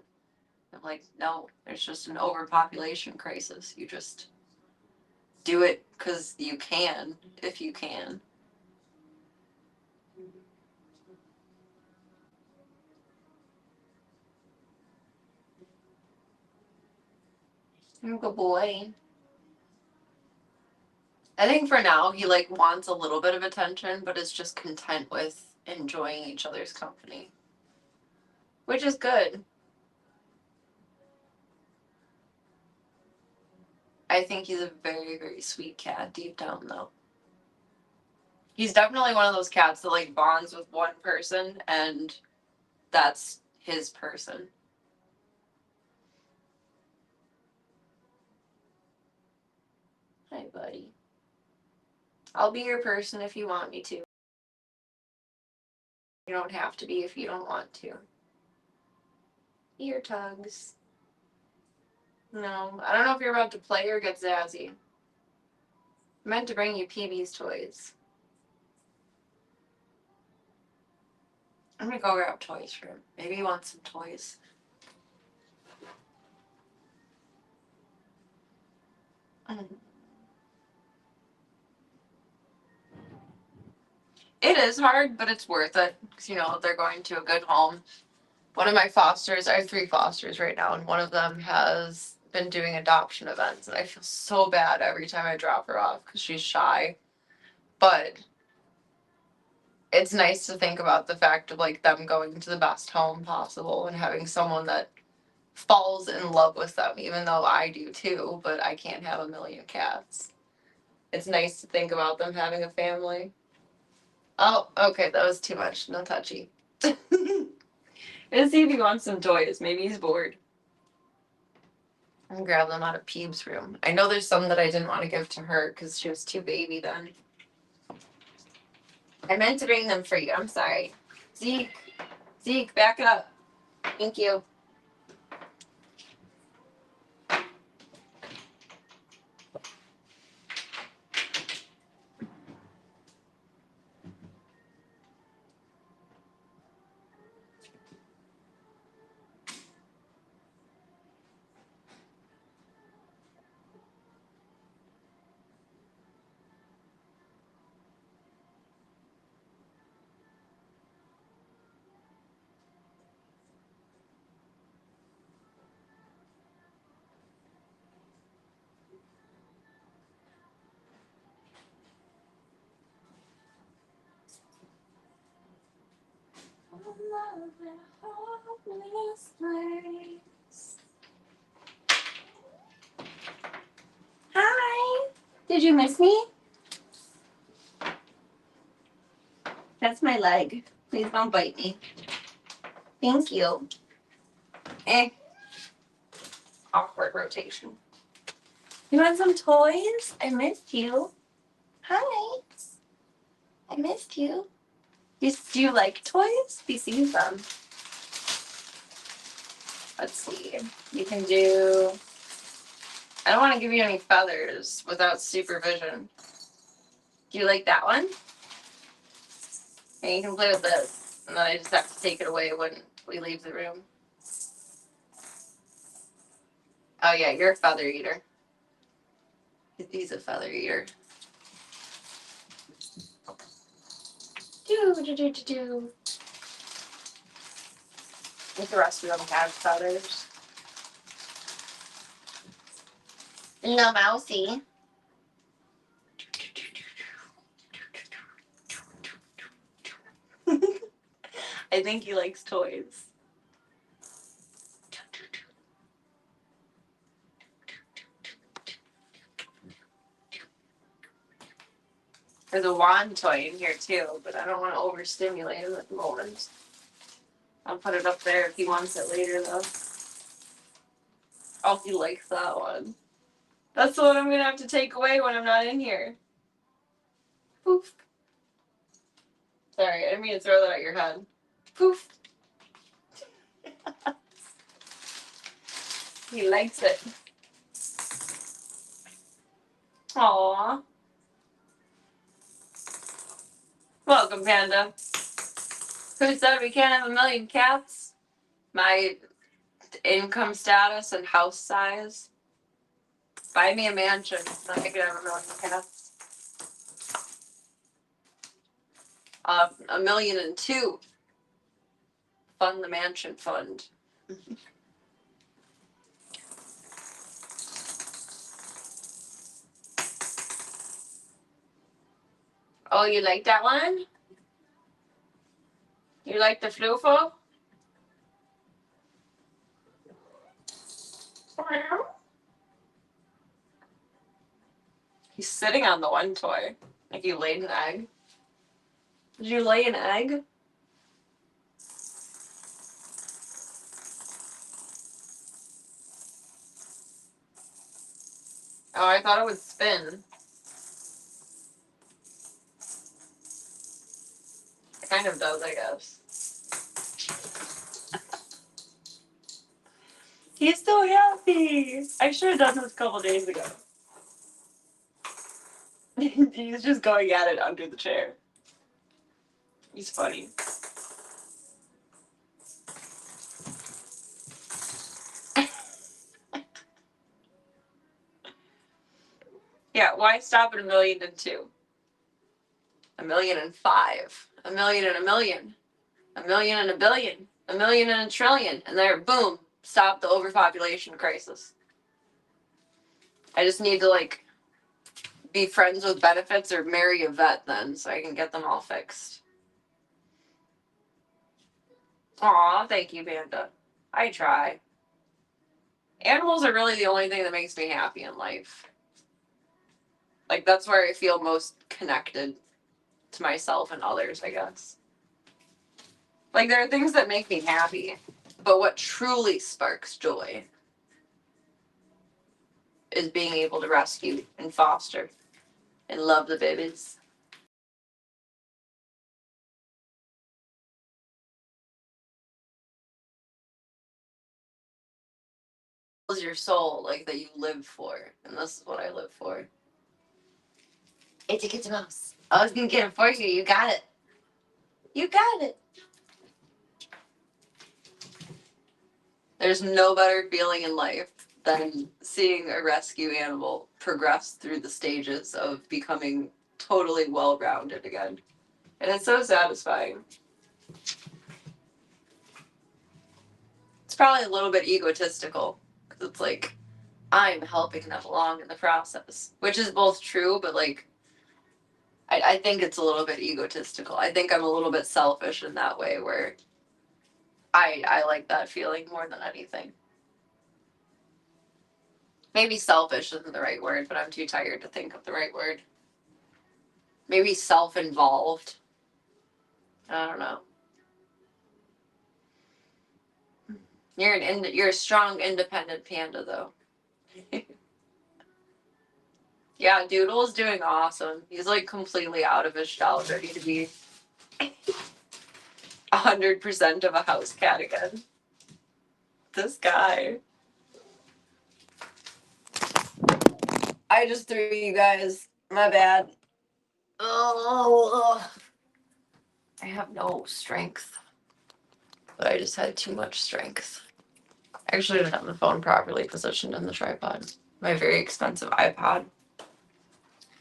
I'm like, no, there's just an overpopulation crisis. You just do it because you can, if you can. You're a good boy. I think for now he like wants a little bit of attention, but is just content with enjoying each other's company, which is good. I think he's a very, very sweet cat deep down, though. He's definitely one of those cats that like bonds with one person, and that's his person. Hi, buddy. I'll be your person if you want me to. You don't have to be if you don't want to. Ear tugs. No, I don't know if you're about to play or get zazzy. I meant to bring you PB's toys. I'm gonna go grab toys for him. Maybe he wants some toys. It is hard, but it's worth it because you know they're going to a good home. One of my fosters, I have 3 fosters right now, and one of them has been doing adoption events, and I feel so bad every time I drop her off because she's shy. But it's nice to think about the fact of like them going to the best home possible and having someone that falls in love with them, even though I do too, but I can't have a million cats. It's nice to think about them having a family. Oh, okay, that was too much. No touchy. Let's see if he wants some toys. Maybe he's bored. I'm gonna grab them out of Peeb's room. I know there's some that I didn't want to give to her because she was too baby then. I meant to bring them for you. I'm sorry. Zeke, back up. Thank you. Hi. Did you miss me? That's my leg. Please don't bite me. Thank you. Awkward rotation. You want some toys? I missed you. Hi. I missed you. Do you like toys? He sees them. Let's see. You can do. I don't want to give you any feathers without supervision. Do you like that one? And you can play with this. And then I just have to take it away when we leave the room. Oh yeah, you're a feather eater. He's a feather eater. Do. I think the rest of them have feathers. No mousy. I think he likes toys. There's a wand toy in here too, but I don't want to overstimulate him at the moment. I'll put it up there if he wants it later though. Oh, he likes that one. That's the one I'm gonna have to take away when I'm not in here. Poof. Sorry, I didn't mean to throw that at your head. Poof. He likes it. Aww. Welcome, Panda. Who said we can't have a million cats? My income status and house size. Buy me a mansion, then I could have a million cats. 1,000,002. Fund the mansion fund. Oh, you like that one? You like the floofo? He's sitting on the one toy. Like you laid an egg. Did you lay an egg? Oh, I thought it would spin. It kind of does, I guess. He's so happy. I should have done this a couple days ago. He's just going at it under the chair. He's funny. Yeah, why stop at 1,000,002? 1,000,005. 1,000,000 and 1,000,000. 1,000,000 and 1,000,000,000. 1,000,000 and 1,000,000,000,000. And there, boom, stop the overpopulation crisis. I just need to, like, be friends with benefits or marry a vet then so I can get them all fixed. Aw, thank you, Panda. I try. Animals are really the only thing that makes me happy in life. Like, that's where I feel most connected to myself and others, I guess. Like, there are things that make me happy, but what truly sparks joy is being able to rescue and foster and love the babies. Is your soul like that you live for, and this is what I live for. It's a kitty mouse. I was gonna get it for you. You got it. You got it. There's no better feeling in life than seeing a rescue animal progress through the stages of becoming totally well-rounded again. And it's so satisfying. It's probably a little bit egotistical, because it's like, I'm helping them along in the process, which is both true, but like, I think it's a little bit egotistical. I think I'm a little bit selfish in that way, where I like that feeling more than anything. Maybe selfish isn't the right word, but I'm too tired to think of the right word. Maybe self-involved. I don't know. You're a strong, independent panda, though. Yeah, Doodle's doing awesome. He's like completely out of his shell, ready to be 100% of a house cat again. This guy. I just threw you guys. My bad. Oh, I have no strength. But I just had too much strength. I actually didn't have the phone properly positioned in the tripod. My very expensive iPod.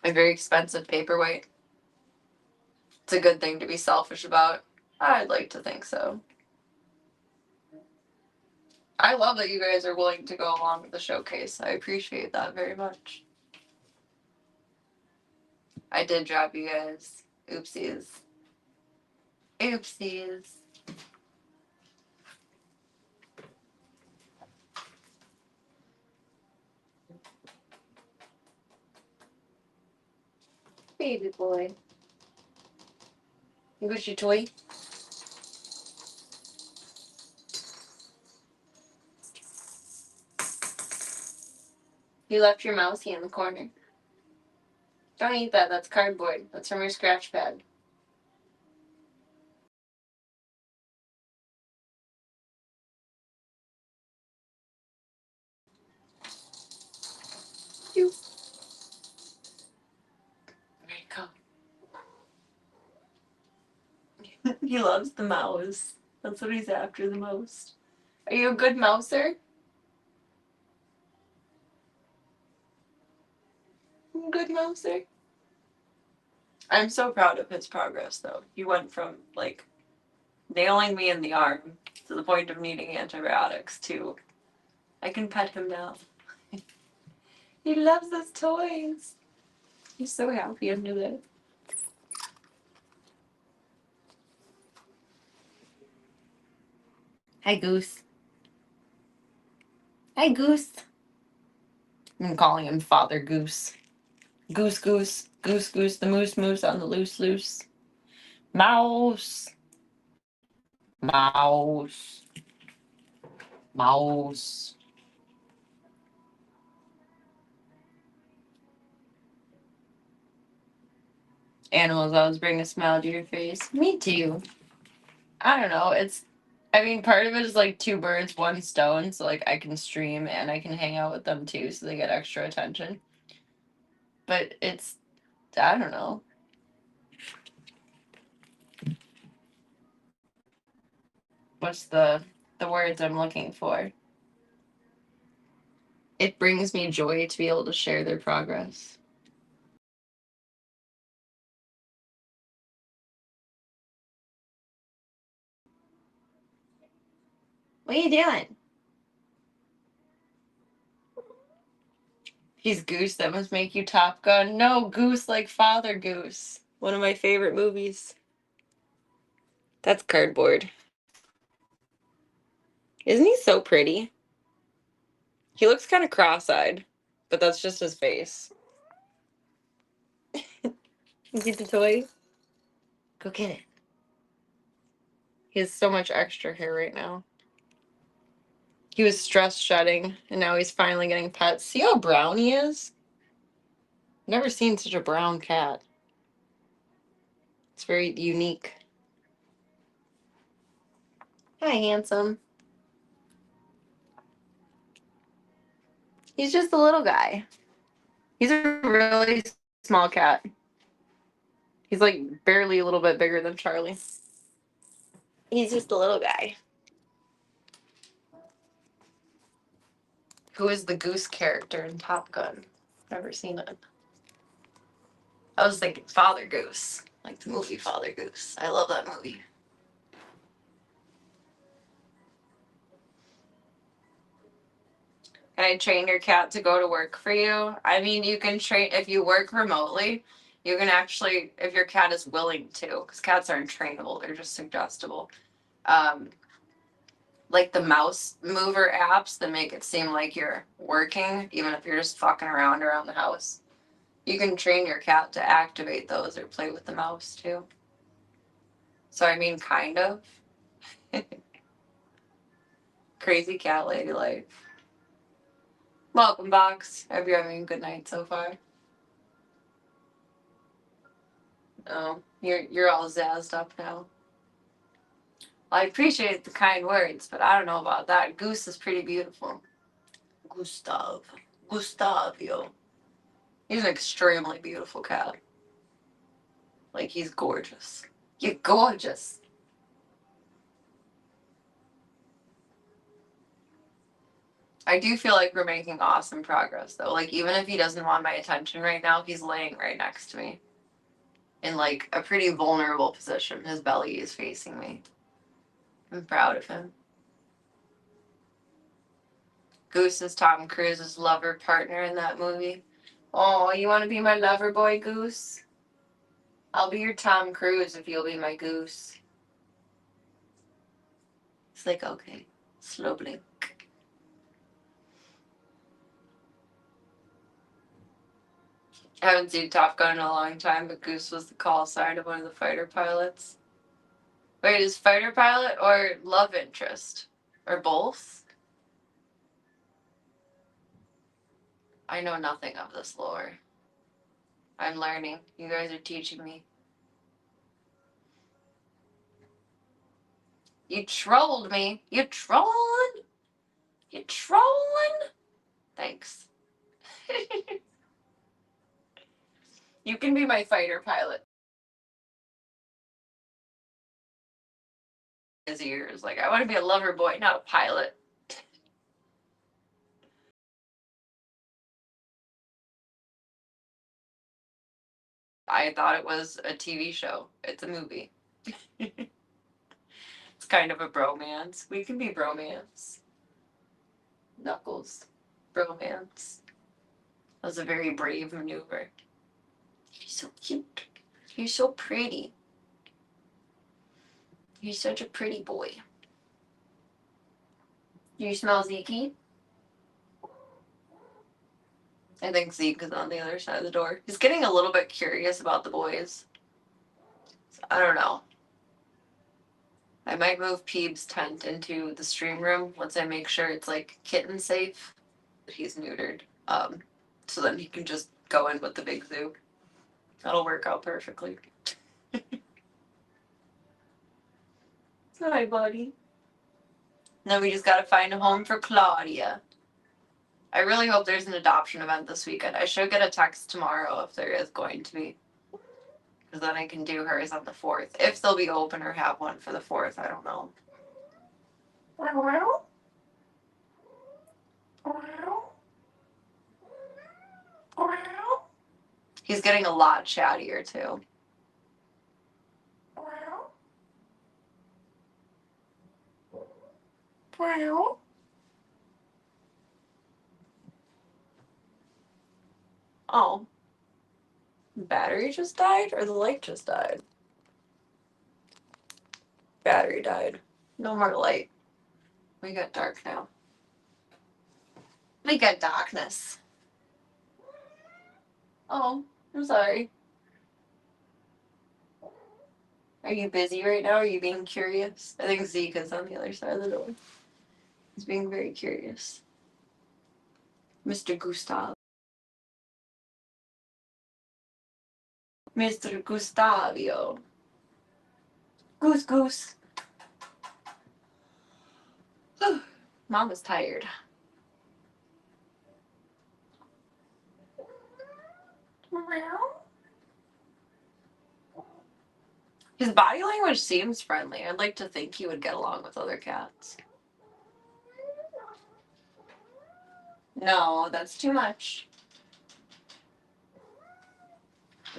My very expensive paperweight. It's a good thing to be selfish about. I'd like to think so. I love that you guys are willing to go along with the showcase. I appreciate that very much. I did drop you guys. Oopsies. Oopsies. Baby boy. You got your toy? You left your mousey in the corner. Don't eat that. That's cardboard. That's from your scratch pad. You. There you go. He loves the mouse. That's what he's after the most. Are you a good mouser? Good mouser. I'm so proud of his progress, though. He went from, like, nailing me in the arm to the point of needing antibiotics to, I can pet him now. He loves his toys. He's so happy under there. Hi, Goose. Hi, Goose. I'm calling him Father Goose. Goose, goose, goose, goose, the moose, moose on the loose, loose. Mouse, mouse, mouse. Animals always bring a smile to your face. Me too. I don't know. I mean, part of it is like two birds, one stone. So, like, I can stream and I can hang out with them too. So they get extra attention. But I don't know. What's the words I'm looking for? It brings me joy to be able to share their progress. What are you doing? He's Goose. That must make you Top Gun. No, Goose like Father Goose. One of my favorite movies. That's cardboard. Isn't he so pretty? He looks kind of cross-eyed, but that's just his face. Get the toy. Go get it. He has so much extra hair right now. He was stress shedding, and now he's finally getting pets. See how brown he is? Never seen such a brown cat. It's very unique. Hi, handsome. He's just a little guy. He's a really small cat. He's like barely a little bit bigger than Charlie. He's just a little guy. Who is the Goose character in Top Gun? Never seen it. I was thinking Father Goose, like the movie Father Goose. I love that movie. Can I train your cat to go to work for you? I mean, you can train if you work remotely. You can actually, if your cat is willing to, because cats aren't trainable; they're just suggestible. Um, like the mouse mover apps that make it seem like you're working, even if you're just fucking around the house. You can train your cat to activate those or play with the mouse too. So I mean, kind of. Crazy cat lady life. Welcome, Box. Hope you're having a good night so far. Oh, you're all zazzed up now. Well, I appreciate the kind words, but I don't know about that. Goose is pretty beautiful. Gustavio. He's an extremely beautiful cat. Like, he's gorgeous. You're gorgeous. I do feel like we're making awesome progress, though. Like, even if he doesn't want my attention right now, he's laying right next to me. In, like, a pretty vulnerable position. His belly is facing me. I'm proud of him. Goose is Tom Cruise's lover partner in that movie. Oh, you want to be my lover boy, Goose? I'll be your Tom Cruise if you'll be my Goose. It's like, okay, slow blink. I haven't seen Top Gun in a long time, but Goose was the call sign of one of the fighter pilots. Wait, is fighter pilot or love interest? Or both? I know nothing of this lore. I'm learning. You guys are teaching me. You trolled me. You trolling? You trolling? Thanks. You can be my fighter pilot. His ears. Like, I want to be a lover boy, not a pilot. I thought it was a TV show. It's a movie. It's kind of a bromance. We can be bromance. Knuckles. Bromance. That was a very brave maneuver. You're so cute. You're so pretty. You're such a pretty boy. Do you smell Zeke? I think Zeke is on the other side of the door. He's getting a little bit curious about the boys. So I don't know. I might move Peeb's tent into the stream room once I make sure it's like kitten safe. That he's neutered. So then he can just go in with the big zoo. That'll work out perfectly. Hi, buddy. Then we just gotta find a home for Claudia. I really hope there's an adoption event this weekend. I should get a text tomorrow if there is going to be. Because then I can do hers on the 4th. If they'll be open or have one for the 4th, I don't know. He's getting a lot chattier too. Oh. Battery just died or the light just died? Battery died. No more light. We got dark now. We got darkness. Oh, I'm sorry. Are you busy right now? Are you being curious? I think Zeke is on the other side of the door. He's being very curious. Mr. Gustav. Mr. Gustavio. Goose goose. Mom is tired. His body language seems friendly. I'd like to think he would get along with other cats. No, that's too much.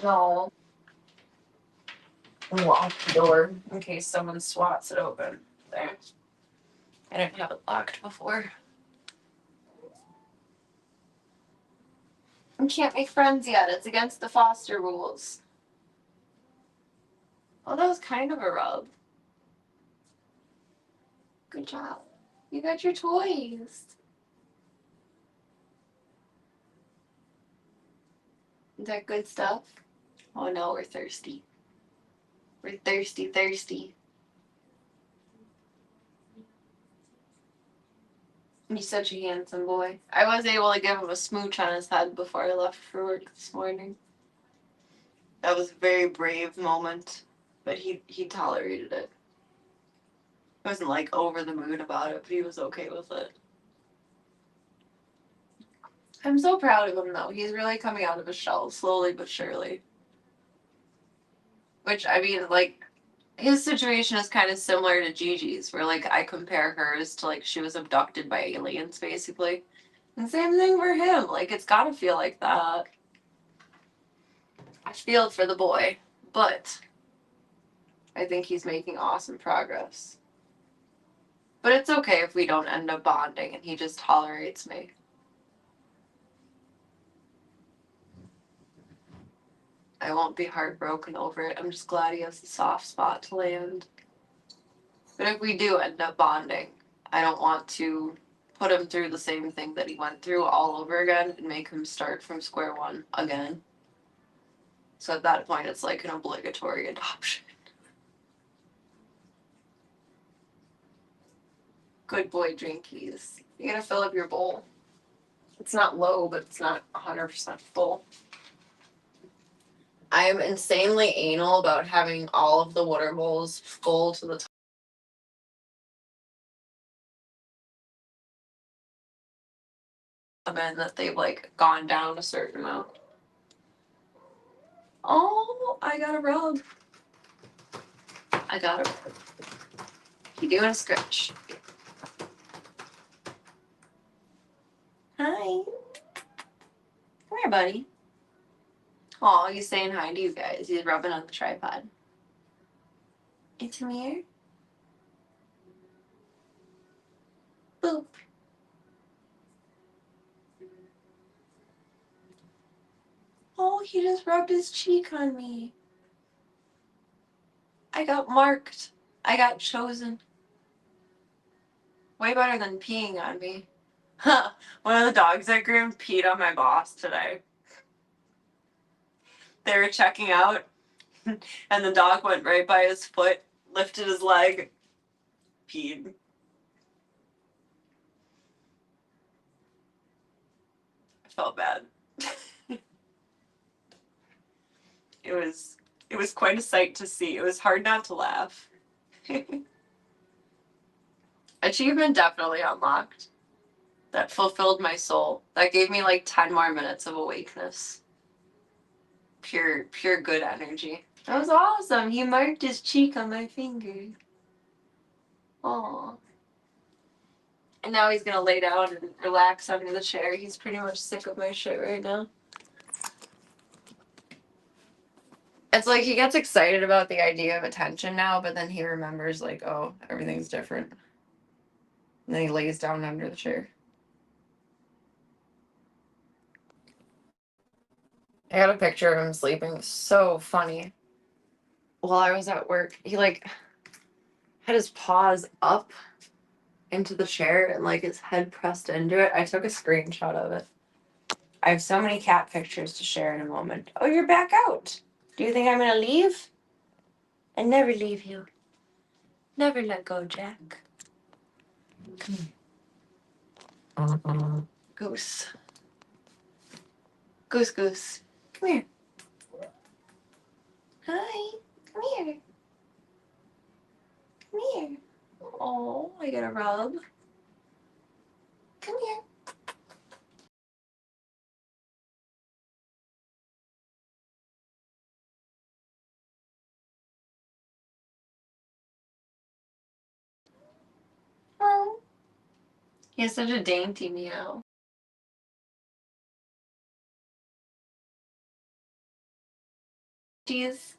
No. Lock the door in case someone swats it open. There. I didn't have it locked before. We can't make friends yet. It's against the foster rules. Oh, that was kind of a rub. Good job. You got your toys. Is that good stuff? Oh no, we're thirsty. We're thirsty, thirsty. He's such a handsome boy. I was able to give him a smooch on his head before I left for work this morning. That was a very brave moment, but he tolerated it. He wasn't like over the moon about it, but he was okay with it. I'm so proud of him though. He's really coming out of his shell slowly but surely. Which I mean, like, his situation is kind of similar to Gigi's, where like I compare hers to like she was abducted by aliens basically. And same thing for him. Like it's gotta feel like that. I feel for the boy, but I think he's making awesome progress. But it's okay if we don't end up bonding and he just tolerates me. I won't be heartbroken over it. I'm just glad he has a soft spot to land. But if we do end up bonding, I don't want to put him through the same thing that he went through all over again and make him start from square one again. So at that point, it's like an obligatory adoption. Good boy, drinkies. You gotta fill up your bowl. It's not low, but it's not 100% full. I am insanely anal about having all of the water bowls full to the top. And that they've like gone down a certain amount. Oh, I got a rub. I got a rub. You doing a scratch? Hi. Come here, buddy. Oh, he's saying hi to you guys. He's rubbing on the tripod. It's here. Boop. Oh, he just rubbed his cheek on me. I got marked. I got chosen. Way better than peeing on me. One of the dogs I groomed peed on my boss today. They were checking out, and the dog went right by his foot, lifted his leg, peed. I felt bad. It was quite a sight to see. It was hard not to laugh. Achievement definitely unlocked. That fulfilled my soul. That gave me like 10 more minutes of awakeness. Pure good energy. That was awesome. He marked his cheek on my finger. Aww. And now he's gonna lay down and relax under the chair. He's pretty much sick of my shit right now. It's like he gets excited about the idea of attention now, but then he remembers like, oh, everything's different. And then he lays down under the chair. I got a picture of him sleeping. So funny. While I was at work, he like had his paws up into the chair and like his head pressed into it. I took a screenshot of it. I have so many cat pictures to share in a moment. Oh, you're back out. Do you think I'm gonna leave? I never leave you. Never let go, Jack. Come here. Goose. Goose, goose. Come here. Hi. Come here. Come here. Oh, I got a rub. Come here. Oh. He has such a dainty meow. He's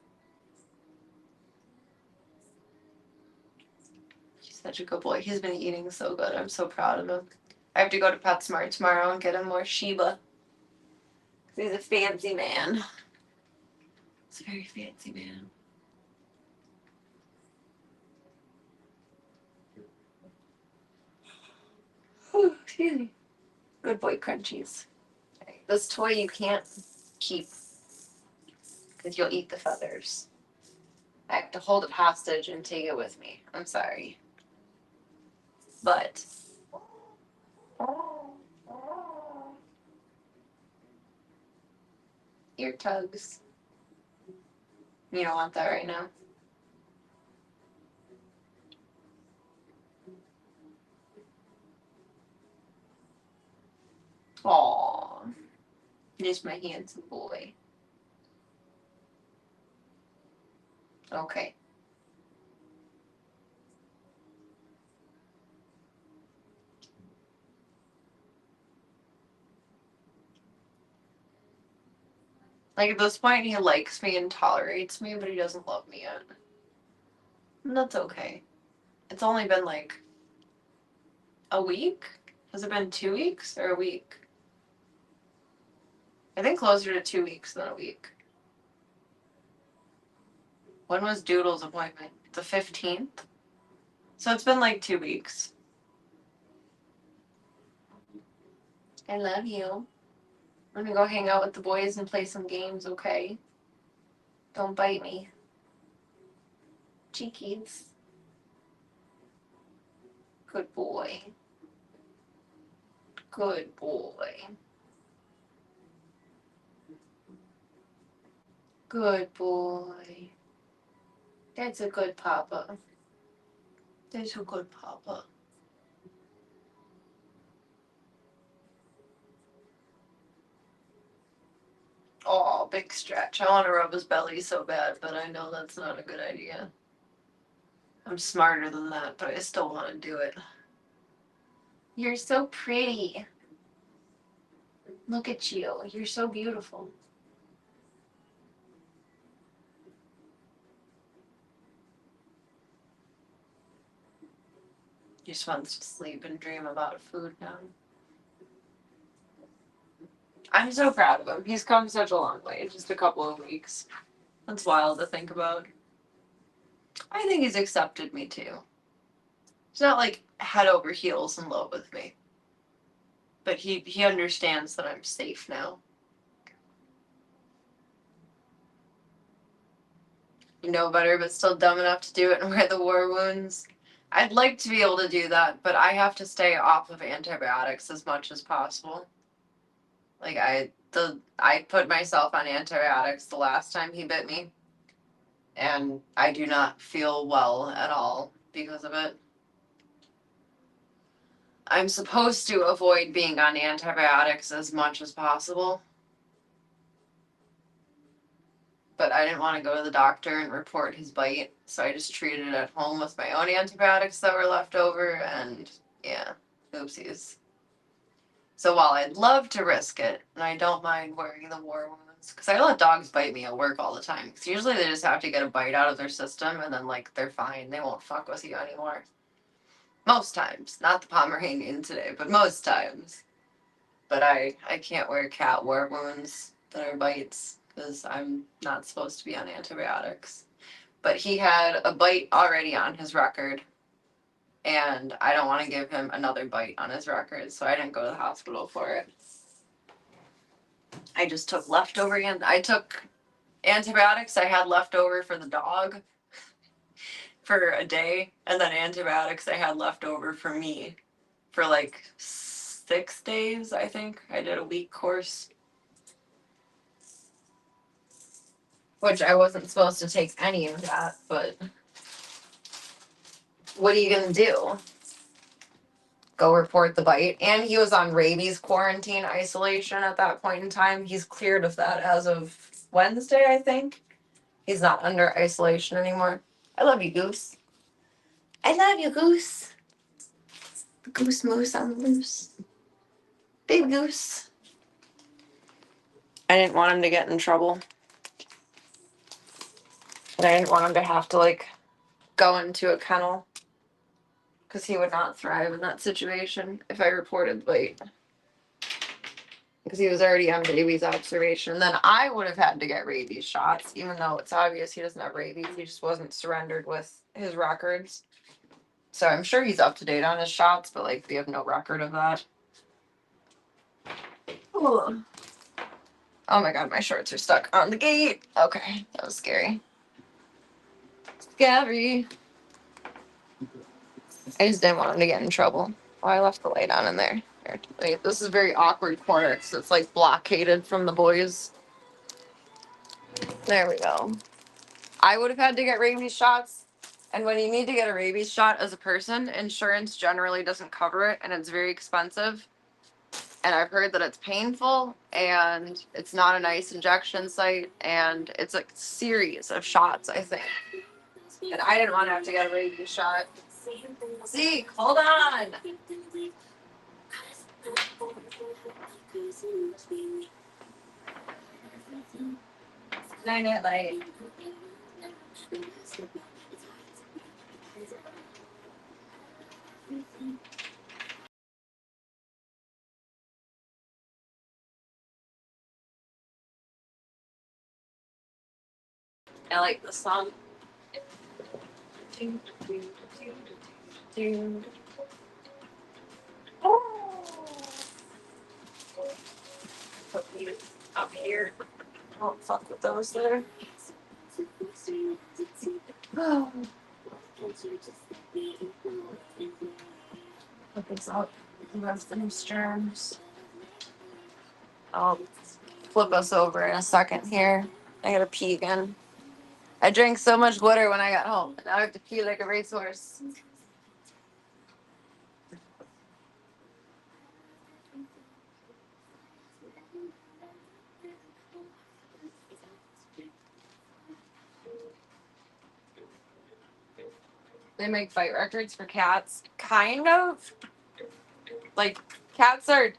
such a good boy. He's been eating so good. I'm so proud of him. I have to go to PetSmart tomorrow and get him more Shiba. He's a fancy man. He's a very fancy man. Whew, excuse me. Good boy crunchies. This toy you can't keep because you'll eat the feathers. I have to hold it hostage and take it with me. I'm sorry. But ear tugs. You don't want that right now. Aww. Just my handsome boy. Okay. Like at this point, he likes me and tolerates me, but he doesn't love me yet. And that's okay. It's only been like a week? Has it been 2 weeks or a week? I think closer to 2 weeks than a week. When was Doodle's appointment? The 15th? So it's been like 2 weeks. I love you. I'm gonna go hang out with the boys and play some games, okay? Don't bite me. Cheekies. Good boy. Good boy. Good boy. That's a good papa. That's a good papa. Oh, big stretch. I want to rub his belly so bad, but I know that's not a good idea. I'm smarter than that, but I still want to do it. You're so pretty. Look at you. You're so beautiful. He just wants to sleep and dream about food now. I'm so proud of him. He's come such a long way in just a couple of weeks. That's wild to think about. I think he's accepted me too. He's not like head over heels in love with me. But he understands that I'm safe now. You know better, but still dumb enough to do it and wear the war wounds. I'd like to be able to do that, but I have to stay off of antibiotics as much as possible. Like I put myself on antibiotics the last time he bit me, and I do not feel well at all because of it. I'm supposed to avoid being on antibiotics as much as possible, but I didn't want to go to the doctor and report his bite, so I just treated it at home with my own antibiotics that were left over, and yeah, oopsies. So while I'd love to risk it, and I don't mind wearing the war wounds, because I let dogs bite me at work all the time, because usually they just have to get a bite out of their system, and then, like, they're fine. They won't fuck with you anymore. Most times. Not the Pomeranian today, but most times. But I can't wear cat war wounds that are bites, because I'm not supposed to be on antibiotics. But he had a bite already on his record, and I don't want to give him another bite on his record, so I didn't go to the hospital for it. I just took leftover, and I took antibiotics I had left over for the dog for a day, and then antibiotics I had left over for me for like 6 days, I think. I did a week course, which I wasn't supposed to take any of that, but what are you gonna do? Go report the bite? And he was on rabies quarantine isolation at that point in time. He's cleared of that as of Wednesday, I think. He's not under isolation anymore. I love you, Goose. I love you, Goose. The goose moose on the loose. Big Goose. I didn't want him to get in trouble. And I didn't want him to have to, like, go into a kennel. Because he would not thrive in that situation if I reported late. Because he was already on rabies observation. Then I would have had to get rabies shots, even though it's obvious he doesn't have rabies. He just wasn't surrendered with his records. So I'm sure he's up to date on his shots, but, like, we have no record of that. Ugh. Oh my god, my shorts are stuck on the gate. Okay, that was scary. Scary. I just didn't want him to get in trouble. Oh, I left the light on in there. Here, wait, this is a very awkward corner because it's like blockaded from the boys. There we go. I would have had to get rabies shots. And when you need to get a rabies shot as a person, insurance generally doesn't cover it and it's very expensive. And I've heard that it's painful and it's not a nice injection site and it's a series of shots, I think. And I didn't want to have to get a rabies shot. Zeke, hold on. Night night light. I like the song. Oh. Put these up here. Don't fuck with those there. Oh. Put these up. You have some germs. I'll flip us over in a second here. I gotta pee again. I drank so much water when I got home. Now I have to pee like a racehorse. They make fight records for cats. Kind of. Like, cats are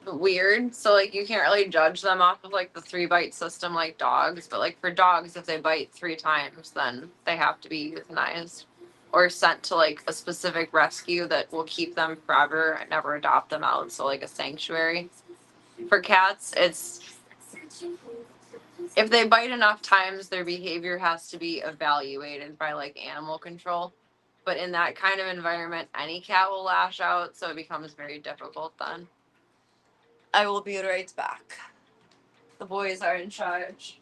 weird, so, like, you can't really judge them off of, like, the 3-bite system like dogs. But, like, for dogs, if they bite 3 times, then they have to be euthanized or sent to, like, a specific rescue that will keep them forever and never adopt them out. So, like, a sanctuary. For cats, it's if they bite enough times, their behavior has to be evaluated by, like, animal control. But in that kind of environment, any cat will lash out, so it becomes very difficult then. I will be right back. The boys are in charge.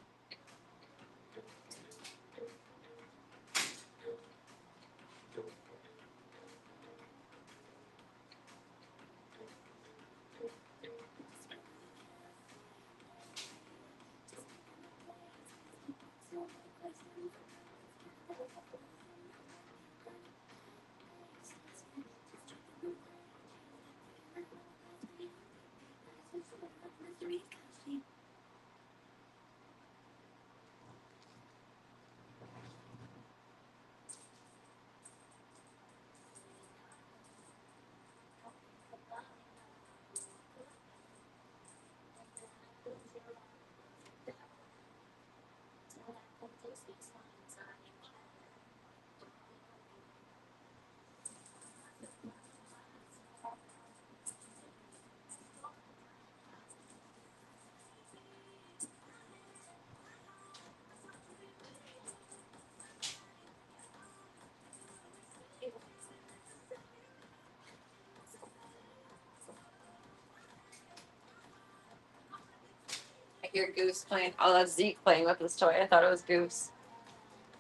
I hear Goose playing. Oh, that's Zeke playing with this toy. I thought it was Goose.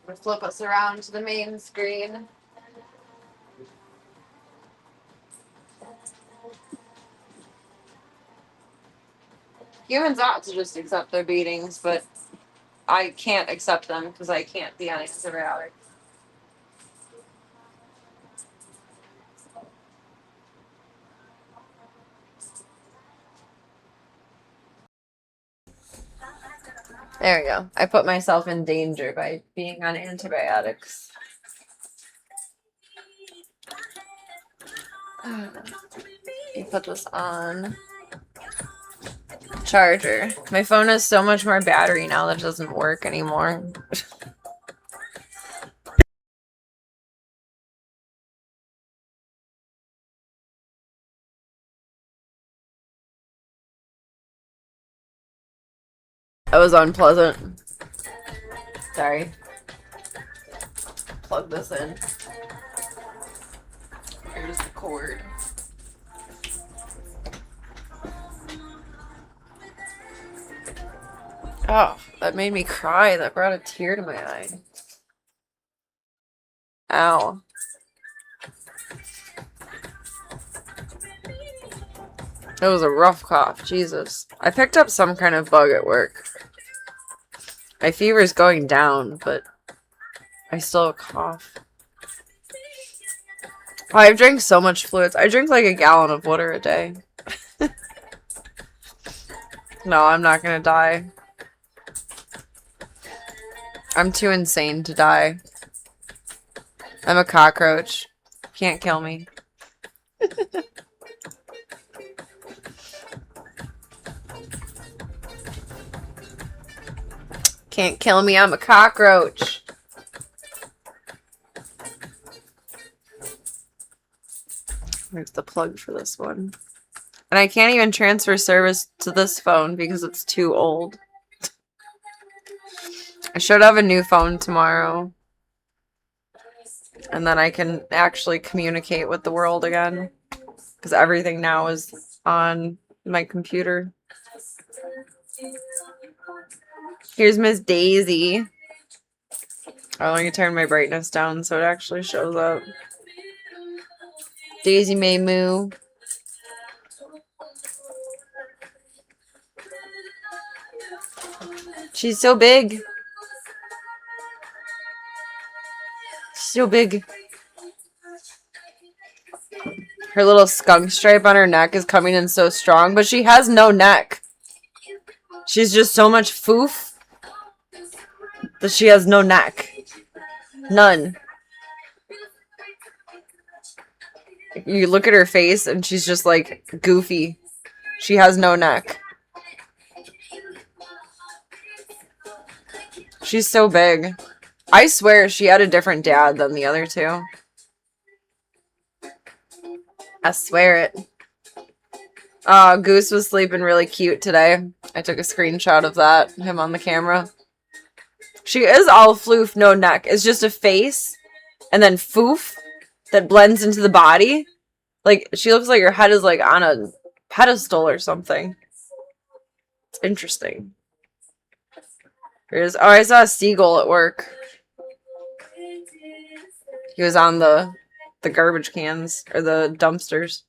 I'm gonna flip us around to the main screen. Humans ought to just accept their beatings, but I can't accept them because I can't be on antibiotics. There we go. I put myself in danger by being on antibiotics. You put this on charger. My phone has so much more battery now that it doesn't work anymore. That was unpleasant. Sorry. Plug this in. Here's the cord. Oh, that made me cry. That brought a tear to my eye. Ow. It was a rough cough. Jesus. I picked up some kind of bug at work. My fever's going down, but I still have a cough. Oh, I've drank so much fluids. I drink like a gallon of water a day. No, I'm not gonna die. I'm too insane to die. I'm a cockroach. Can't kill me. Can't kill me, I'm a cockroach. Where's the plug for this one? And I can't even transfer service to this phone because it's too old. I should have a new phone tomorrow. And then I can actually communicate with the world again. Because everything now is on my computer. Here's Miss Daisy. Oh, let me turn my brightness down so it actually shows up. Daisy May Moo. She's so big. So big. Her little skunk stripe on her neck is coming in so strong, but she has no neck. She's just so much foof that she has no neck. None. You look at her face and she's just like goofy. She has no neck. She's so big. I swear she had a different dad than the other two. I swear it. Goose was sleeping really cute today. I took a screenshot of that, him on the camera. She is all floof, no neck. It's just a face, and then foof, that blends into the body. Like, she looks like her head is like on a pedestal or something. It's interesting. Here's, oh, I saw a seagull at work. He was on the garbage cans or the dumpsters.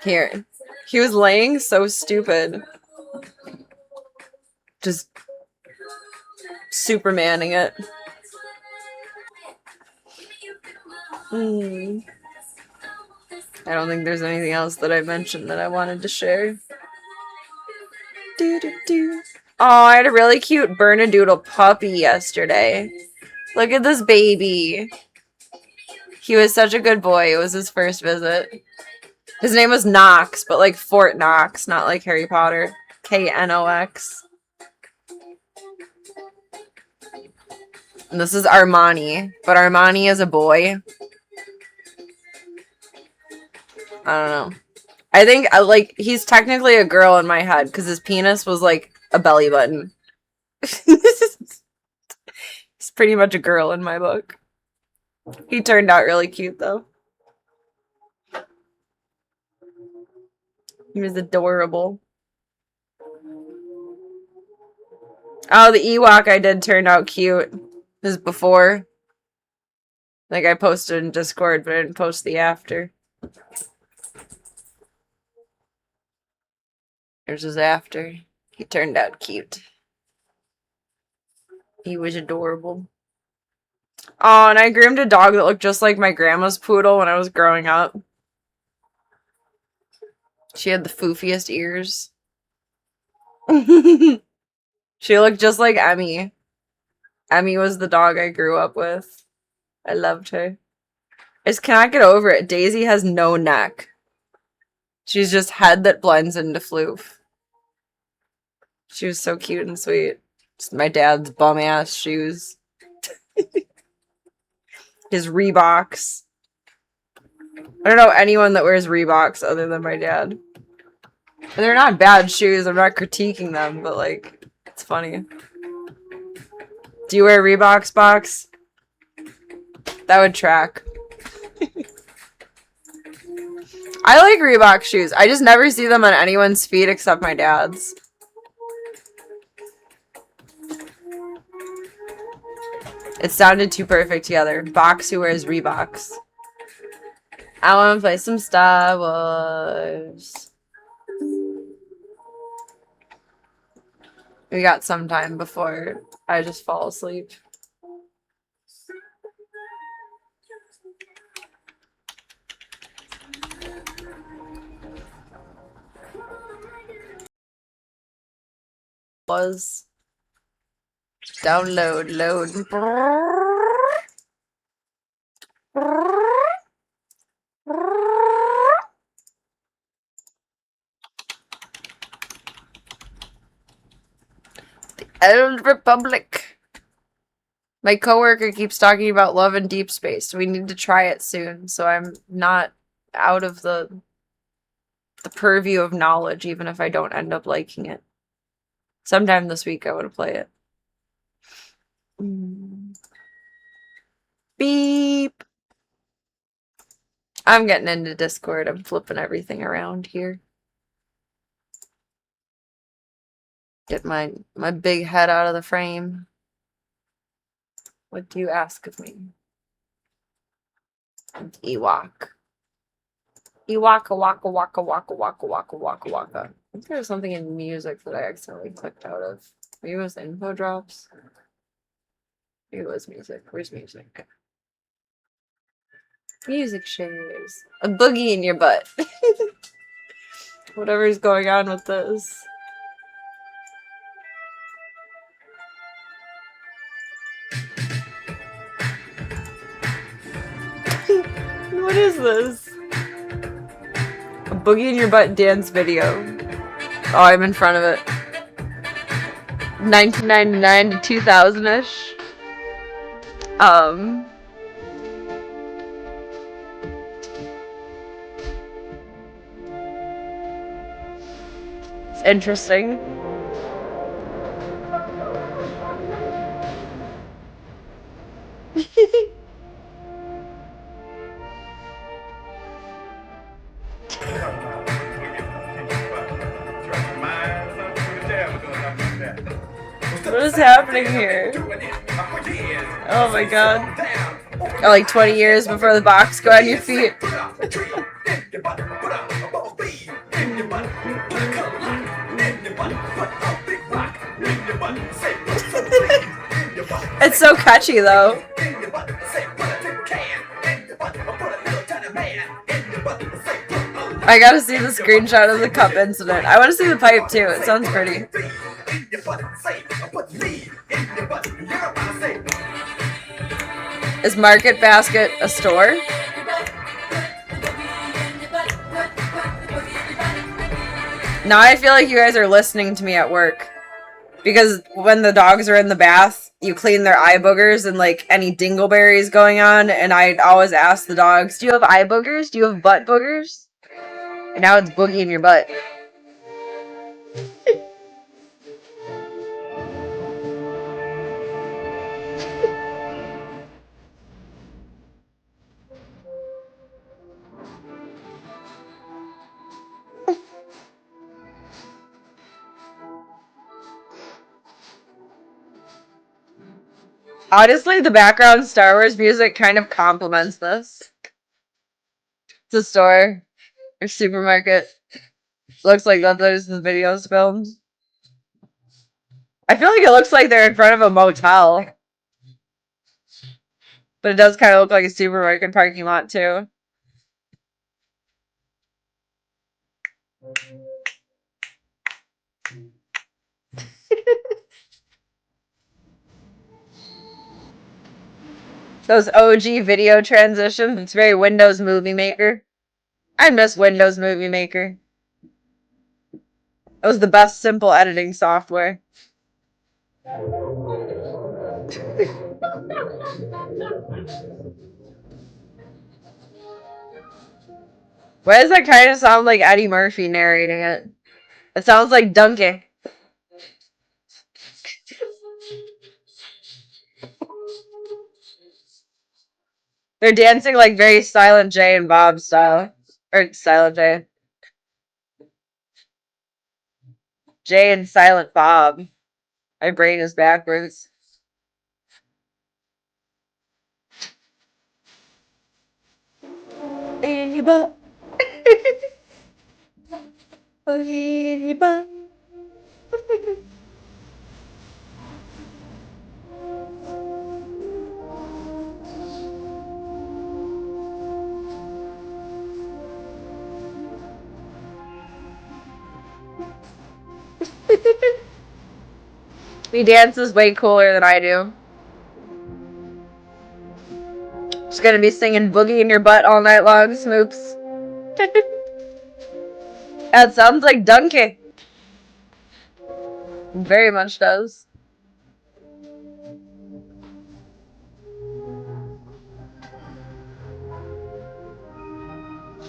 Here. He was laying so stupid. Just Supermaning it. I don't think there's anything else that I mentioned that I wanted to share. Oh, I had a really cute Bernedoodle puppy yesterday. Look at this baby. He was such a good boy. It was his first visit. His name was Knox, but like Fort Knox, not like Harry Potter. Knox. And this is Armani, but Armani is a boy. I don't know. I think like he's technically a girl in my head because his penis was like a belly button. He's pretty much a girl in my book. He turned out really cute though. He was adorable. Oh, the Ewok I did turned out cute. This is before. Like I posted in Discord, but I didn't post the after. Here's his after. He turned out cute. He was adorable. Oh, and I groomed a dog that looked just like my grandma's poodle when I was growing up. She had the foofiest ears. She looked just like Emmy. Emmy was the dog I grew up with. I loved her. I just cannot get over it. Daisy has no neck. She's just head that blends into floof. She was so cute and sweet. Just my dad's bum ass shoes. His Reeboks. I don't know anyone that wears Reeboks other than my dad. And they're not bad shoes. I'm not critiquing them, but like, it's funny. Do you wear Reeboks, Box? That would track. I like Reebok shoes. I just never see them on anyone's feet except my dad's. It sounded too perfect together. Box who wears Reeboks. I want to play some Star Wars. We got some time before I just fall asleep. Was download, load. The Old Republic. My coworker keeps talking about Love and Deep Space. We need to try it soon, so I'm not out of the purview of knowledge, even if I don't end up liking it. Sometime this week I want to play it. Beep. I'm getting into Discord. I'm flipping everything around here. Get my big head out of the frame. What do you ask of me? Ewok. Ewaka waka waka waka waka waka waka waka. I think there was something in music that I accidentally clicked out of. Maybe it was info drops. Maybe it was music. Where's music? Music shares. A boogie in your butt. Whatever's going on with this. What is this? A boogie in your butt dance video. Oh, I'm in front of it. 1999 to 2000-ish. It's interesting. What is happening here? Oh my god. Oh, like 20 years before the box go on your feet. It's so catchy though. I gotta see the screenshot of the cup incident. I want to see the pipe too. It sounds pretty. Is Market Basket a store? Now I feel like you guys are listening to me at work. Because when the dogs are in the bath, you clean their eye boogers and like any dingleberries going on. And I'd always ask the dogs, do you have eye boogers? Do you have butt boogers? And now it's boogie in your butt. Honestly, the background Star Wars music kind of complements this. It's a store or supermarket. Looks like that there's the videos filmed. I feel like it looks like they're in front of a motel. But it does kind of look like a supermarket parking lot, too. Those OG video transitions. It's very Windows Movie Maker. I miss Windows Movie Maker. It was the best simple editing software. Why does that kind of sound like Eddie Murphy narrating it? It sounds like Donkey. They're dancing like very Silent J and Bob style. Or Silent J. Jay and Silent Bob. My brain is backwards. Ladybug. Ladybug. He dances way cooler than I do. Just gonna be singing Boogie in Your Butt all night long, Smoops. That sounds like Donkey. Very much does.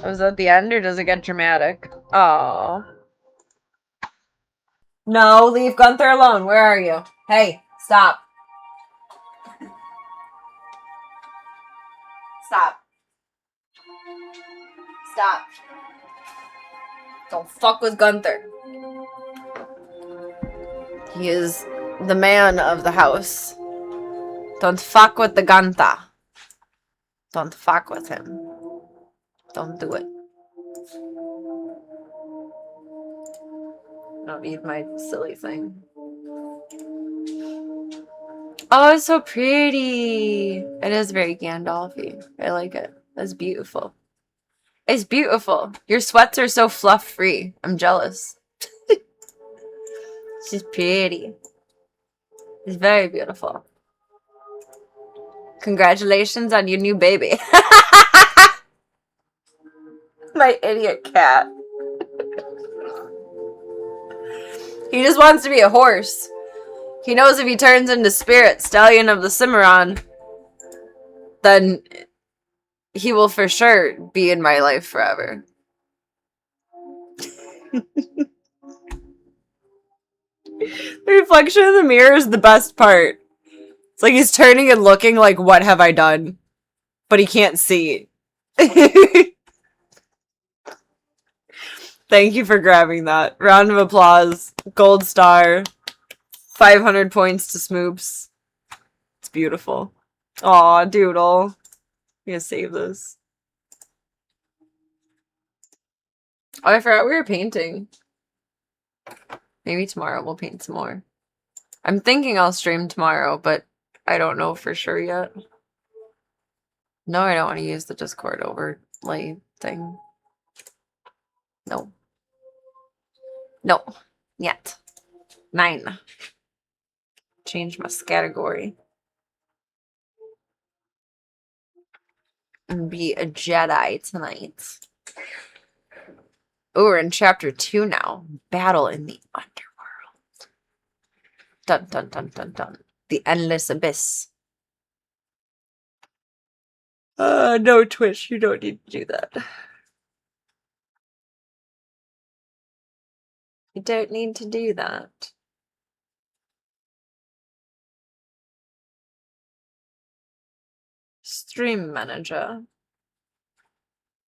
Was that the end, or does it get dramatic? Oh. No, leave Gunther alone. Where are you? Hey, stop. Stop. Stop. Don't fuck with Gunther. He is the man of the house. Don't fuck with the Ganta. Don't fuck with him. Don't do it. I don't need my silly thing. Oh, it's so pretty. It is very Gandalfy. I like it. That's beautiful. It's beautiful. Your sweats are so fluff free. I'm jealous. She's pretty. It's very beautiful. Congratulations on your new baby. My idiot cat. He just wants to be a horse. He knows if he turns into Spirit, Stallion of the Cimarron, then he will for sure be in my life forever. The reflection in the mirror is the best part. It's It's like he's turning and looking like, what have I done? But he can't see. Thank you for grabbing that. Round of applause. Gold star. 500 points to Smoops. It's beautiful. Aw, Doodle. I'm gonna save this. Oh, I forgot we were painting. Maybe tomorrow we'll paint some more. I'm thinking I'll stream tomorrow, but I don't know for sure yet. No, I don't want to use the Discord overlay thing. No. No. Yet. 9. Change my category. And be a Jedi tonight. Oh, we're in chapter 2 now. Battle in the underworld. Dun dun dun dun dun. The endless abyss. No, Twitch, you don't need to do that. You don't need to do that. Stream manager.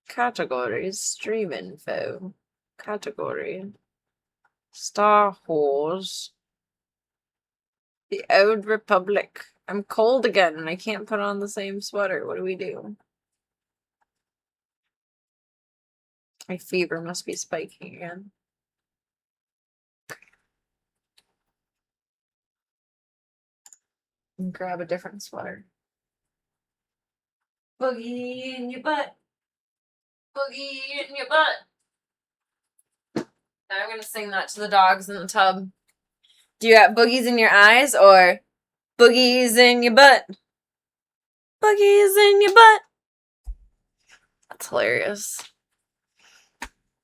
Categories. Stream info. Category. Star Wars. The Old Republic. I'm cold again and I can't put on the same sweater. What do we do? My fever must be spiking again. And grab a different sweater. Boogie in your butt. Boogie in your butt. Now I'm gonna sing that to the dogs in the tub. Do you have boogies in your eyes or boogies in your butt? Boogies in your butt. That's hilarious.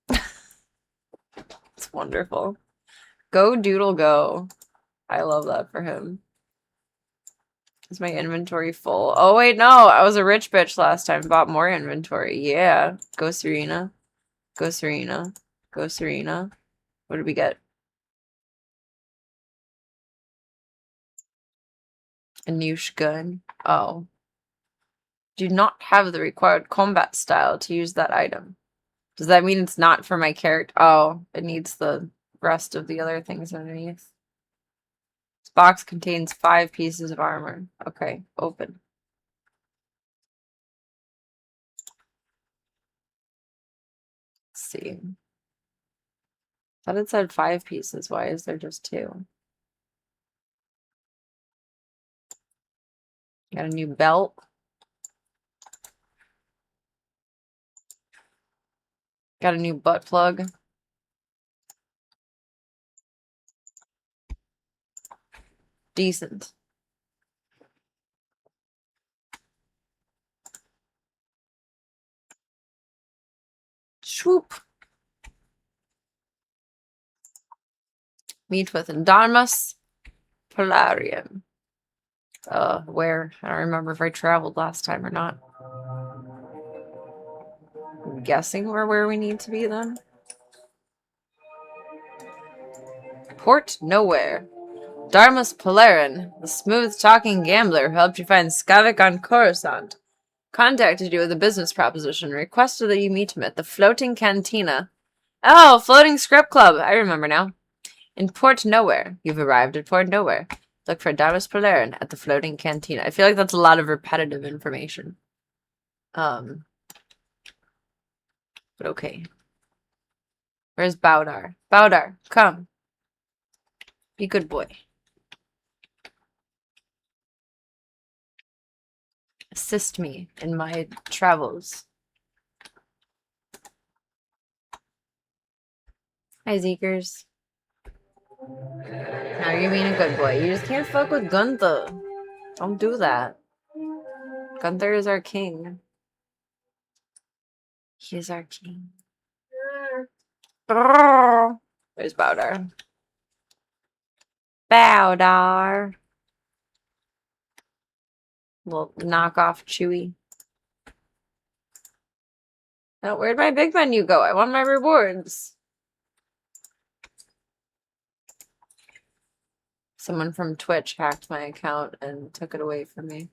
It's wonderful. Go Doodle go. I love that for him. Is my inventory full? Oh wait, no. I was a rich bitch last time. Bought more inventory. Yeah. Go Serena. Go Serena. Go Serena. What did we get? A new gun. Oh. Do not have the required combat style to use that item. Does that mean it's not for my character? Oh, it needs the rest of the other things underneath. This box contains 5 pieces of armor. Okay, open. Let's see. I thought it said 5 pieces. Why is there just 2? Got a new belt. Got a new butt plug. Decent. Swoop. Meet with Darmus Polarium. Where? I don't remember if I traveled last time or not. I'm guessing we're where we need to be then. Port Nowhere. Darmus Polarin, the smooth-talking gambler who helped you find Skavik on Coruscant, contacted you with a business proposition and requested that you meet him at the Floating Cantina. Oh, Floating Script Club. I remember now. In Port Nowhere. You've arrived at Port Nowhere. Look for Darmus Polarin at the Floating Cantina. I feel like that's a lot of repetitive information. But okay. Where's Baudar? Baudar, come. Be good boy. Assist me in my travels. Hi, Zeekers. Now you're being a good boy. You just can't fuck with Gunther. Don't do that. Gunther is our king. He is our king. Where's Baudar? Baudar. Little knockoff Chewy. Oh, where'd my big menu go? I want my rewards. Someone from Twitch hacked my account and took it away from me.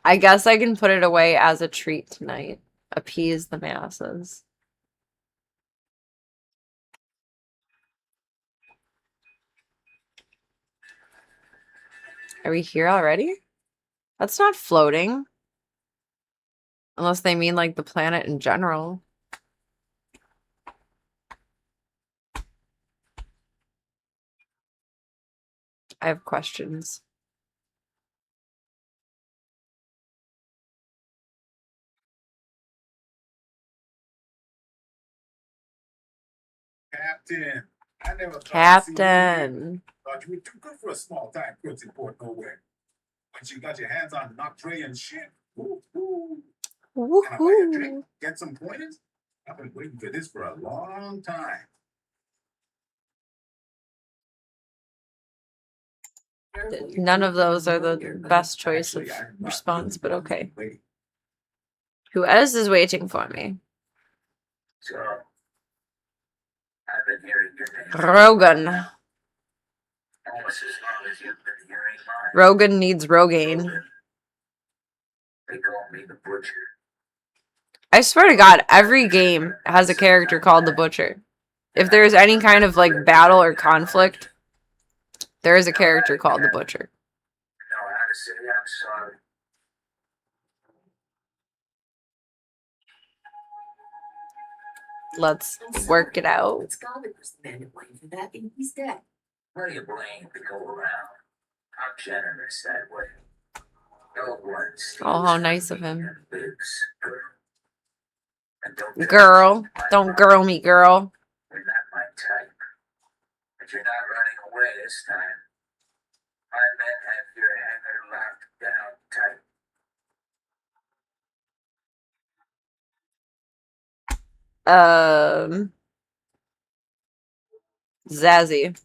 I guess I can put it away as a treat tonight. Appease the masses. Are we here already? That's not floating. Unless they mean like the planet in general. I have questions. Captain, I never thought Captain. thought you were too good for a small time prison port nowhere. Once you got your hands on Noctrean shit, woo-hoo. Can I buy you a drink? Get some pointers? I've been waiting for this for a long time. None of those are the best choice of response, but okay. Who else is waiting for me? So, I've been hearing your name Rogan. almost as long as you've been hearing mine. Rogan needs Rogaine. They call me the Butcher. I swear to God, every game has a character called the Butcher. If there's any kind of like battle or conflict, there is a character called the Butcher. Know how to say I'm sorry. Let's work it out. It's Garvin was the man to blame for that, and he's dead. Plenty of blame to go around. I'm generous that way. No one steals Oh, how from nice of me him. and lives, girl. And don't tell Girl, me my don't mind. girl me, girl. You're not my type. But you're not running away this time. My men have your hangar locked down tight. Zazzy.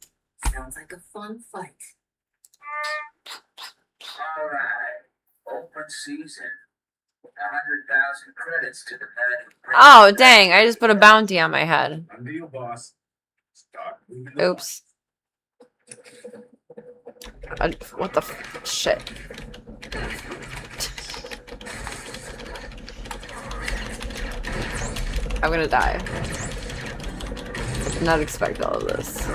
Sounds like a fun fight. All right. Open season. 100,000 credits to the man who brings Oh, it dang, back. I just put a bounty on my head. Under your boss. Start moving the Oops. What the shit? I'm gonna die. Did not expect all of this.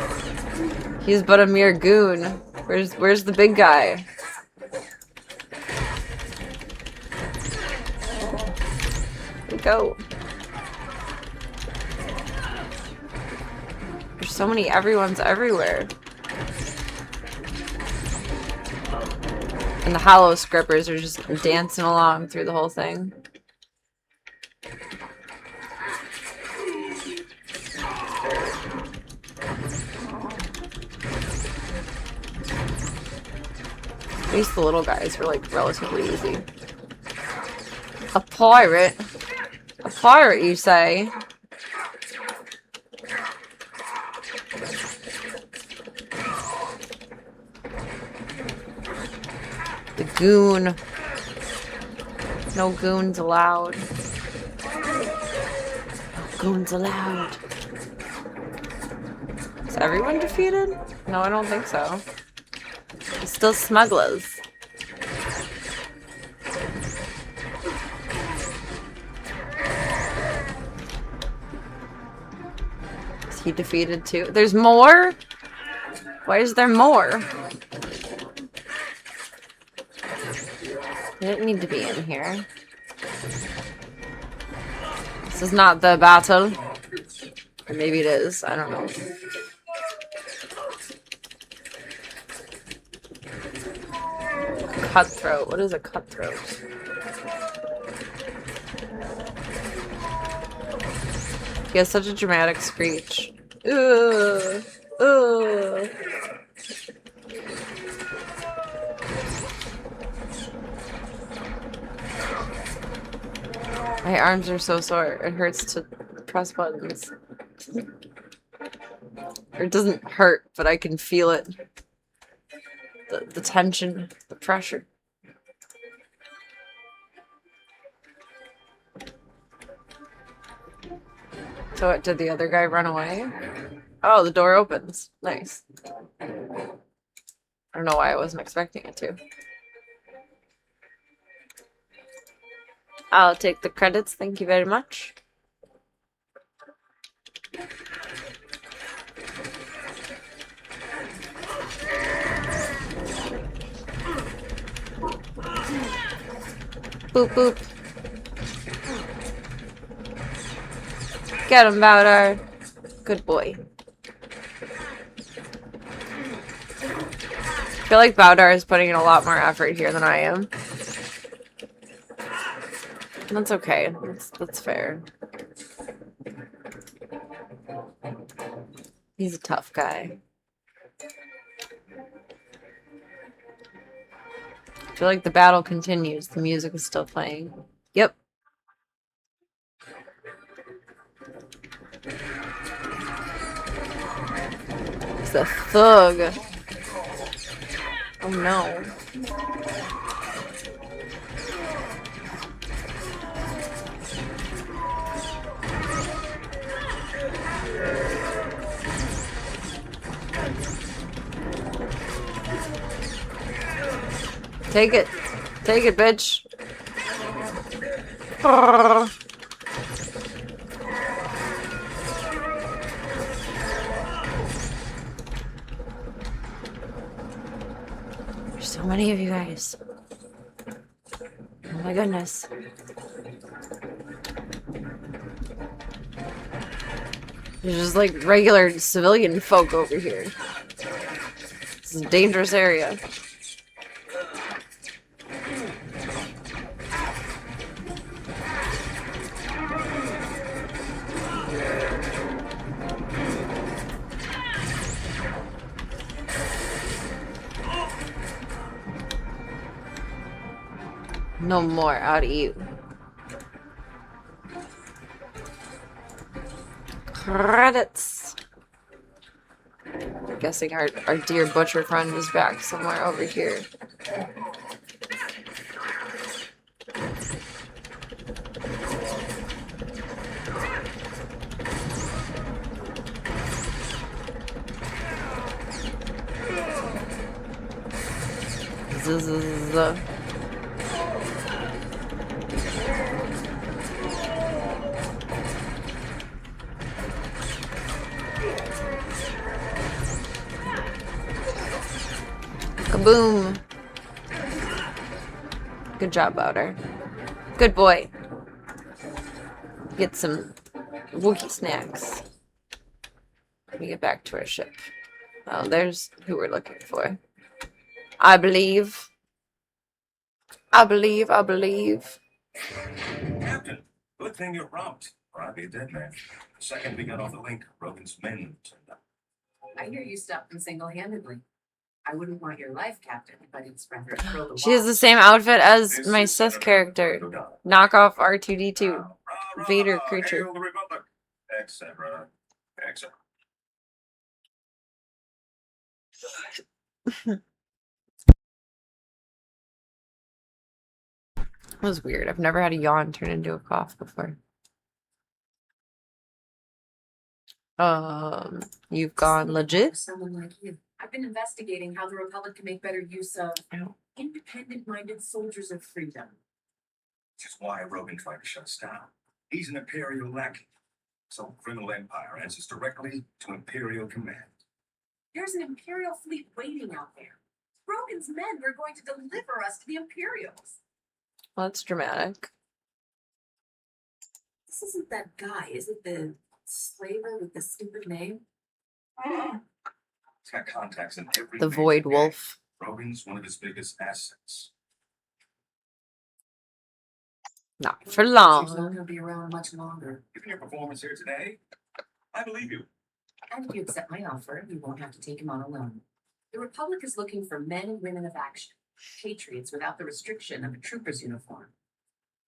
He's but a mere goon. Where's the big guy? Go. There's so many everyone's everywhere. And the hollow scrippers are just dancing along through the whole thing. At least the little guys were like relatively easy. A pirate? A pirate, you say? The goon. No goons allowed. Goons allowed. Is everyone defeated? No, I don't think so. It's still smugglers. Is he defeated too? There's more? Why is there more? He didn't need to be in here. This is not the battle. Or maybe it is. I don't know. Cutthroat. What is a cutthroat? He has such a dramatic screech. Ugh. Ugh. My arms are so sore. It hurts to press buttons. Or it doesn't hurt, but I can feel it. The tension, the pressure. So what, did the other guy run away? Oh, the door opens. Nice. don't know why I wasn't expecting it to. I'll take the credits. Thank you very much. Boop boop. Get him, Bowdar. Good boy. I feel like Bowdar is putting in a lot more effort here than I am. That's okay. That's fair. He's a tough guy. I feel like the battle continues. The music is still playing. Yep. It's a thug. Oh no. Take it. Take it, bitch. There's so many of you guys. Oh my goodness. There's just like regular civilian folk over here. This is a dangerous area. No more out of you. Credits. I'm guessing our dear butcher friend is back somewhere over here. Zzz. Kaboom. Good job, Bowder. Good boy. Get some Wookiee snacks. Let me get back to our ship. Oh, there's who we're looking for. I believe. I believe. Captain, good thing you're prompt, or I'd be a dead man. The second we got off the link, Rogan's men turned up. I hear you stopped them single-handedly. I wouldn't want your life, Captain, if I didn't spread her throw the She has the same outfit as my Sith character. Knockoff R2D2. Vader creature. Hail the Republic, etc. etc. That was weird. I've never had a yawn turn into a cough before. You've gone legit? Someone like you. I've been investigating how the Republic can make better use of Ow. independent-minded soldiers of freedom. Which is why Rogan tried to shut us down. He's an Imperial lackey. So criminal empire answers directly to Imperial command. There's an Imperial fleet waiting out there. Rogan's men are going to deliver us to the Imperials. Well, that's dramatic. This isn't that guy, is it? The slaver with the stupid name? He's got contacts in every The major Void gang. Wolf. Rogan's one of his biggest assets. Not for He's not long. going to be around much longer. Given your performance here today, I believe you. And if you accept my offer, you won't have to take him on alone. The Republic is looking for men and women of action, patriots without the restriction of a trooper's uniform.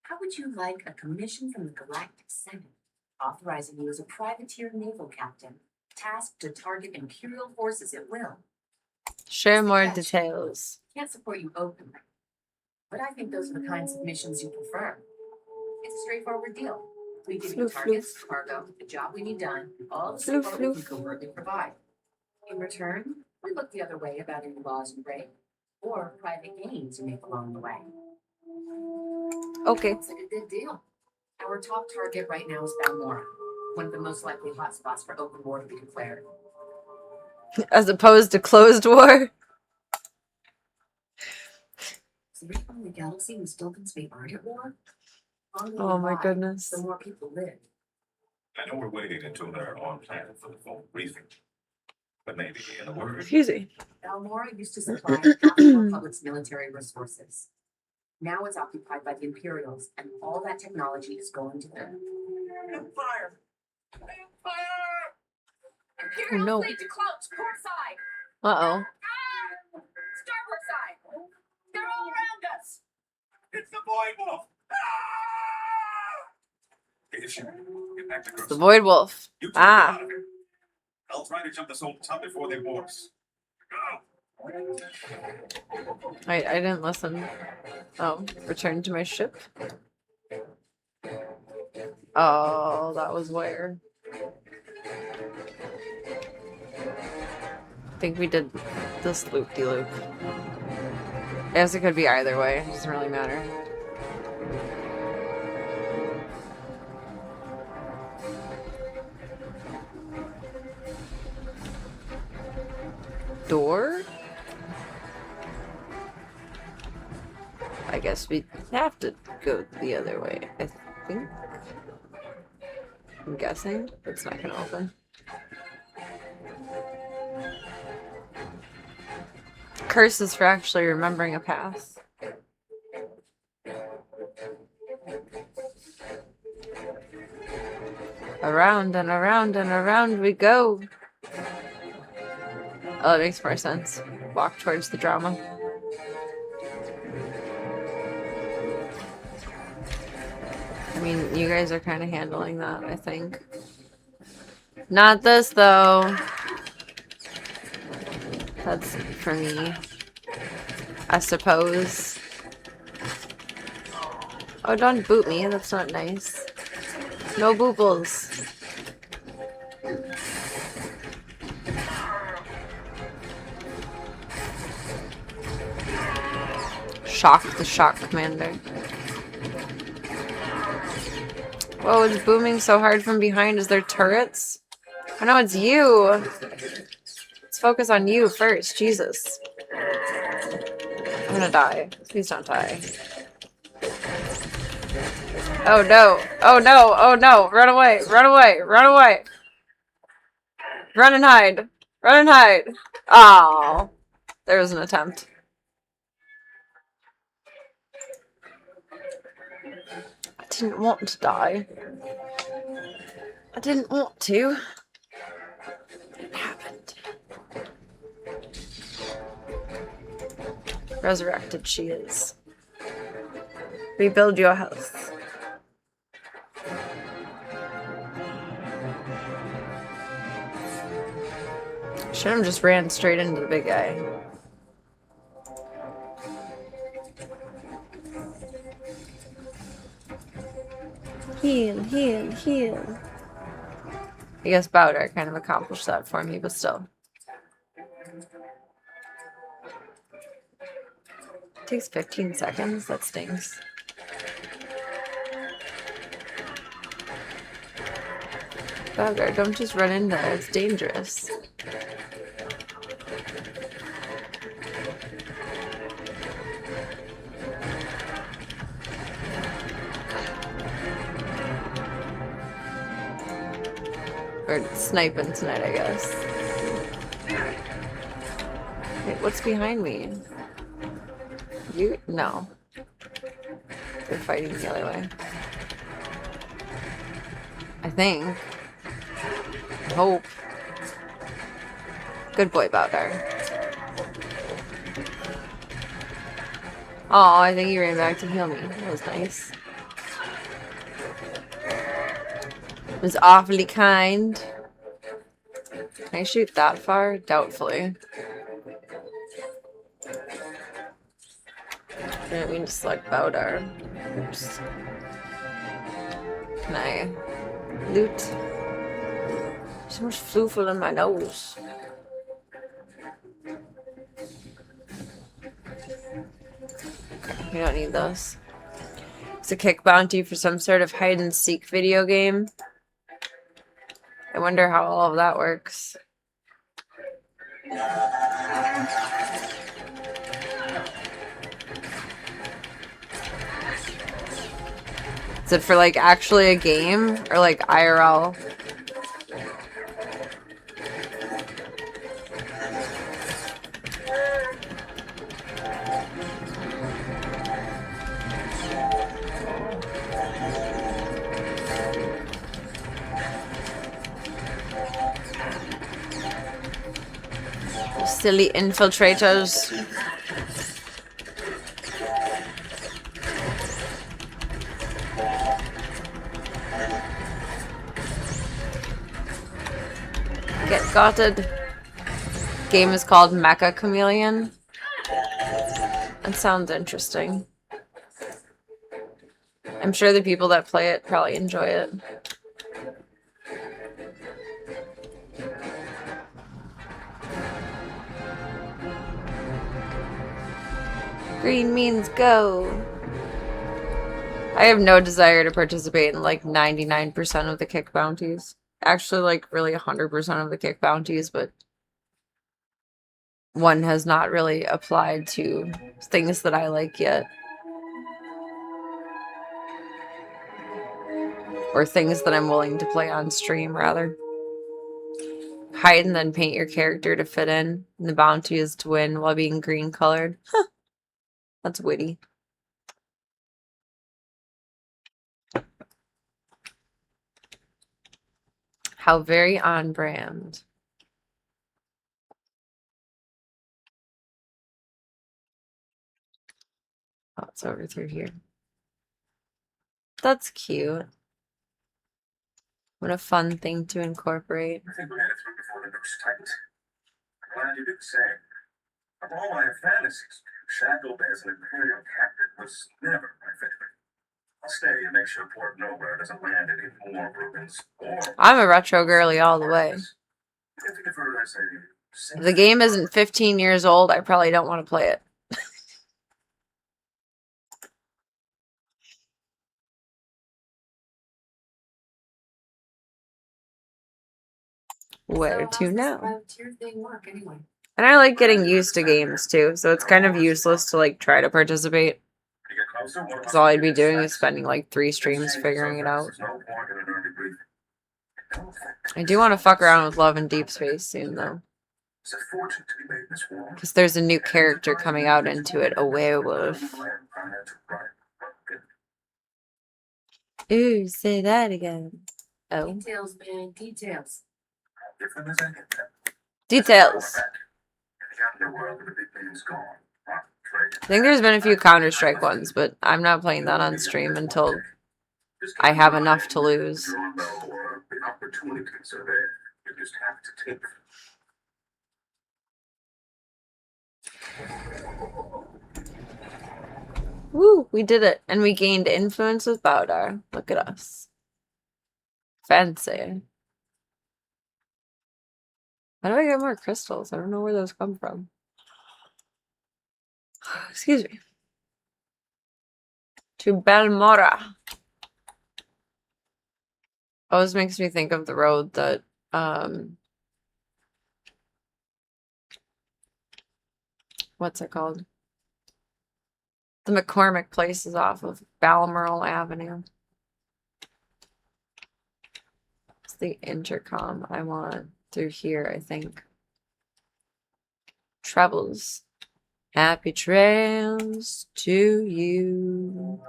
How would you like a commission from the Galactic Senate, authorizing you as a privateer naval captain, tasked to target Imperial forces at will? Share more details. Can't support you openly, but I think those are the kinds of missions you prefer. It's a straightforward deal. We give you Floof, targets, cargo, the job we need done, all the Floof, support we can floof. covertly provide. In return, We look the other way about any laws you break or private gains you make along the way. Okay. It's like a good deal. Our top target right now is Balmora, one of the most likely hotspots for open war to be declared. As opposed to closed war. So we from the galaxy who still thinks we aren't at war? Oh my goodness. The more people live. I know we're waiting until they're on planet for the full briefing. But maybe in a word. Excuse me. Balmora used to supply half the Republic's military resources. Now it's occupied by the Imperials, and all that technology is going to them. Empire! Empire! Imperial no. fleet to close, port side! Uh-oh. Starboard side! They're all around us! It's the Void Wolf! Get back to The Gross. Void Wolf. You two Ah. get out of here. I'll try to jump this old tub before they board us. Go! I didn't listen. Oh, return to my ship. Oh, that was where. I think we did this loop-de-loop. I guess it could be either way. It doesn't really matter. Door? I guess we have to go the other way, I think. I'm guessing it's not gonna open. Curses for actually remembering a path. Around and around and around we go. Oh, that makes more sense. Walk towards the drama. I mean, you guys are kind of handling that, I think. Not this, though. That's for me, I suppose. Oh, don't boot me. That's not nice. No boobles. Shock the shock commander. Whoa, it's booming so hard from behind. Is there turrets? Oh no, it's you. Let's focus on you first. Jesus. I'm gonna die. Please don't die. Oh no. Oh no. Oh no. Run away. Run away. Run away. Run and hide. Run and hide. Oh. There was an attempt. I didn't want to die. I didn't want to. It happened. Resurrected she is. Rebuild your health. Should have just ran straight into the big guy. Heal, heal, heal. I guess Bowder kind of accomplished that for me, but still. Takes 15 seconds. That stings. Bowder, don't just run in there. It's dangerous. Or sniping tonight, I guess. Wait, what's behind me? You? No. They're fighting the other way. I think. I hope. Good boy, Bowder. Oh, I think he ran back to heal me. That was nice. It was awfully kind. Can I shoot that far? Doubtfully. I didn't mean to select Bowder. Oops. Can I loot? So much floofle in my nose. We don't need those. It's a kick bounty for some sort of hide and seek video game. I wonder how all of that works. Is it for like actually a game or like IRL? Silly infiltrators. Get gotted. Game is called Mecha Chameleon. That sounds interesting. I'm sure the people that play it probably enjoy it. Green means go. I have no desire to participate in like 99% of the kick bounties. Actually, like really 100% of the kick bounties, but one has not really applied to things that I like yet. Or things that I'm willing to play on stream, rather. Hide and then paint your character to fit in. And the bounty is to win while being green colored. Huh. That's witty. How very on brand. Oh, it's over through here. That's cute. What a fun thing to incorporate. I think we had it through before the noose tightened. I'm glad you did the same. Of all my fantasies, Shackle as an Imperial captain was never my favorite. I'll stay and make sure Port Nowhere doesn't land any more Rubens or... I'm a retro girly all the way. If the game isn't 15 years old, I probably don't want to play it. Where to now? And I like getting used to games too, so it's kind of useless to like try to participate. Because all I'd be doing is spending like 3 streams figuring it out. I do want to fuck around with Love and Deep Space soon though. Because there's a new character coming out into it, a werewolf. Ooh, say that again. Oh. Details, man, details. Details. I think there's been a few Counter-Strike ones, but I'm not playing that on stream until I have enough to lose. Woo, we did it. And we gained influence with Baudar. Look at us. Fancy. How do I get more crystals? I don't know where those come from. Excuse me. To Belmora. Always makes me think of the road that what's it called? The McCormick place is off of Balmoral Avenue. It's the intercom I want through here, I think. Travels. Happy trails to you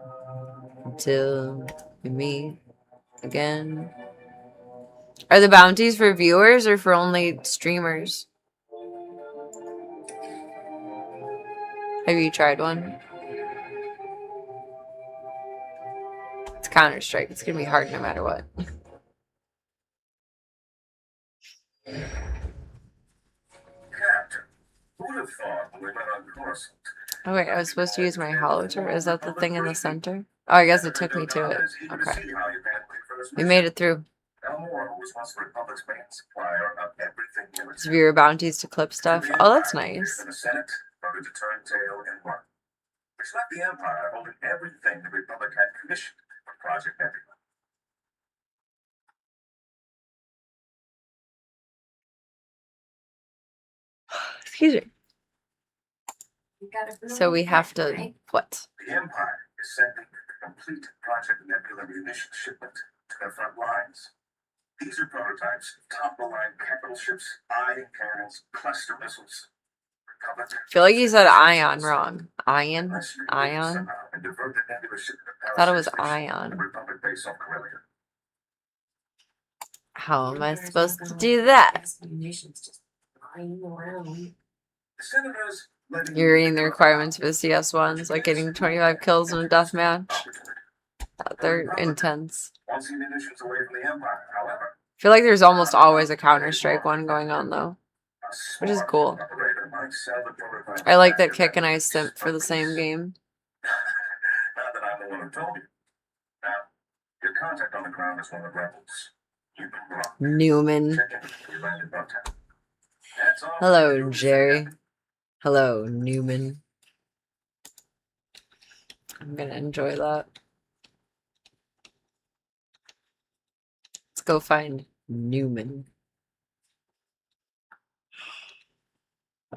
until we meet again. Are the bounties for viewers or for only streamers? Have you tried one? It's Counter-Strike. It's gonna be hard no matter what. Oh wait, I was supposed to use my hollow tour. Is that the thing in the center? Oh, I guess it took me to it. Okay. We made it through. Viewer bounties to clip stuff. Oh, that's nice. It's not the Empire holding everything the Republic had commissioned for Project Nebula. Excuse me. You got a So we have to right? what? The Empire is sending the complete Project Nebula munition shipment to their front lines. These are prototypes of top-of-the-line capital ships, ion cannons, cluster missiles. Republic I feel like you said ion wrong. Ion? unless you Ion? somehow and divert the Nebula shipment to I thought it was Palisade Station, ion. the Republic base off Corellia. How am I supposed to do that? Munitions just lying around. The senators letting You're reading you the pick requirements up for the CS1s, like getting 25 kills in a deathmatch. opportunity. They're intense. Won't see munitions away from the Empire, however. I feel like there's almost always a Counter-Strike one going on, though. A Which is smart cool. operator might sell the prototype I like that back Kick to and I them. simp for the same game. Not that I'm the one who told you. Now, your contact on the ground is one of the rebels. You've been blocked. Newman. Check in. You landed Bucktown. That's all. Hello, Jerry. Hello, Newman. I'm gonna enjoy that. Let's go find Newman.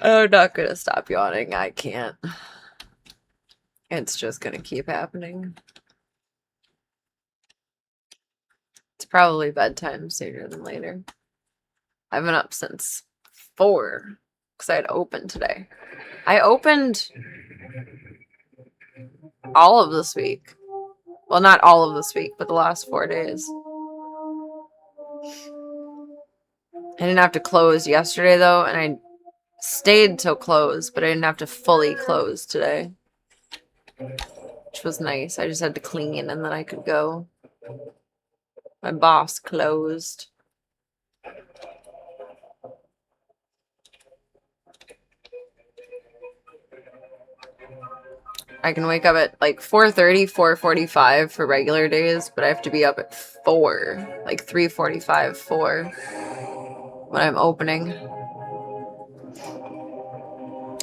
I'm not gonna stop yawning. I can't. It's just gonna keep happening. It's probably bedtime sooner than later. I've been up since 4 because I had opened today. I opened all of this week. Well, not all of this week, but the last 4 days. I didn't have to close yesterday, though, and I stayed till close, but I didn't have to fully close today, which was nice. I just had to clean, and then I could go. My boss closed. I can wake up at like 4:30, 4:45 for regular days, but I have to be up at 4, like 3:45, 4 when I'm opening.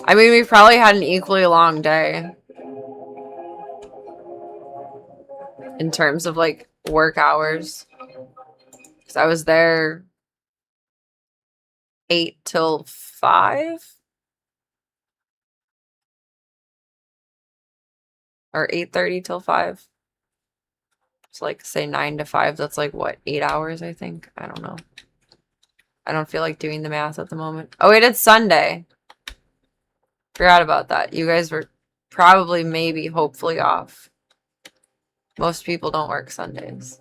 I mean, we probably had an equally long day in terms of like work hours. Because I was there 8 till 5 or 8:30 till 5. So like say 9 to 5, that's like what, 8 hours, I think. I don't know. I don't feel like doing the math at the moment. Oh wait, it's Sunday. Forgot about that. You guys were probably, maybe, hopefully off. Most people don't work Sundays.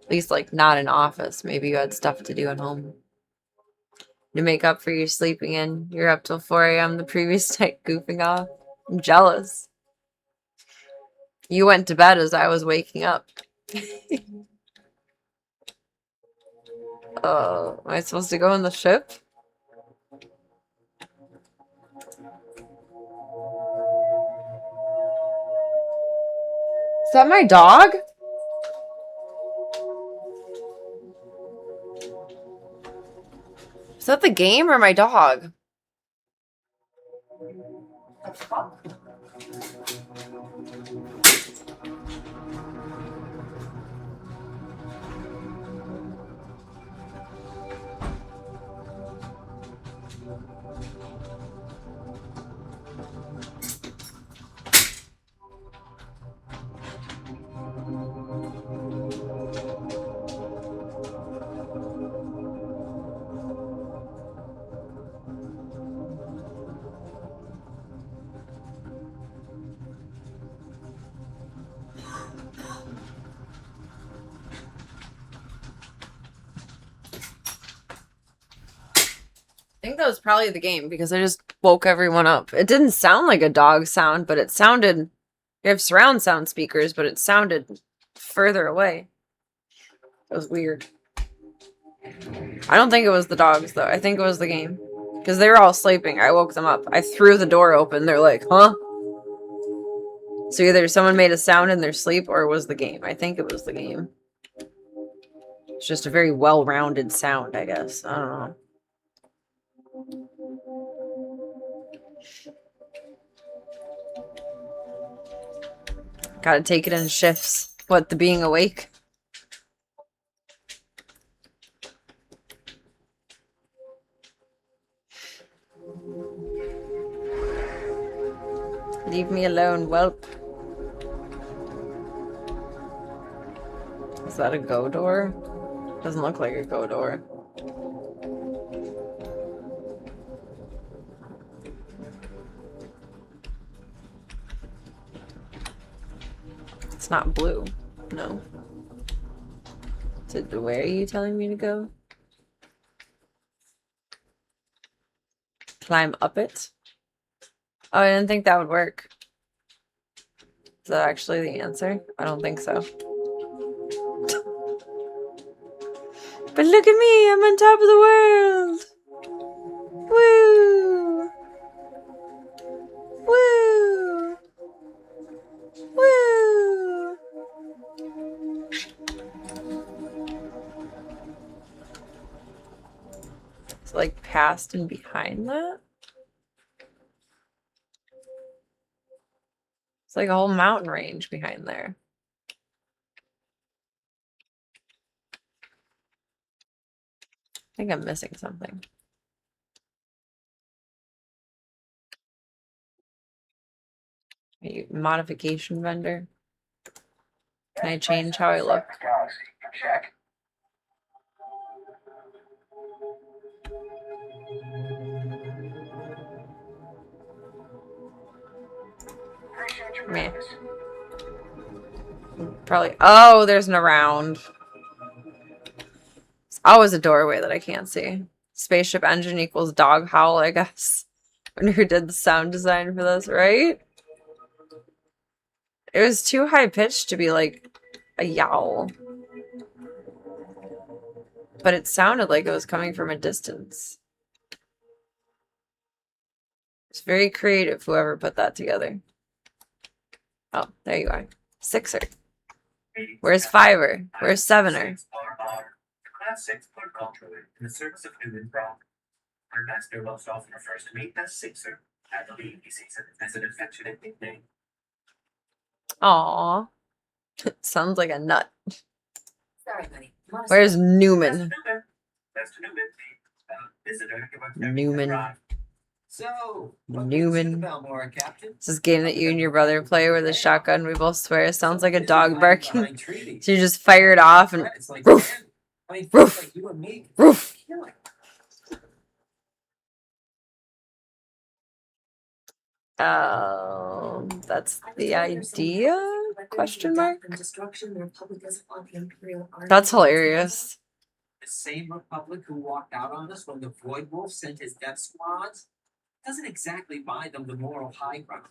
At least like not in office. Maybe you had stuff to do at home. To make up for your sleeping in. You're up till 4 a.m. the previous night goofing off. I'm jealous. You went to bed as I was waking up. Am I supposed to go in the ship? Is that my dog? Is that the game or my dog? I think that was probably the game because I just woke everyone up. It didn't sound like a dog sound, but it sounded... You have surround sound speakers, but it sounded further away. It was weird. I don't think it was the dogs, though. I think it was the game. Because they were all sleeping. I woke them up. I threw the door open. They're like, huh? So either someone made a sound in their sleep or it was the game. I think it was the game. It's just a very well-rounded sound, I guess. I don't know. Gotta take it in shifts. What, the being awake? Leave me alone, whelp. Is that a go door? Doesn't look like a go door. It's not blue. No. Where are you telling me to go? Climb up it? Oh, I didn't think that would work. Is that actually the answer? I don't think so. But look at me! I'm on top of the world! Woo! Woo! Woo! It's like past and behind that? It's like a whole mountain range behind there. I think I'm missing something. A modification vendor. Can I change how I look? Check. Meh. Probably. Oh, there's an around. It's always a doorway that I can't see. Spaceship engine equals dog howl, I guess. I wonder who did the sound design for this, right? It was too high pitched to be like a yowl. But it sounded like it was coming from a distance. It's very creative, whoever put that together. Oh, there you are. Sixer. Where's Fiver? Where's Sevener? Class 6 clerk culturally in the service of human wrong. Our master most often refers to me as Sixer. I believe he sees it as an affectionate nickname. Aww. Sounds like a nut. Sorry, buddy. Where's Newman? That's Newman. Visitor. Newman. So, Newman. Belmore, Captain? This is a game that you and your brother play where the shotgun, we both swear, sounds like a dog barking. So you just fire it off and roof, roof, roof. Oh, that's the idea? Question mark? That's hilarious. The same Republic who walked out on us when the Void Wolf sent his death squads doesn't exactly buy them the moral high ground.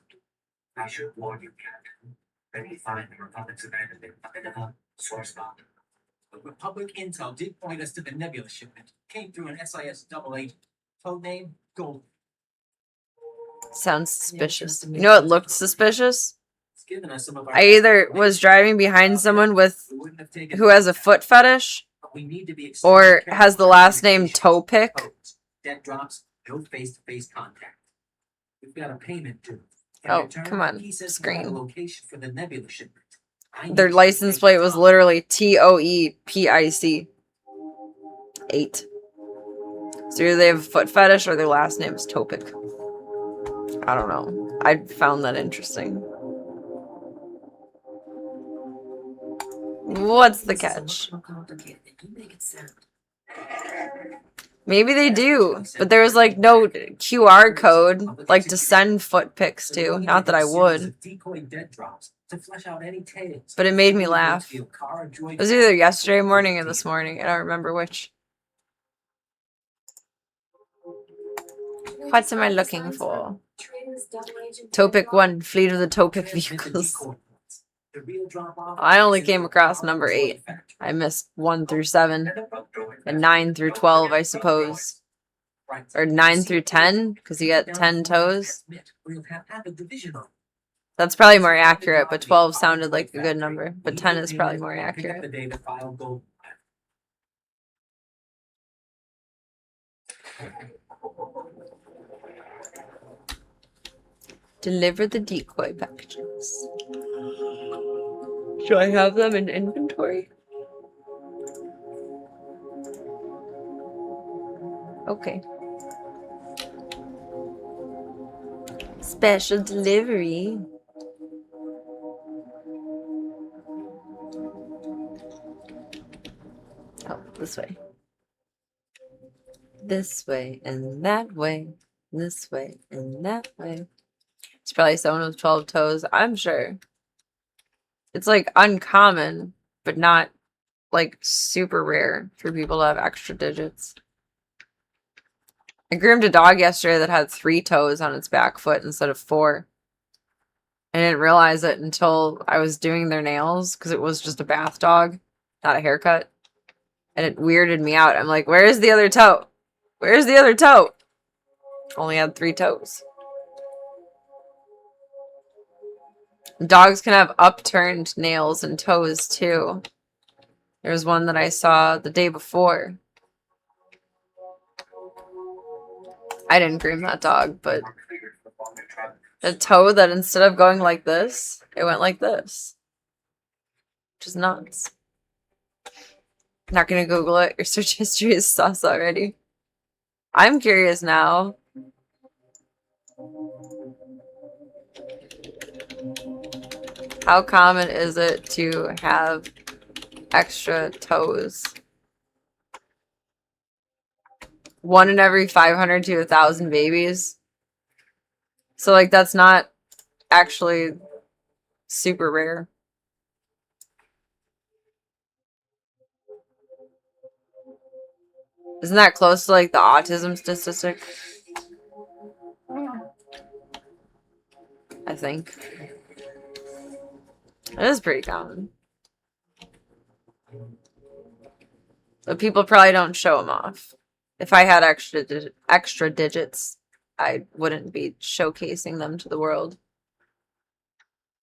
I should warn you, Captain. When we find the Republic's abandonment a bit of a sore spot. The Republic intel did point us to the Nebula shipment. Came through an SIS AA. Code name Gold. Sounds suspicious. You know what looked suspicious? It's given us some of our I either was driving behind someone with We wouldn't have taken who has a foot fetish but we need to be or extremely has the careful last name communications. Toe Pick. Codes, debt drops, no face-to-face contact. We've got a payment due. In Oh, return, come on, he says he screen. got a location for the Nebula shipment. I need Their to license make plate it was top. literally TOEPIC 8. So either they have a foot fetish or their last name is Topic. I don't know. I found that interesting. What's the catch? Maybe they do, but there was like no QR code like to send foot pics They're to. going Not that I series would, of decoy debt drops to flesh out any tales. but it made me Maybe laugh. feel car or joy- It was either yesterday morning or this morning. I don't remember which. What am I looking for? Topic 1, Fleet of the Topic vehicles. The real drop-off I only is came the across power number of 8. factory. I missed 1 through 7 And a bug droid. and 9 through 12, I suppose. Right. Or 9 through 10, because you get 10 toes. We'll have a division on. That's probably more accurate, but 12 sounded like a good number. But 10 is probably more Pick up accurate. the data file gold. Deliver the decoy packages. Should I have them in inventory? Okay. Special delivery. Oh, this way. This way and that way. This way and that way. It's probably someone with 12 toes, I'm sure. It's like uncommon, but not like super rare for people to have extra digits. I groomed a dog yesterday that had 3 toes on its back foot instead of 4. I didn't realize it until I was doing their nails because it was just a bath dog, not a haircut. And it weirded me out. I'm like, where's the other toe? Where's the other toe? Only had 3 toes. Dogs can have upturned nails and toes too. There's one that I saw the day before. I didn't groom that dog, but a toe that instead of going like this, it went like this. Which is nuts. Not gonna Google it. Your search history is sus already. I'm curious now. How common is it to have extra toes? 1 in every 500 to 1,000 babies. So like that's not actually super rare. Isn't that close to like the autism statistic? I think. It is pretty common. But people probably don't show them off. If I had extra digits, I wouldn't be showcasing them to the world.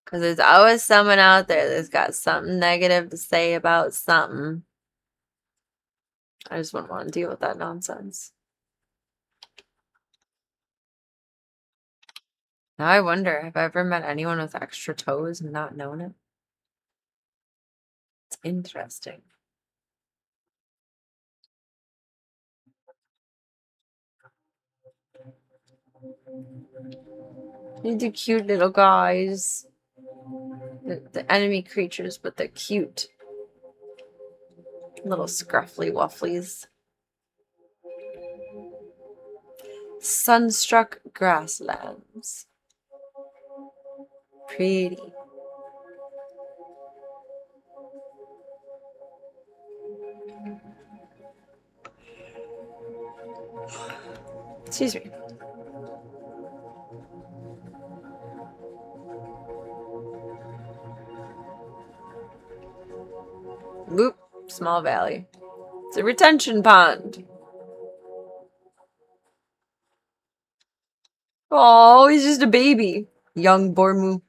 Because there's always someone out there that's got something negative to say about something. I just wouldn't want to deal with that nonsense. Now I wonder, have I ever met anyone with extra toes and not known it? It's interesting. These are cute little guys. The enemy creatures, but they're cute. Little scruffly wafflies. Sunstruck grasslands. Pretty. Excuse me. Whoop. Small valley. It's a retention pond. Oh, he's just a baby. Young Bormu.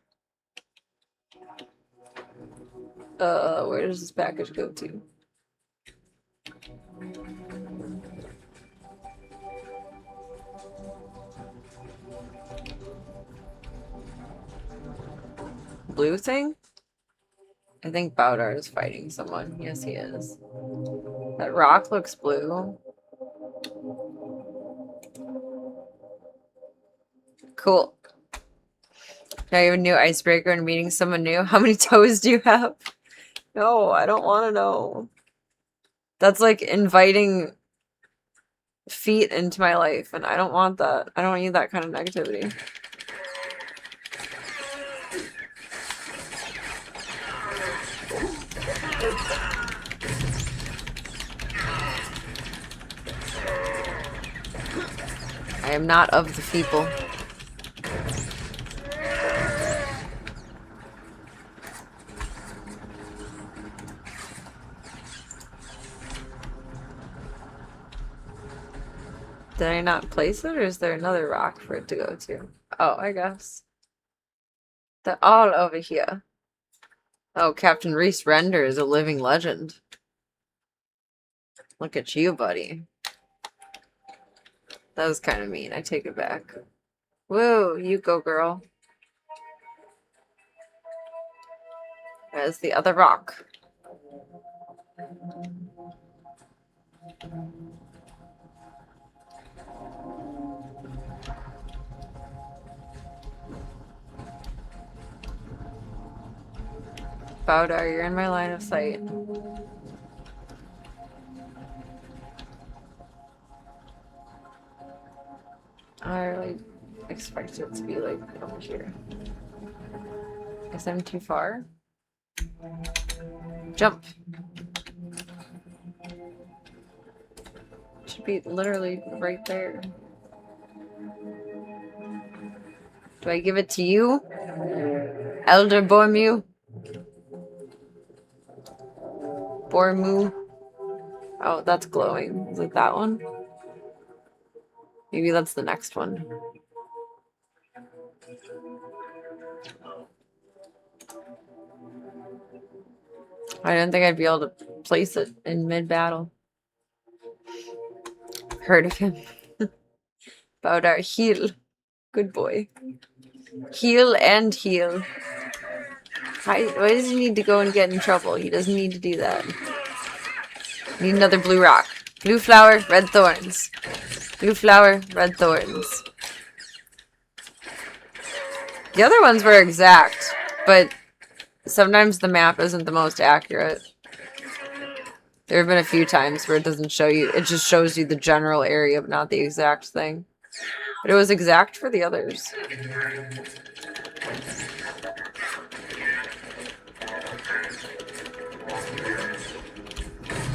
Where does this package go to? Blue thing? I think Bowdar is fighting someone. Yes, he is. That rock looks blue. Cool. Now you have a new icebreaker and meeting someone new. How many toes do you have? No, I don't want to know. That's like inviting feet into my life, and I don't want that. I don't need that kind of negativity. I am not of the people. Did I not place it, or is there another rock for it to go to? Oh, I guess. They're all over here. Oh, Captain Reese Render is a living legend. Look at you, buddy. That was kind of mean. I take it back. Woo, you go, girl. There's the other rock. Bowdar, you're in my line of sight. I really expect it to be like over here. Guess I'm too far. Jump. Should be literally right there. Do I give it to you? Elder Bormu? Bormu? Oh, that's glowing. Is it that one? Maybe that's the next one. I didn't think I'd be able to place it in mid-battle. Heard of him. Bowdar, heal. Good boy. Heal and heal. Why does he need to go and get in trouble? He doesn't need to do that. Need another blue rock. Blue flower, red thorns. Blue flower, red thorns. The other ones were exact, but sometimes the map isn't the most accurate. There have been a few times where it doesn't show you, it just shows you the general area, but not the exact thing. But it was exact for the others.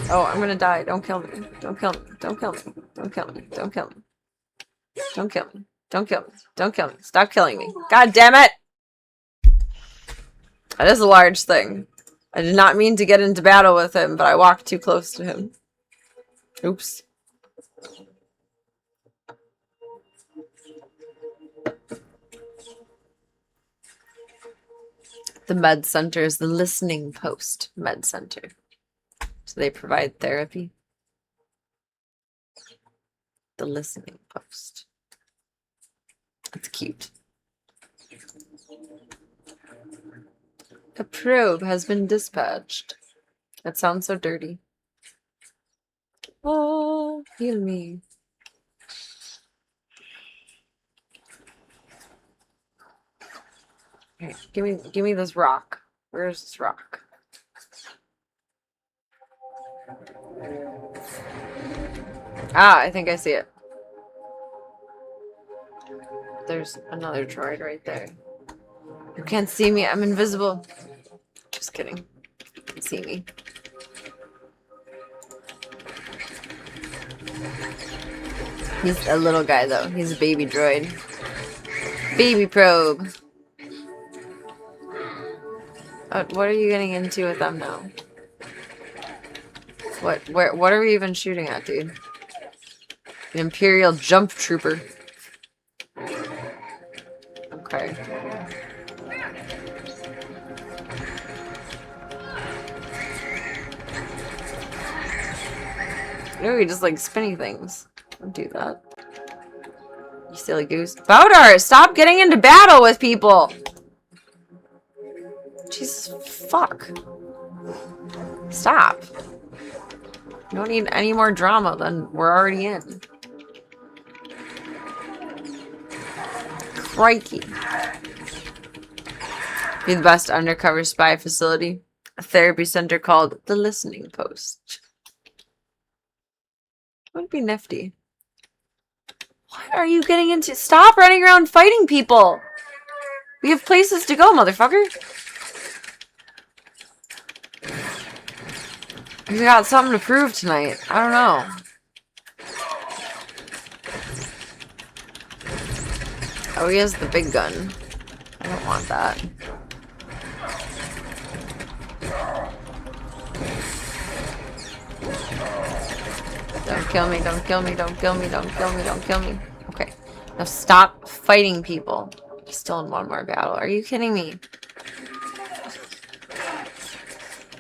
Oh, I'm gonna die. Don't kill me. Don't kill me. Don't kill me. Don't kill me. Don't kill me. Don't kill me. Don't kill me. Don't kill me. Stop killing me. God damn it! That is a large thing. I did not mean to get into battle with him, but I walked too close to him. Oops. The med center is the listening post med center. So they provide therapy. The listening post. It's cute. A probe has been dispatched. That sounds so dirty. Oh, heal me. Okay, give me this rock. Where's this rock? Ah, I think I see it. There's another droid right there. You can't see me, I'm invisible. Just kidding. You can see me. He's a little guy though. He's a baby droid. Baby probe. What are you getting into with them now? What are we even shooting at, dude? An Imperial jump trooper. Okay. No, he just like spinny things. Don't do that. You silly goose. Bowdar, stop getting into battle with people! Jesus fuck. Stop. You don't need any more drama than we're already in. Crikey. Be the best undercover spy facility. A therapy center called the Listening Post. Would be nifty. What are you getting into? Stop running around fighting people! We have places to go, motherfucker! We got something to prove tonight. I don't know. Oh, he has the big gun. I don't want that. Don't kill me, don't kill me, don't kill me, don't kill me, don't kill me. Okay. Now stop fighting people. He's still in one more battle. Are you kidding me?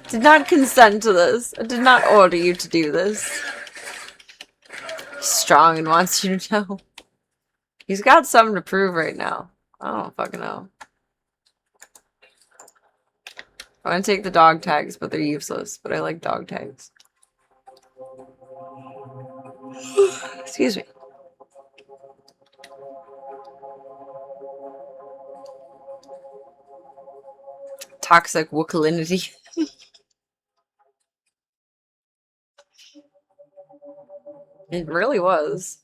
Did not consent to this. I did not order you to do this. He's strong and wants you to know. He's got something to prove right now. I don't fucking know. I want to take the dog tags, but they're useless. But I like dog tags. Excuse me. Toxic wukalinity. It really was.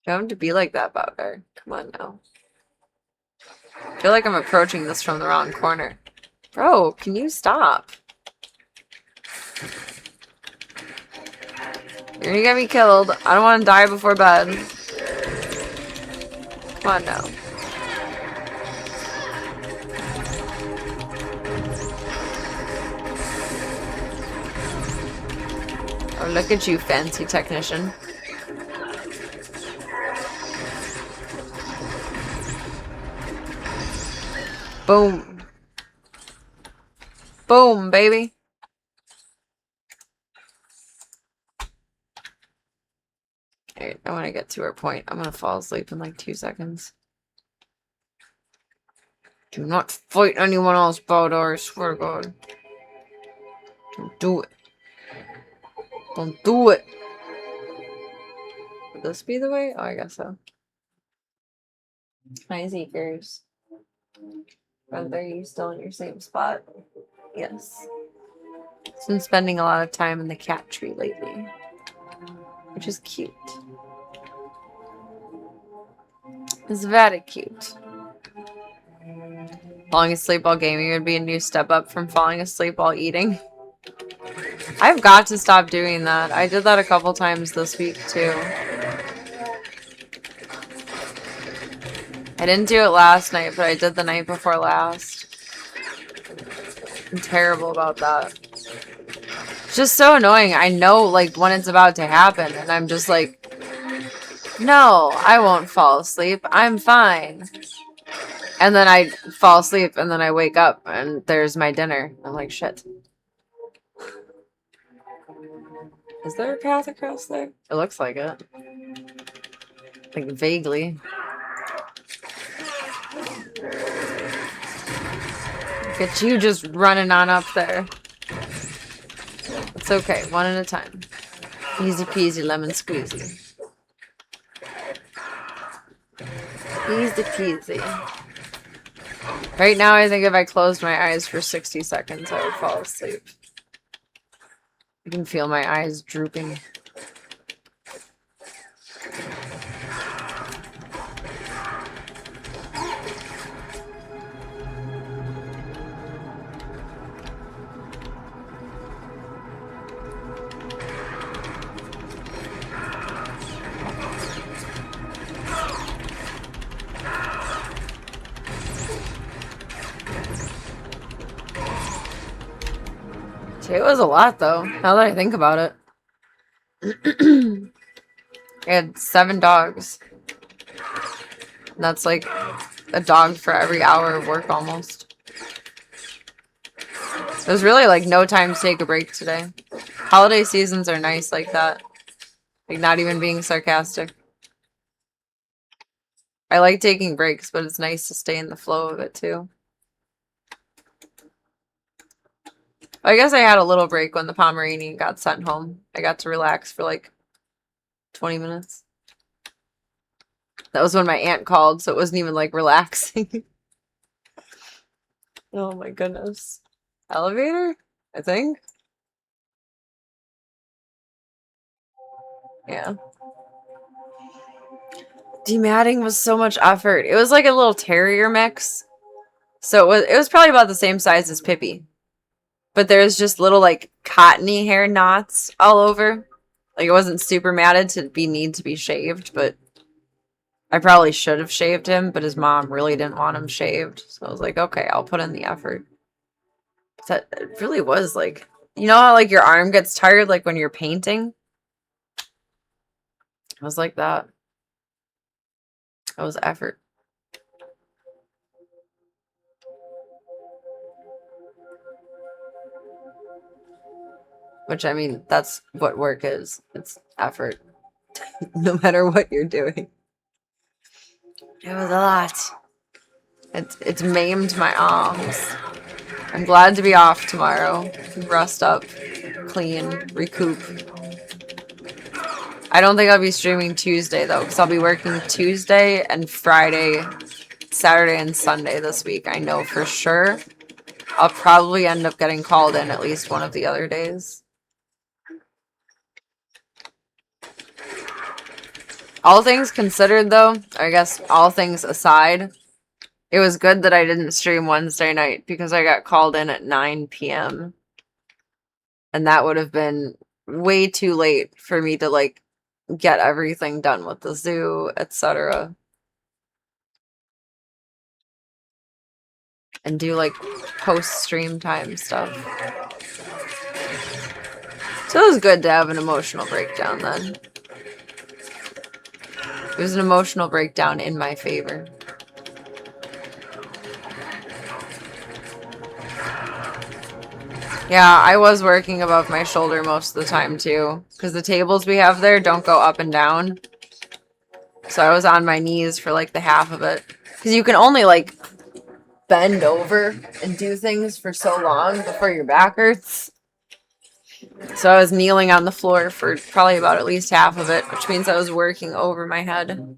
You don't have to be like that about her. Come on now. I feel like I'm approaching this from the wrong corner. Bro, can you stop? You're gonna get me killed. I don't want to die before bed. Come on now. Oh, look at you, fancy technician. Boom. Boom, baby. Alright, I want to get to her point. I'm gonna fall asleep in like 2 seconds. Do not fight anyone else, Baldor. I swear to God. Don't do it. Don't do it. Would this be the way? Oh, I guess so. Hi, Zekers. Brother, are you still in your same spot? Yes. I've been spending a lot of time in the cat tree lately, which is cute. It's very cute. Falling asleep while gaming would be a new step up from falling asleep while eating. I've got to stop doing that. I did that a couple times this week too. I didn't do it last night, but I did the night before last. I'm terrible about that. It's just so annoying. I know like when it's about to happen and I'm just like, no, I won't fall asleep. I'm fine. And then I fall asleep and then I wake up and there's my dinner. I'm like, shit. Is there a path across there? It looks like it. Like vaguely. Look at you just running on up there. It's okay, one at a time. Easy peasy lemon squeezy. Easy peasy. Right now I think if I closed my eyes for 60 seconds I would fall asleep. I can feel my eyes drooping. It was a lot though, now that I think about it. I had 7 dogs. And that's like a dog for every hour of work almost. There's really like no time to take a break today. Holiday seasons are nice like that. Like not even being sarcastic. I like taking breaks, but it's nice to stay in the flow of it too. I guess I had a little break when the Pomeranian got sent home. I got to relax for like 20 minutes. That was when my aunt called, so it wasn't even like relaxing. Oh my goodness. Elevator? I think. Yeah. Dematting was so much effort. It was like a little terrier mix. So it was probably about the same size as Pippi. But there's just little like cottony hair knots all over. Like it wasn't super matted to need to be shaved, but I probably should have shaved him, but his mom really didn't want him shaved. So I was like, okay, I'll put in the effort. That it really was like, you know how like your arm gets tired like when you're painting? It was like that. It was effort. Which, I mean, that's what work is. It's effort. No matter what you're doing. It was a lot. It's maimed my arms. I'm glad to be off tomorrow. Rest up, clean, recoup. I don't think I'll be streaming Tuesday though, because I'll be working Tuesday and Friday, Saturday and Sunday this week. I know for sure. I'll probably end up getting called in at least one of the other days. All things considered though, or I guess all things aside, it was good that I didn't stream Wednesday night because I got called in at 9 p.m. And that would have been way too late for me to like get everything done with the zoo, etc. And do like post-stream time stuff. So it was good to have an emotional breakdown then. It was an emotional breakdown in my favor. Yeah, I was working above my shoulder most of the time too, because the tables we have there don't go up and down. So I was on my knees for like the half of it. Because you can only like bend over and do things for so long before your back hurts. So I was kneeling on the floor for probably about at least half of it, which means I was working over my head.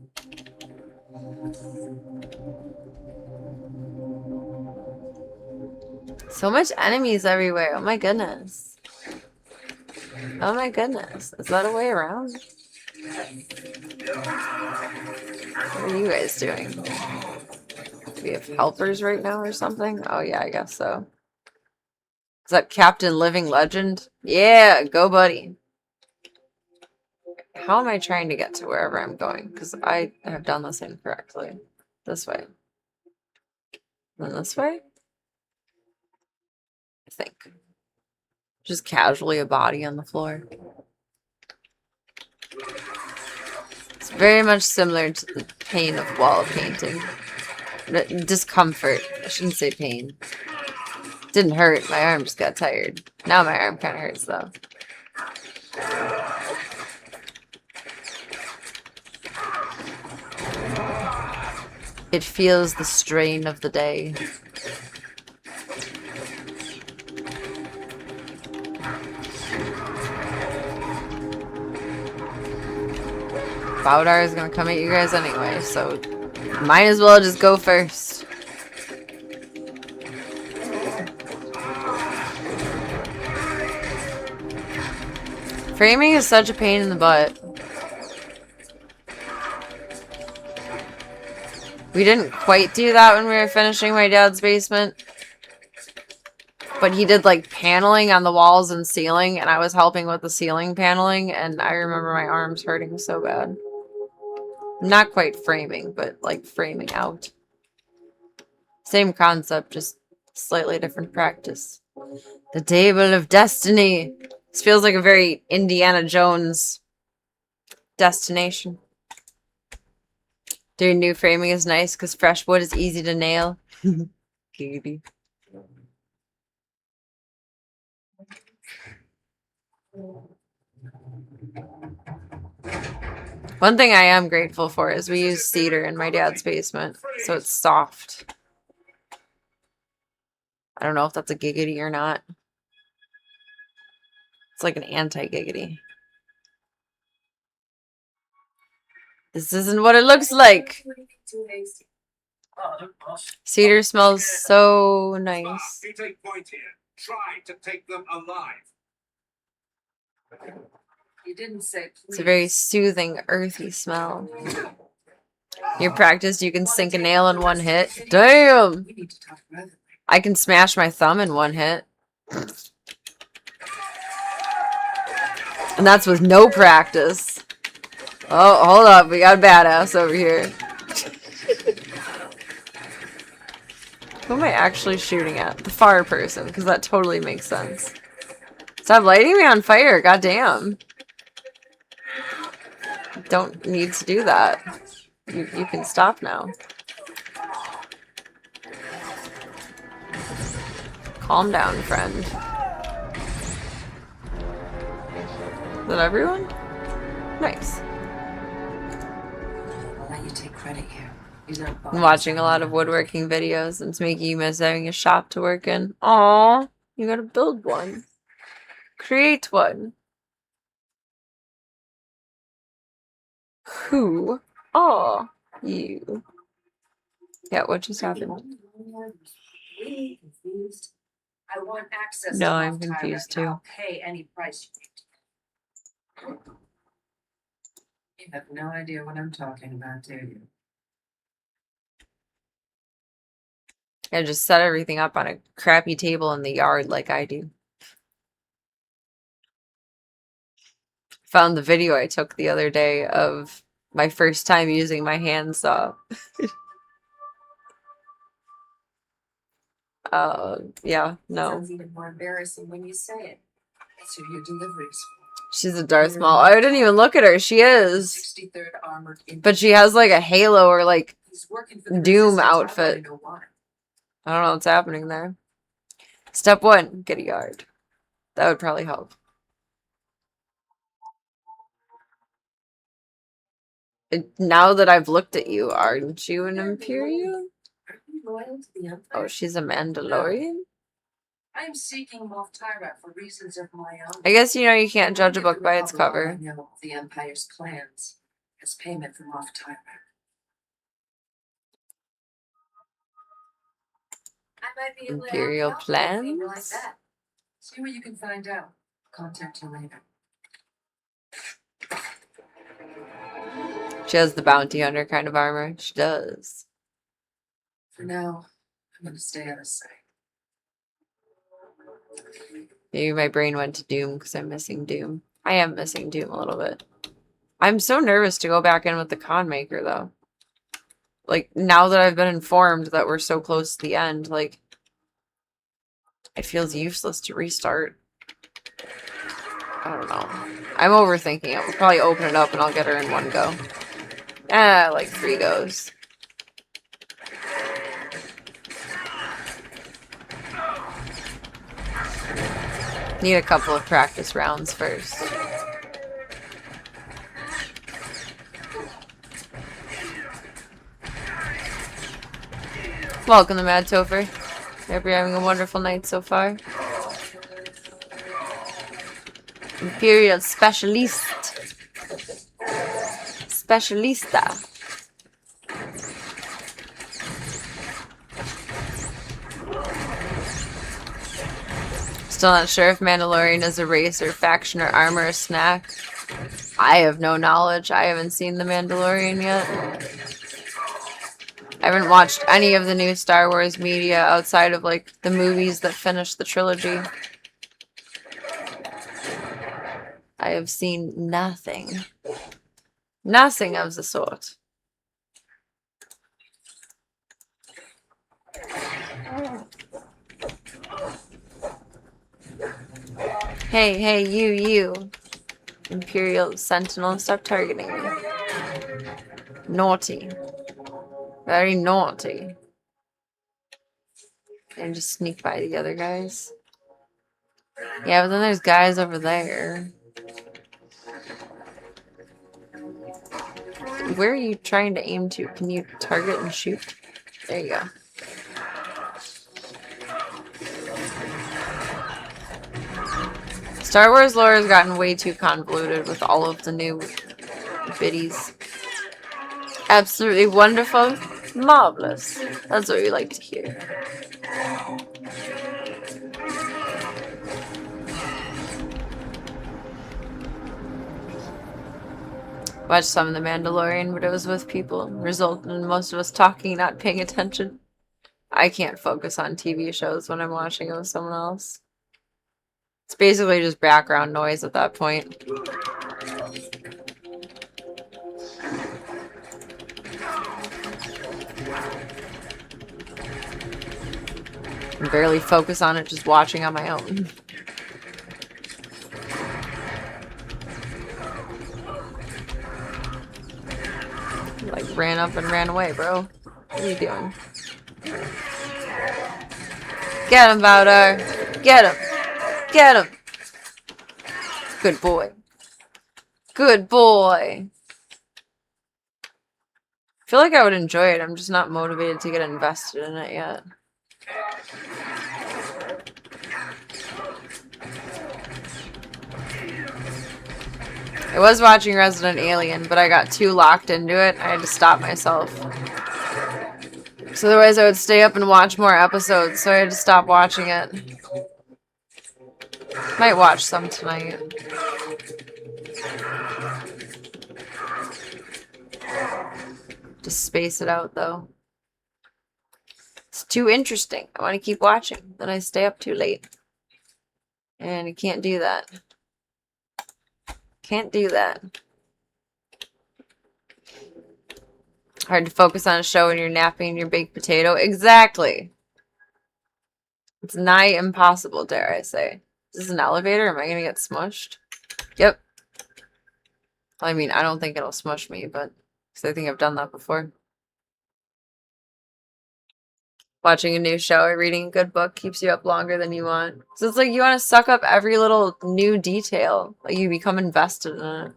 So much enemies everywhere. Oh my goodness. Oh my goodness. Is that a way around? What are you guys doing? Do we have helpers right now or something? Oh yeah, I guess so. Is that Captain Living Legend? Yeah, go buddy. How am I trying to get to wherever I'm going? Because I have done this incorrectly. This way. Then this way? I think. Just casually a body on the floor. It's very much similar to the pain of wall painting. Discomfort. I shouldn't say pain. Didn't hurt. My arm just got tired. Now my arm kind of hurts though. It feels the strain of the day. Bowdar is gonna come at you guys anyway, so might as well just go first. Framing is such a pain in the butt. We didn't quite do that when we were finishing my dad's basement. But he did like paneling on the walls and ceiling, and I was helping with the ceiling paneling, and I remember my arms hurting so bad. Not quite framing, but like framing out. Same concept, just slightly different practice. The Table of Destiny. This feels like a very Indiana Jones destination. Their new framing is nice because fresh wood is easy to nail. Giggity. One thing I am grateful for is we use cedar in my dad's basement, so it's soft. I don't know if that's a giggity or not. It's like an anti-giggity. This isn't what it looks like. Cedar smells so nice. You take point here. Try to take them alive. You didn't say It's a very soothing, earthy smell. You're practiced, you can sink a nail in one hit. Damn! We need to talk privately. I can smash my thumb in one hit. And that's with no practice. Oh, hold up. We got a badass over here. Who am I actually shooting at? The fire person, because that totally makes sense. Stop lighting me on fire. Goddamn. Don't need to do that. You can stop now. Calm down, friend. Is that everyone? Nice. I'll let you take credit here. These aren't I'm bodies watching a lot hanging of out. woodworking videos. And it's making you miss having a shop to work in. Aw, you gotta build one. Create one. Who are you? Yeah, what just happened? Really confused. I want access No, to I'm Moff Tyler, confused and I'll too. pay any price you need. You have no idea what I'm talking about, do you? Yeah, just set everything up on a crappy table in the yard like I do. Found the video I took the other day of my first time using my handsaw. Yeah, no. Sounds even more embarrassing when you say it. That's who your deliveries for. She's a Darth Maul. I didn't even look at her. She is. 63rd Armored But she has like a halo or like He's working for the Doom Resistance. I outfit. wanna know why. I don't know what's happening there. Step 1, get a yard. That would probably help. Now that I've looked at you, aren't you an Imperial? Are you loyal to the Empire? Oh, she's a Mandalorian? I am seeking Moff Tyra for reasons of my own. I guess you know you can't judge a Give the book by its Republic all cover. I know of the Empire's plans as payment for Moff Tyra. I might be able to help you Imperial out with a favor like plans? that. See what you can find out. Contact you later. She has the bounty hunter kind of armor. She does. For now, I'm gonna stay out of sight. Maybe my brain went to Doom because I'm missing Doom. I am missing Doom a little bit. I'm so nervous to go back in with the con maker though. Like now that I've been informed that we're so close to the end, like it feels useless to restart. I don't know. I'm overthinking it. We'll probably open it up and I'll get her in one go. Like 3 goes. Need a couple of practice rounds first. Welcome to Mad Topher. Hope you're having a wonderful night so far. Imperial Specialist. Specialista. Still not sure if Mandalorian is a race or faction or armor or snack. I have no knowledge. I haven't seen The Mandalorian yet. I haven't watched any of the new Star Wars media outside of like the movies that finished the trilogy. I have seen nothing. Nothing of the sort. Hey, you. Imperial Sentinel, stop targeting me. Naughty. Very naughty. And just sneak by the other guys. Yeah, but then there's guys over there. Where are you trying to aim to? Can you target and shoot? There you go. Star Wars lore has gotten way too convoluted with all of the new biddies. Absolutely wonderful. Marvelous. That's what we like to hear. Watched some of The Mandalorian, but it was with people, resulting in most of us talking, not paying attention. I can't focus on TV shows when I'm watching it with someone else. It's basically just background noise at that point. I barely focus on it, just watching on my own. Like, ran up and ran away, bro. What are you doing? Get him, Valdar! Get him! Get him! Good boy. Good boy! feel like I would enjoy it. I'm just not motivated to get invested in it yet. I was watching Resident Alien, but I got too locked into it. I had to stop myself. So otherwise I would stay up and watch more episodes, so I had to stop watching it. Might watch some tonight. Just space it out, though. It's too interesting. I want to keep watching. Then I stay up too late. And you can't do that. Can't do that. Hard to focus on a show when you're napping your baked potato. Exactly. It's nigh impossible, dare I say. Is this an elevator? Am I going to get smushed? Yep. I mean, I don't think it'll smush me, but because I think I've done that before. Watching a new show or reading a good book keeps you up longer than you want. So it's like you want to suck up every little new detail. Like you become invested in it.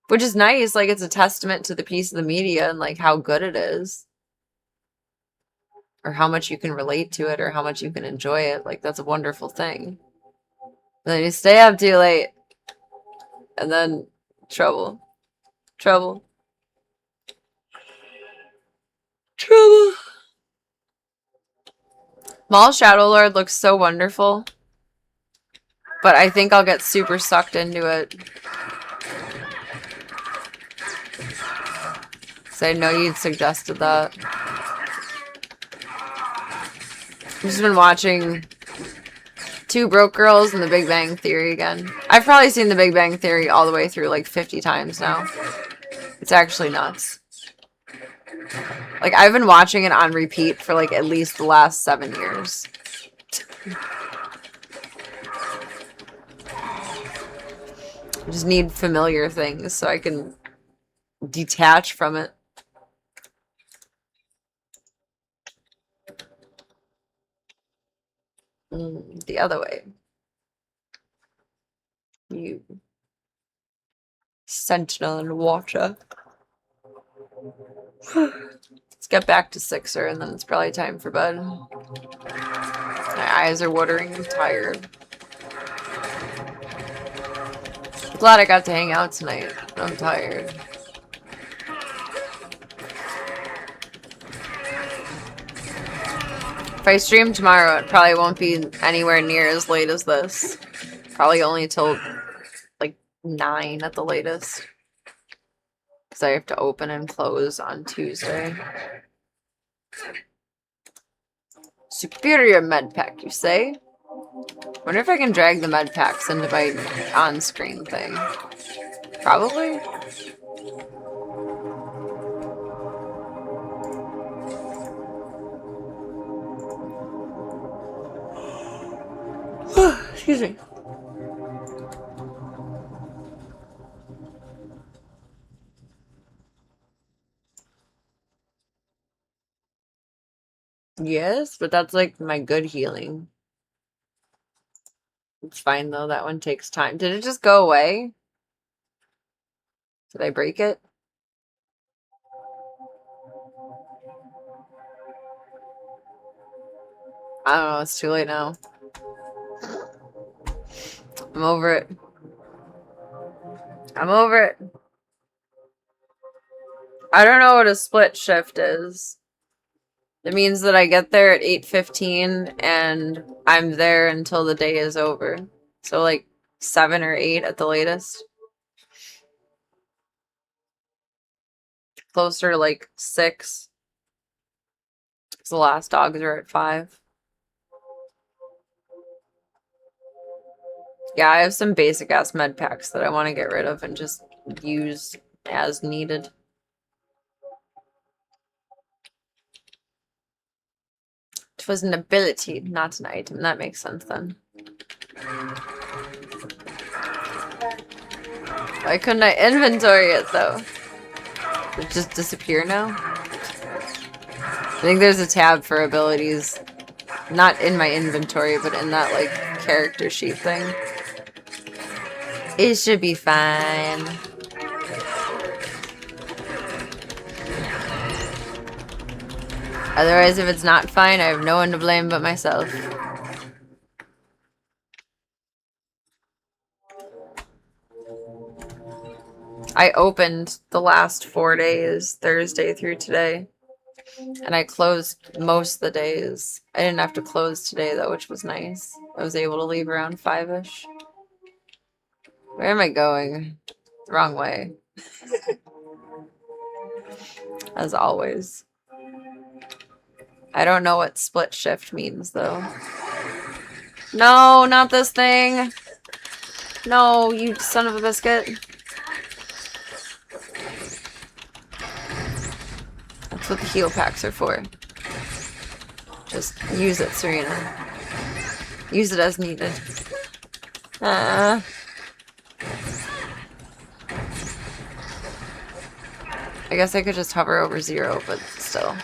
Which is nice. Like it's a testament to the piece of the media and like how good it is. Or how much you can relate to it or how much you can enjoy it. Like that's a wonderful thing. But then you stay up too late. And then trouble. Trouble. Trouble. Mall Shadow Lord looks so wonderful. But I think I'll get super sucked into it. So I know you'd suggested that. I've just been watching Two Broke Girls and The Big Bang Theory again. I've probably seen The Big Bang Theory all the way through like 50 times now. It's actually nuts. Like, I've been watching it on repeat for, like, at least the last 7 years. I just need familiar things so I can detach from it. The other way. You. Sentinel and water. Let's get back to Sixer and then it's probably time for bed. My eyes are watering. I'm tired. I'm glad I got to hang out tonight. I'm tired. If I stream tomorrow, it probably won't be anywhere near as late as this. Probably only till like 9 at the latest. Because I have to open and close on Tuesday. Superior med pack, you say? Wonder if I can drag the med packs into my on-screen thing. Probably. Excuse me. Yes, but that's like my good healing. It's fine though, that one takes time. Did it just go away? Did I break it? I don't know, it's too late now. I'm over it. I'm over it. I don't know what a split shift is. It means that I get there at 8:15 and I'm there until the day is over. So like 7 or 8 at the latest. Closer to like 6. Because the last dogs are at 5. Yeah, I have some basic ass med packs that I want to get rid of and just use as needed. It was an ability, not an item. That makes sense then. Why couldn't I inventory it though? Did it just disappear now? I think there's a tab for abilities. Not in my inventory, but in that like character sheet thing. It should be fine. Otherwise, if it's not fine, I have no one to blame but myself. I opened the last 4 days, Thursday through today. And I closed most of the days. I didn't have to close today though, which was nice. I was able to leave around 5-ish. Where am I going? Wrong way. As always. I don't know what split shift means though. No, not this thing. No, you son of a biscuit. That's what the heal packs are for. Just use it, Serena. Use it as needed. I guess I could just hover over 0, but still.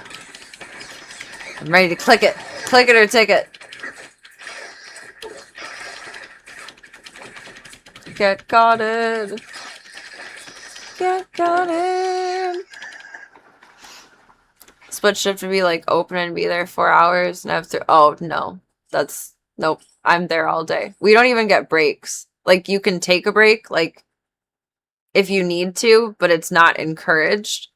I'm ready to click it. Click it or take it. Get caught. Get caught. Split shift would be like open and be there 4 hours and have to. Oh no, that's nope. I'm there all day. We don't even get breaks. Like you can take a break, like if you need to, but it's not encouraged.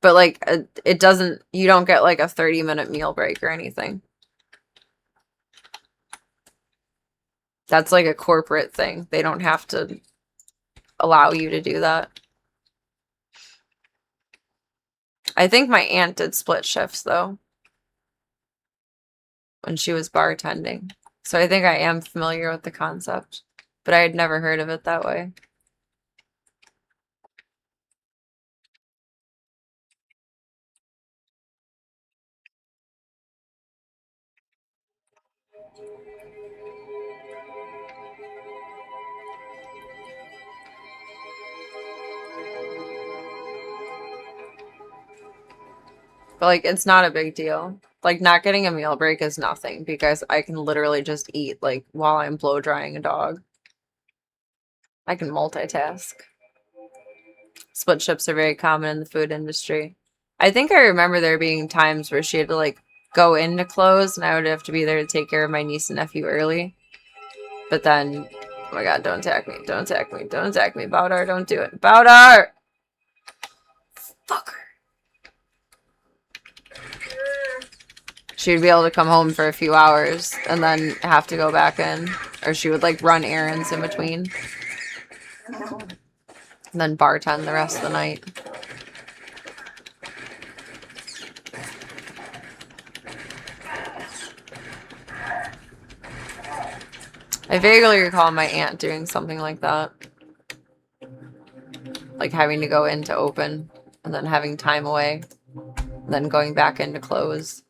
But like it doesn't. You don't get like a 30-minute meal break or anything. That's like a corporate thing. They don't have to allow you to do that. I think my aunt did split shifts though when she was bartending. So I think I am familiar with the concept, but I had never heard of it that way. But like it's not a big deal. Like not getting a meal break is nothing because I can literally just eat like while I'm blow drying a dog. I can multitask. Split shifts are very common in the food industry. I think I remember there being times where she had to like go into close and I would have to be there to take care of my niece and nephew early. But then, oh my god, don't attack me. Don't attack me. Don't attack me. Baudar, don't do it. Baudar! Fucker. She would be able to come home for a few hours and then have to go back in. Or she would like run errands in between. And then bartend the rest of the night. I vaguely recall my aunt doing something like that. Like having to go in to open and then having time away. And then going back in to close.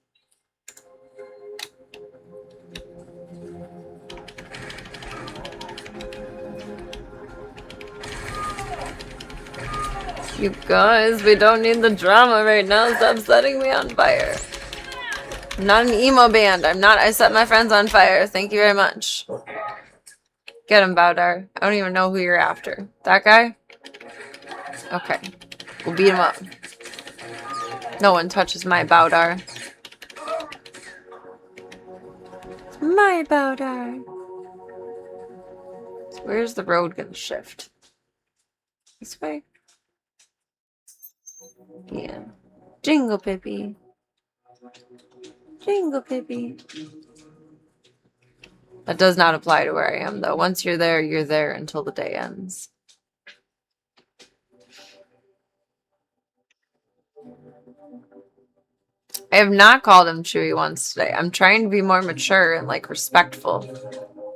You guys, we don't need the drama right now. Stop setting me on fire. I'm not an emo band. I'm not. I set my friends on fire. Thank you very much. Get him, Baudar. I don't even know who you're after. That guy? Okay. We'll beat him up. No one touches my Baudar. My Baudar. So where's the road gonna shift? This way? Yeah. Jingle Pippi. Jingle Pippi. That does not apply to where I am, though. Once you're there until the day ends. I have not called him Chewy once today. I'm trying to be more mature and, like, respectful.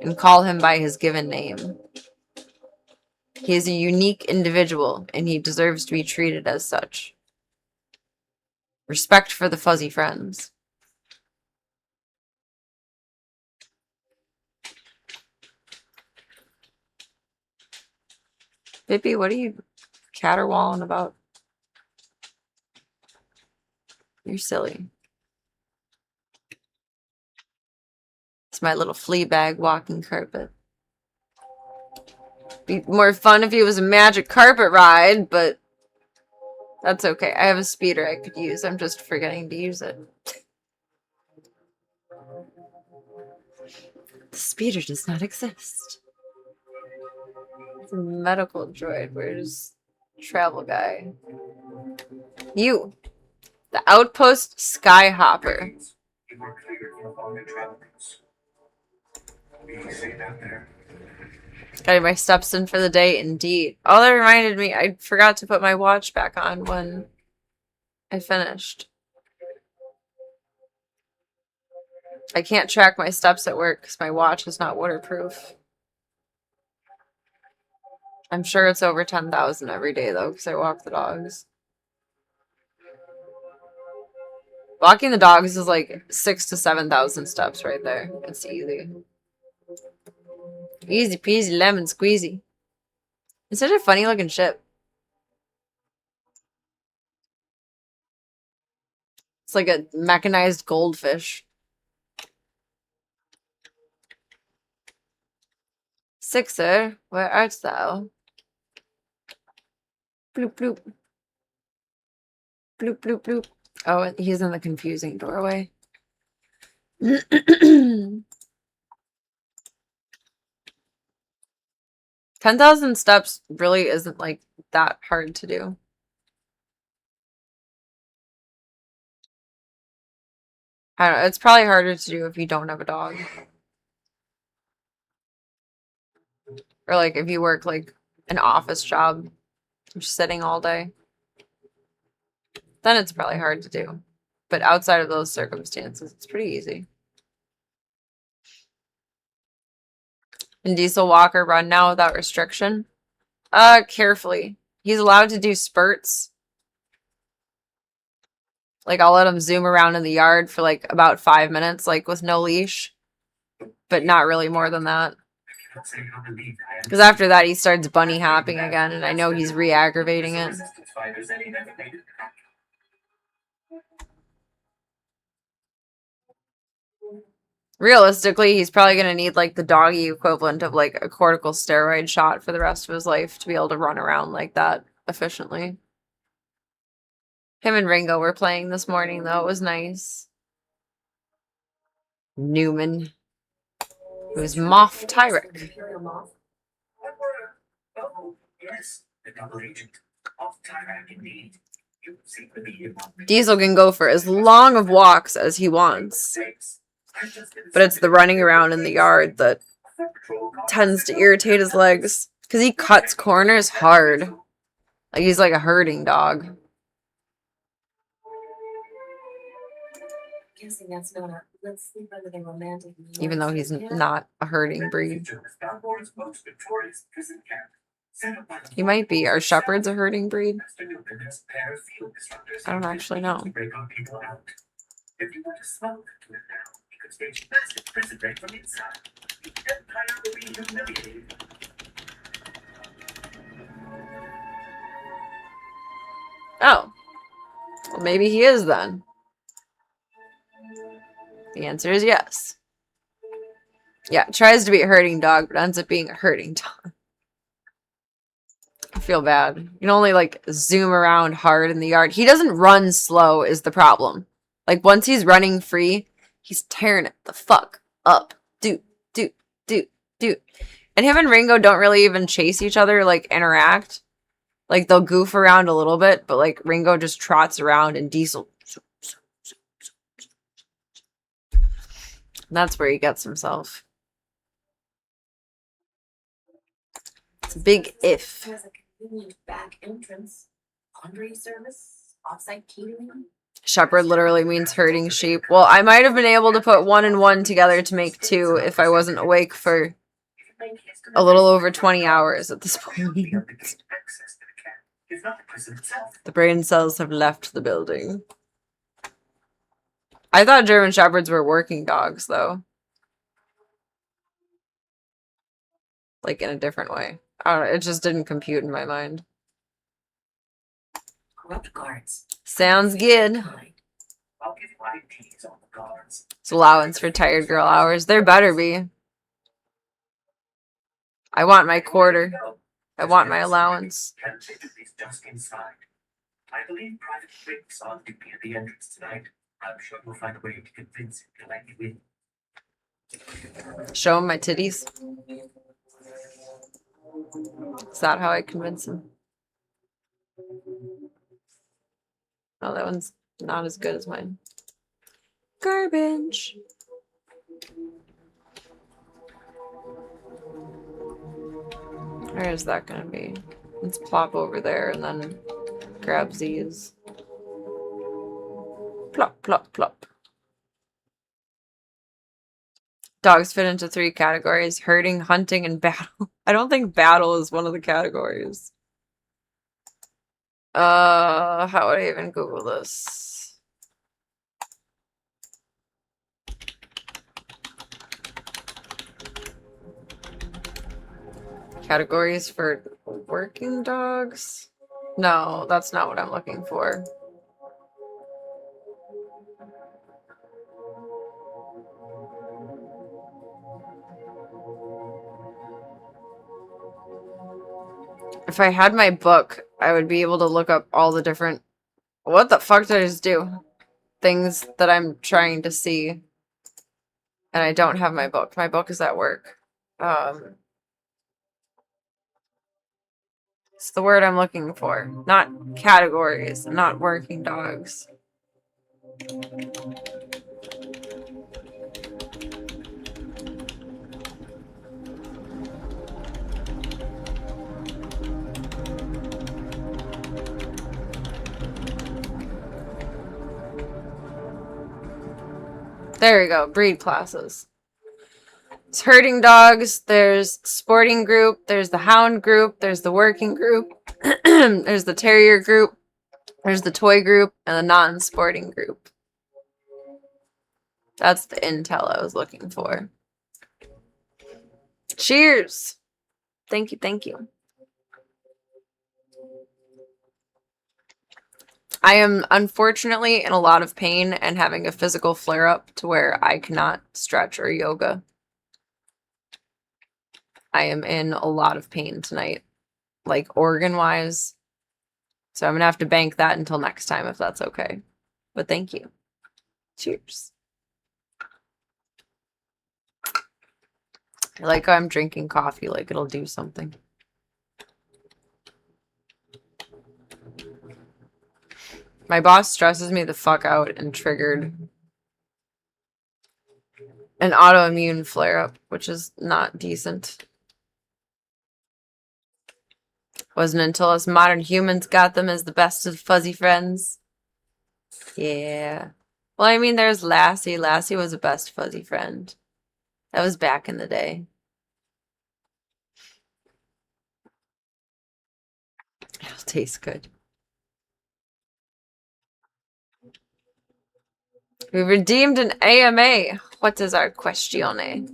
And call him by his given name. He is a unique individual, and he deserves to be treated as such. Respect for the fuzzy friends. Pippi, what are you caterwauling about? You're silly. It's my little flea bag walking carpet. Be more fun if it was a magic carpet ride, but That's okay. I have a speeder I could use. I'm just forgetting to use it. The speeder does not exist. It's a medical droid. Where's travel guy? You. The outpost skyhopper. You were cleared for long travels. You see that there? Got my steps in for the day, indeed. Oh, that reminded me. I forgot to put my watch back on when I finished. I can't track my steps at work because my watch is not waterproof. I'm sure it's over 10,000 every day, though, because I walk the dogs. Walking the dogs is like 6,000 to 7,000 steps right there. It's easy. Easy peasy lemon squeezy. It's such a funny looking ship. It's like a mechanized goldfish. Sixer, where art thou? Bloop bloop. Bloop bloop bloop. Oh, he's in the confusing doorway. 10,000 steps really isn't like that hard to do. I don't know. It's probably harder to do if you don't have a dog. Or like if you work like an office job, just sitting all day. Then it's probably hard to do. But outside of those circumstances, it's pretty easy. And Diesel Walker run now without restriction? Carefully. He's allowed to do spurts. Like, I'll let him zoom around in the yard for, like, about 5 minutes, like, with no leash. But not really more than that. Because after that, he starts bunny hopping again, and I know he's re-aggravating it. Realistically, he's probably going to need, like, the doggy equivalent of, like, a cortical steroid shot for the rest of his life to be able to run around like that efficiently. Him and Ringo were playing this morning, though. It was nice. Newman. Who's Moff Tyrek. Yes, the double agent of Tyrek indeed. Diesel can go for as long of walks as he wants. But it's the running around in the yard that tends to irritate his legs. Because he cuts corners hard. Like he's like a herding dog. Guessing that's not a let's sleep under the romantic. Even though he's not a herding breed. He might be. Are shepherds a herding breed? I don't actually know. If you want to smoke to it now, you could stage massive prison break from inside. The empire will be humiliated. Oh. Well, maybe he is then. The answer is yes. Yeah, tries to be a herding dog, but ends up being a herding dog. I feel bad. You can only, like, zoom around hard in the yard. He doesn't run slow is the problem. Like, once he's running free, he's tearing it the fuck up. Dude. And him and Ringo don't really even chase each other, like, interact. Like, they'll goof around a little bit, but, like, Ringo just trots around and Diesel. And that's where he gets himself. It's a big if. Has a convenient back entrance, laundry service, offsite catering. Shepherd literally means herding sheep. Well, I might have been able to put 1 and 1 together to make 2 if I wasn't awake for a little over 20 hours at this point. The brain cells have left the building. I thought German Shepherds were working dogs, though. Like, in a different way. I don't know, it just didn't compute in my mind. Corrupt guards. Sounds good. I'll give you IDs on the guards. It's allowance for tired girl hours. There better be. I want my quarter. I want my allowance. Just inside. I believe Private Jigsaw could be at the entrance tonight. I'm sure we'll find a way to convince him to let you in. Show him my titties. Is that how I convince him? Oh, that one's not as good as mine. Garbage. Where is that gonna be? Let's plop over there and then grab these. Plop, plop, plop. Dogs fit into 3 categories: herding, hunting, and battle. I don't think battle is one of the categories. How would I even Google this? Categories for working dogs? No, that's not what I'm looking for. If I had my book, I would be able to look up all the different... What the fuck did I just do? Things that I'm trying to see. And I don't have my book. My book is at work. It's the word I'm looking for. Not categories. Not working dogs. There we go. Breed classes. It's herding dogs. There's sporting group. There's the hound group. There's the working group. There's the terrier group. There's the toy group and the non-sporting group. That's the intel I was looking for. Cheers. Thank you. Thank you. I am unfortunately in a lot of pain and having a physical flare-up to where I cannot stretch or yoga. I am in a lot of pain tonight, like organ-wise. So I'm going to have to bank that until next time if that's okay. But thank you. Cheers. I like how I'm drinking coffee like it'll do something. My boss stresses me the fuck out and triggered an autoimmune flare-up, which is not decent. Wasn't until us modern humans got them as the best of fuzzy friends. Yeah. Well, I mean, there's Lassie. Lassie was a best fuzzy friend. That was back in the day. It'll taste good. We redeemed an AMA. What is our questione?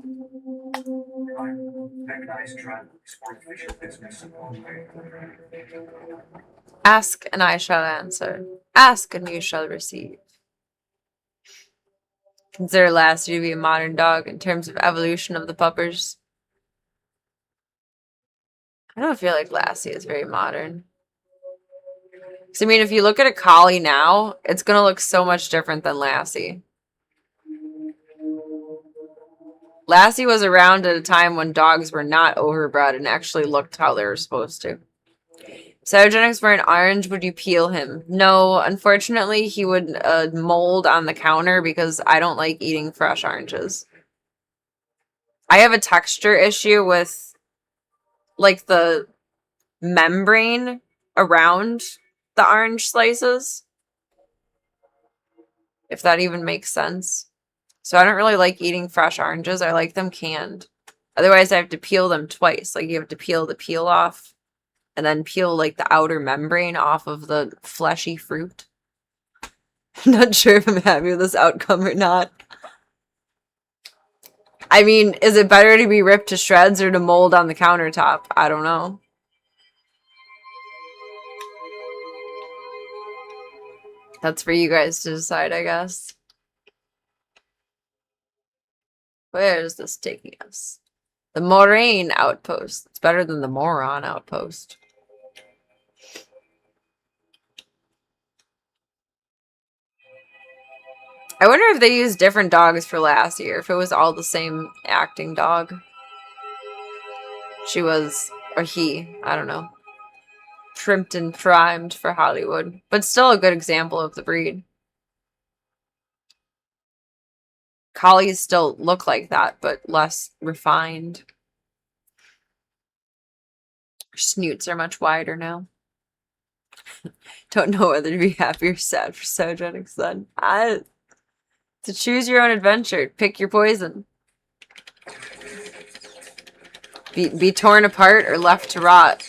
Ask and I shall answer. Ask and you shall receive. Consider Lassie to be a modern dog in terms of evolution of the puppers. I don't feel like Lassie is very modern. Because, I mean, if you look at a collie now, it's going to look so much different than Lassie. Lassie was around at a time when dogs were not overbred and actually looked how they were supposed to. Cytogenics for an orange, would you peel him? No, unfortunately, he would mold on the counter because I don't like eating fresh oranges. I have a texture issue with, like, the membrane around the orange slices. If that even makes sense. So I don't really like eating fresh oranges. I like them canned. Otherwise, I have to peel them twice. Like, you have to peel the peel off and then peel, like, the outer membrane off of the fleshy fruit. I'm not sure if I'm happy with this outcome or not. I mean, is it better to be ripped to shreds or to mold on the countertop? I don't know. That's for you guys to decide, I guess. Where is this taking us? The Moraine Outpost. It's better than the Moron Outpost. I wonder if they used different dogs for Lassie, or if it was all the same acting dog. She was, or he, I don't know. Primed and primed for Hollywood. But still a good example of the breed. Collies still look like that, but less refined. Snoots are much wider now. Don't know whether to be happy or sad for Sojourner's son. To choose your own adventure. Pick your poison. Be torn apart or left to rot.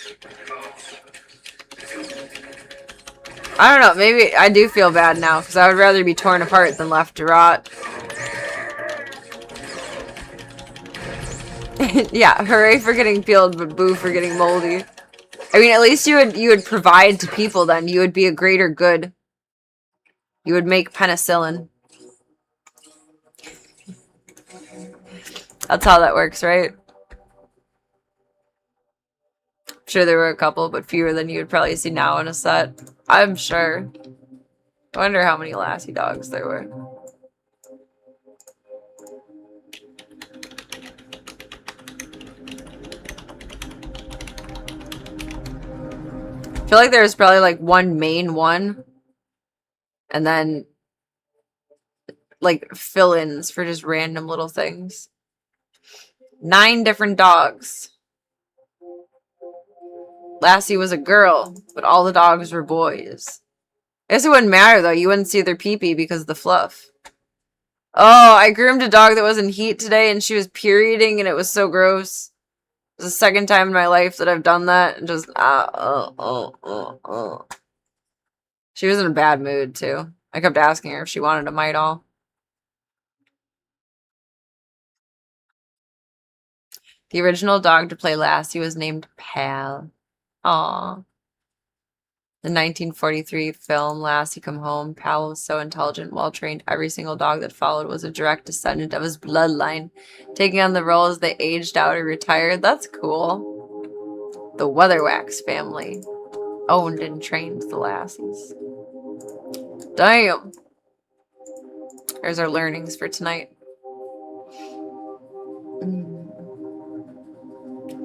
I don't know. Maybe I do feel bad now because I would rather be torn apart than left to rot. Yeah, hooray for getting peeled, but boo for getting moldy. I mean, at least you would provide to people then. You would be a greater good. You would make penicillin. That's how that works, right? I'm sure there were a couple, but fewer than you would probably see now in a set. I'm sure. I wonder how many Lassie dogs there were. I feel like there's probably like one main one. And then like fill-ins for just random little things. 9 different dogs. Lassie was a girl, but all the dogs were boys. I guess it wouldn't matter though. You wouldn't see their pee-pee because of the fluff. Oh, I groomed a dog that was in heat today and she was perioding and it was so gross. It's the second time in my life that I've done that and just She was in a bad mood too. I kept asking her if she wanted a Midol. The original dog to play Lassie was named Pal. Aww. The 1943 film Lassie Come Home, Pal was so intelligent, well-trained. Every single dog that followed was a direct descendant of his bloodline, taking on the role as they aged out or retired. That's cool. The Weatherwax family owned and trained the Lassies. Damn. There's our learnings for tonight.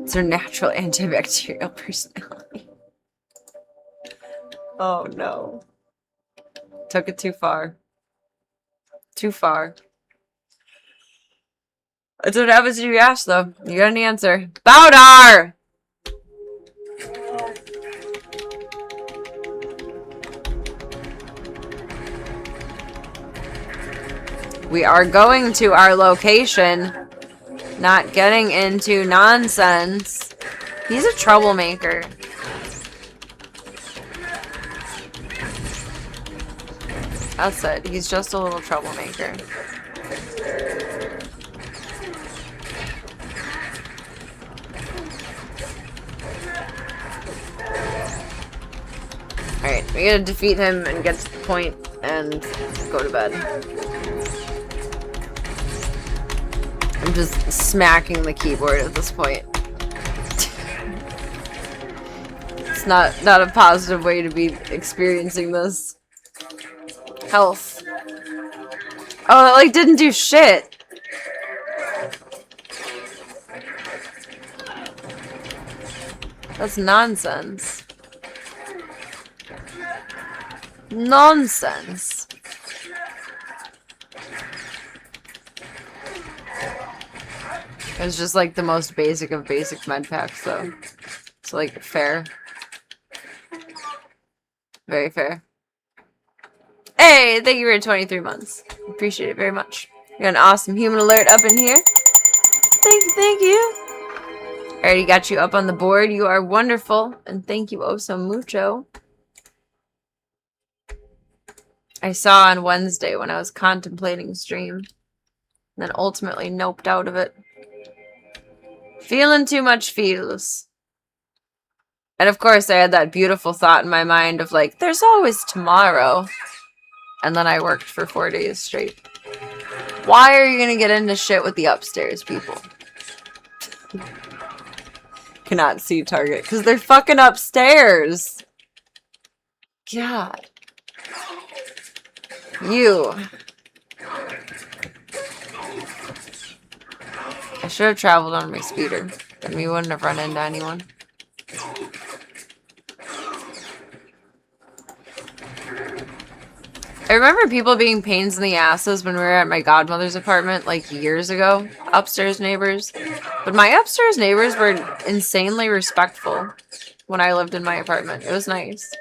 It's her natural antibacterial personality. Oh no. Took it too far. Too far. That's what happens if you ask, though. You got an answer. Bowdar! We are going to our location. Not getting into nonsense. He's a troublemaker. That's it. He's just a little troublemaker. Alright, we gotta defeat him and get to the point and go to bed. I'm just smacking the keyboard at this point. It's not a positive way to be experiencing this. Health. Oh, it like didn't do shit. That's nonsense. Nonsense. It's just like the most basic of basic med packs though. It's like fair. Very fair. Hey, thank you for 23 months. Appreciate it very much. You got an awesome human alert up in here. Thank you, thank you. I already got you up on the board. You are wonderful. And thank you oh so mucho. I saw on Wednesday when I was contemplating stream. And then ultimately noped out of it. Feeling too much feels. And of course I had that beautiful thought in my mind of like, there's always tomorrow. And then I worked for 4 days straight. Why are you gonna get into shit with the upstairs people? Cannot see target. Because they're fucking upstairs. God. You. should have traveled on my speeder. Then we wouldn't have run into anyone. I remember people being pains in the asses when we were at my godmother's apartment like years ago. Upstairs neighbors. But my upstairs neighbors were insanely respectful when I lived in my apartment. It was nice.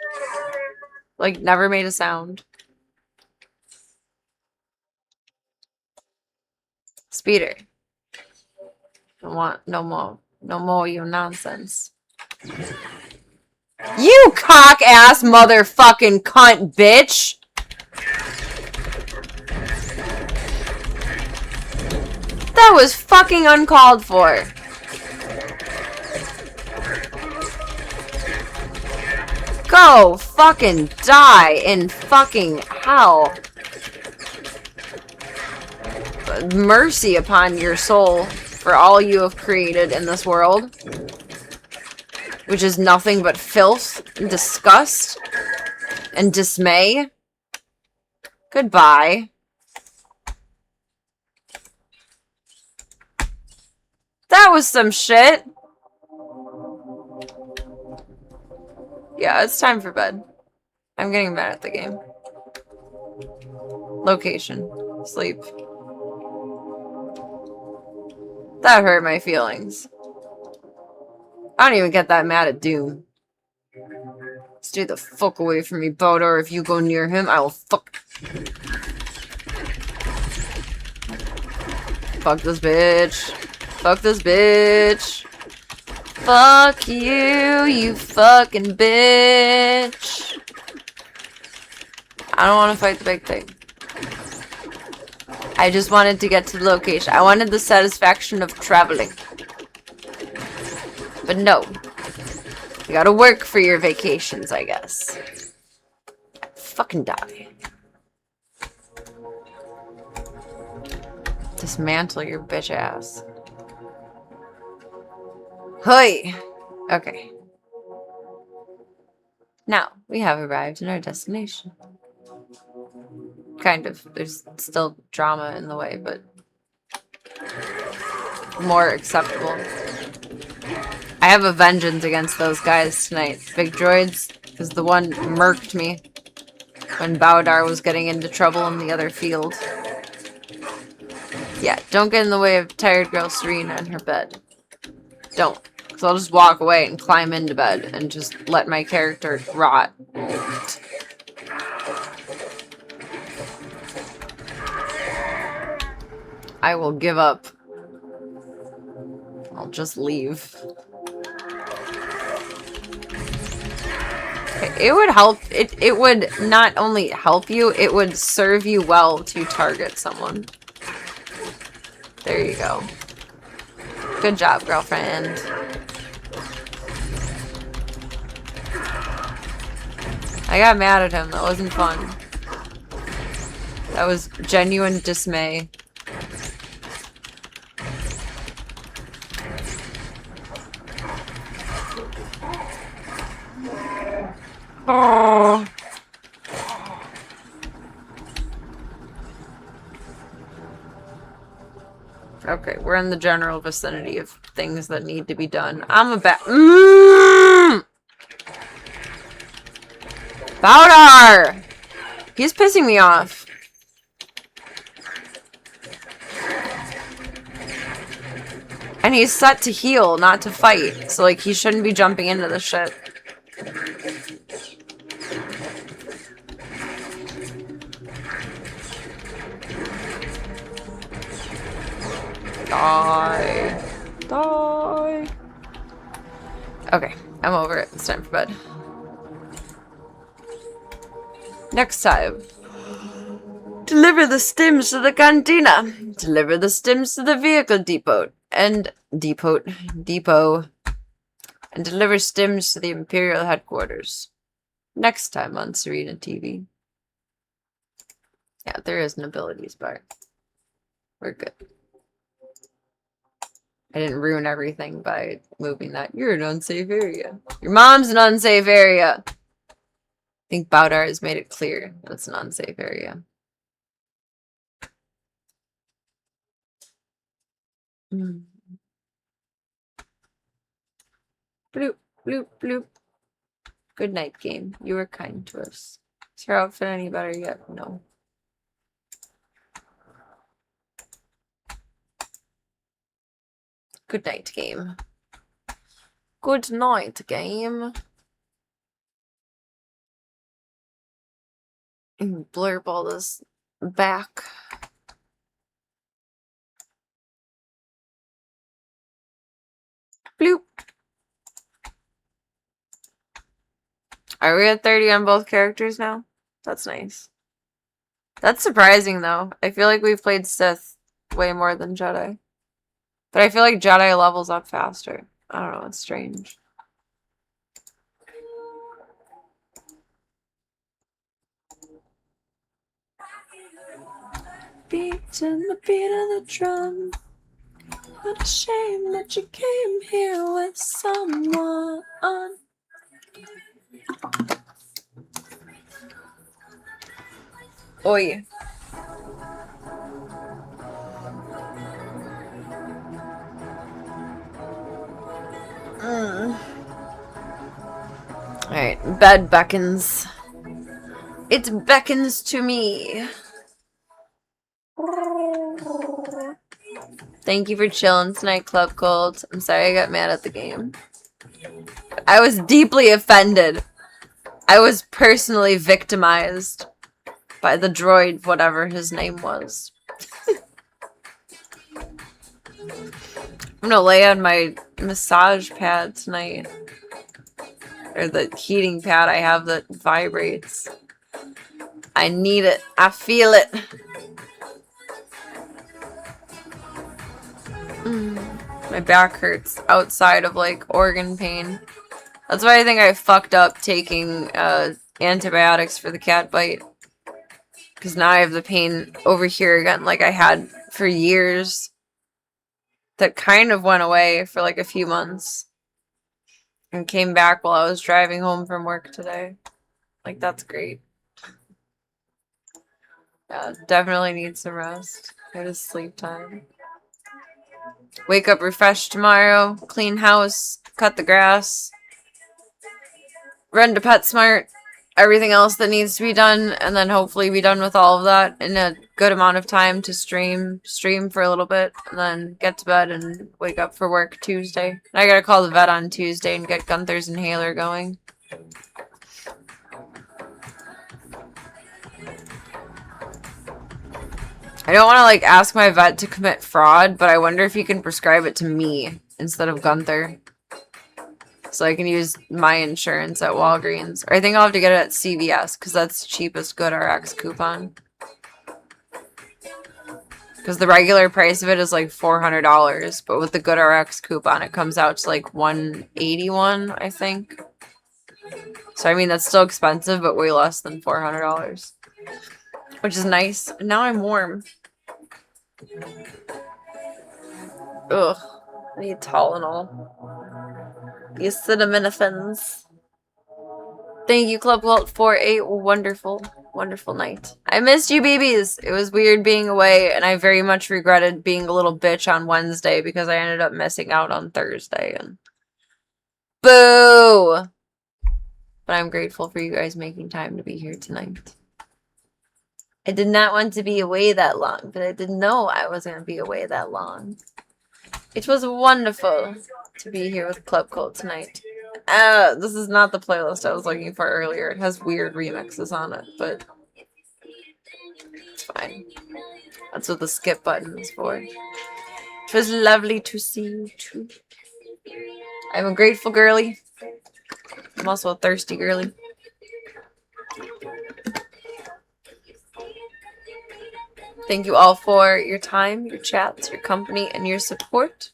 Like, never made a sound. Speeder. Don't want no more you nonsense. You cock ass motherfucking cunt bitch! That was fucking uncalled for. Go fucking die in fucking hell. Mercy upon your soul for all you have created in this world, which is nothing but filth and disgust and dismay. Goodbye. That was some shit. Yeah, it's time for bed. I'm getting mad at the game. Location. Sleep. That hurt my feelings. I don't even get that mad at Doom. Stay the fuck away from me, Bodor. If you go near him, I will fuck. Fuck this bitch. Fuck this bitch. Fuck you, you fucking bitch. I don't want to fight the big thing. I just wanted to get to the location. I wanted the satisfaction of traveling. But no. You gotta work for your vacations, I guess. Fucking die. Dismantle your bitch ass. Hoi! Okay. Now, we have arrived in our destination. Kind of. There's still drama in the way, but more acceptable. I have a vengeance against those guys tonight. Big Droids is the one who murked me when Baudar was getting into trouble in the other field. Yeah, don't get in the way of tired girl Serena and her bed. Don't. Because I'll just walk away and climb into bed and just let my character rot. I will give up. I'll just leave. It would help. It would not only help you, it would serve you well to target someone. There you go. Good job, girlfriend. I got mad at him. That wasn't fun. That was genuine dismay. Oh. Okay, we're in the general vicinity of things that need to be done. I'm a Baudar! He's pissing me off. And he's set to heal, not to fight. So, like, he shouldn't be jumping into this shit. Die. Die. Okay, I'm over it. It's time for bed. Next time. Deliver the stims to the cantina. Deliver the stims to the vehicle depot. And depot. And deliver stims to the Imperial headquarters. Next time on Serena TV. Yeah, there is an abilities bar. We're good. I didn't ruin everything by moving that. You're an unsafe area. Your mom's an unsafe area. I think Baudar has made it clear that it's an unsafe area. Bloop, bloop, bloop. Good night, game. You were kind to us. Is your outfit any better yet? No. Good night, game. Good night, game. Blurb all this back. Bloop. Are we at 30 on both characters now? That's nice. That's surprising, though. I feel like we've played Sith way more than Jedi. But I feel like Jedi levels up faster. I don't know, it's strange. Beating the beat of the drum. What a shame that you came here with someone. Oi. Alright, bed beckons. It beckons to me. Thank you for chilling tonight, Club Cold. I'm sorry I got mad at the game. I was deeply offended. I was personally victimized by the droid, whatever his name was. I'm gonna lay on my massage pad tonight. Or the heating pad I have that vibrates. I need it. I feel it. My back hurts outside of like organ pain. That's why I think I fucked up taking antibiotics for the cat bite. Because now I have the pain over here again like I had for years. That kind of went away for like a few months. And came back while I was driving home from work today. Like, that's great. Yeah, definitely need some rest. Go to sleep time. Wake up refreshed tomorrow. Clean house. Cut the grass. Run to PetSmart. Everything else that needs to be done. And then hopefully be done with all of that in a good amount of time to stream for a little bit. And then get to bed and wake up for work Tuesday. And I gotta call the vet on Tuesday and get Gunther's inhaler going. I don't want to like ask my vet to commit fraud, but I wonder if he can prescribe it to me instead of Gunther. So I can use my insurance at Walgreens. Or I think I'll have to get it at CVS because that's the cheapest GoodRx coupon. Because the regular price of it is like $400, but with the GoodRx coupon it comes out to like $181, I think. So I mean that's still expensive, but way less than $400. Which is nice. And now I'm warm. Ugh. I need Tylenol. The acetaminophen. Thank you, Club Walt, for a wonderful, wonderful night. I missed you, babies. It was weird being away, and I very much regretted being a little bitch on Wednesday because I ended up missing out on Thursday. And boo! But I'm grateful for you guys making time to be here tonight. I did not want to be away that long, but I didn't know I was going to be away that long. It was wonderful to be here with Club Cult tonight. This is not the playlist I was looking for earlier. It has weird remixes on it, but it's fine. That's what the skip button is for. It was lovely to see you too. I'm a grateful girly. I'm also a thirsty girly. Thank you all for your time, your chats, your company, and your support.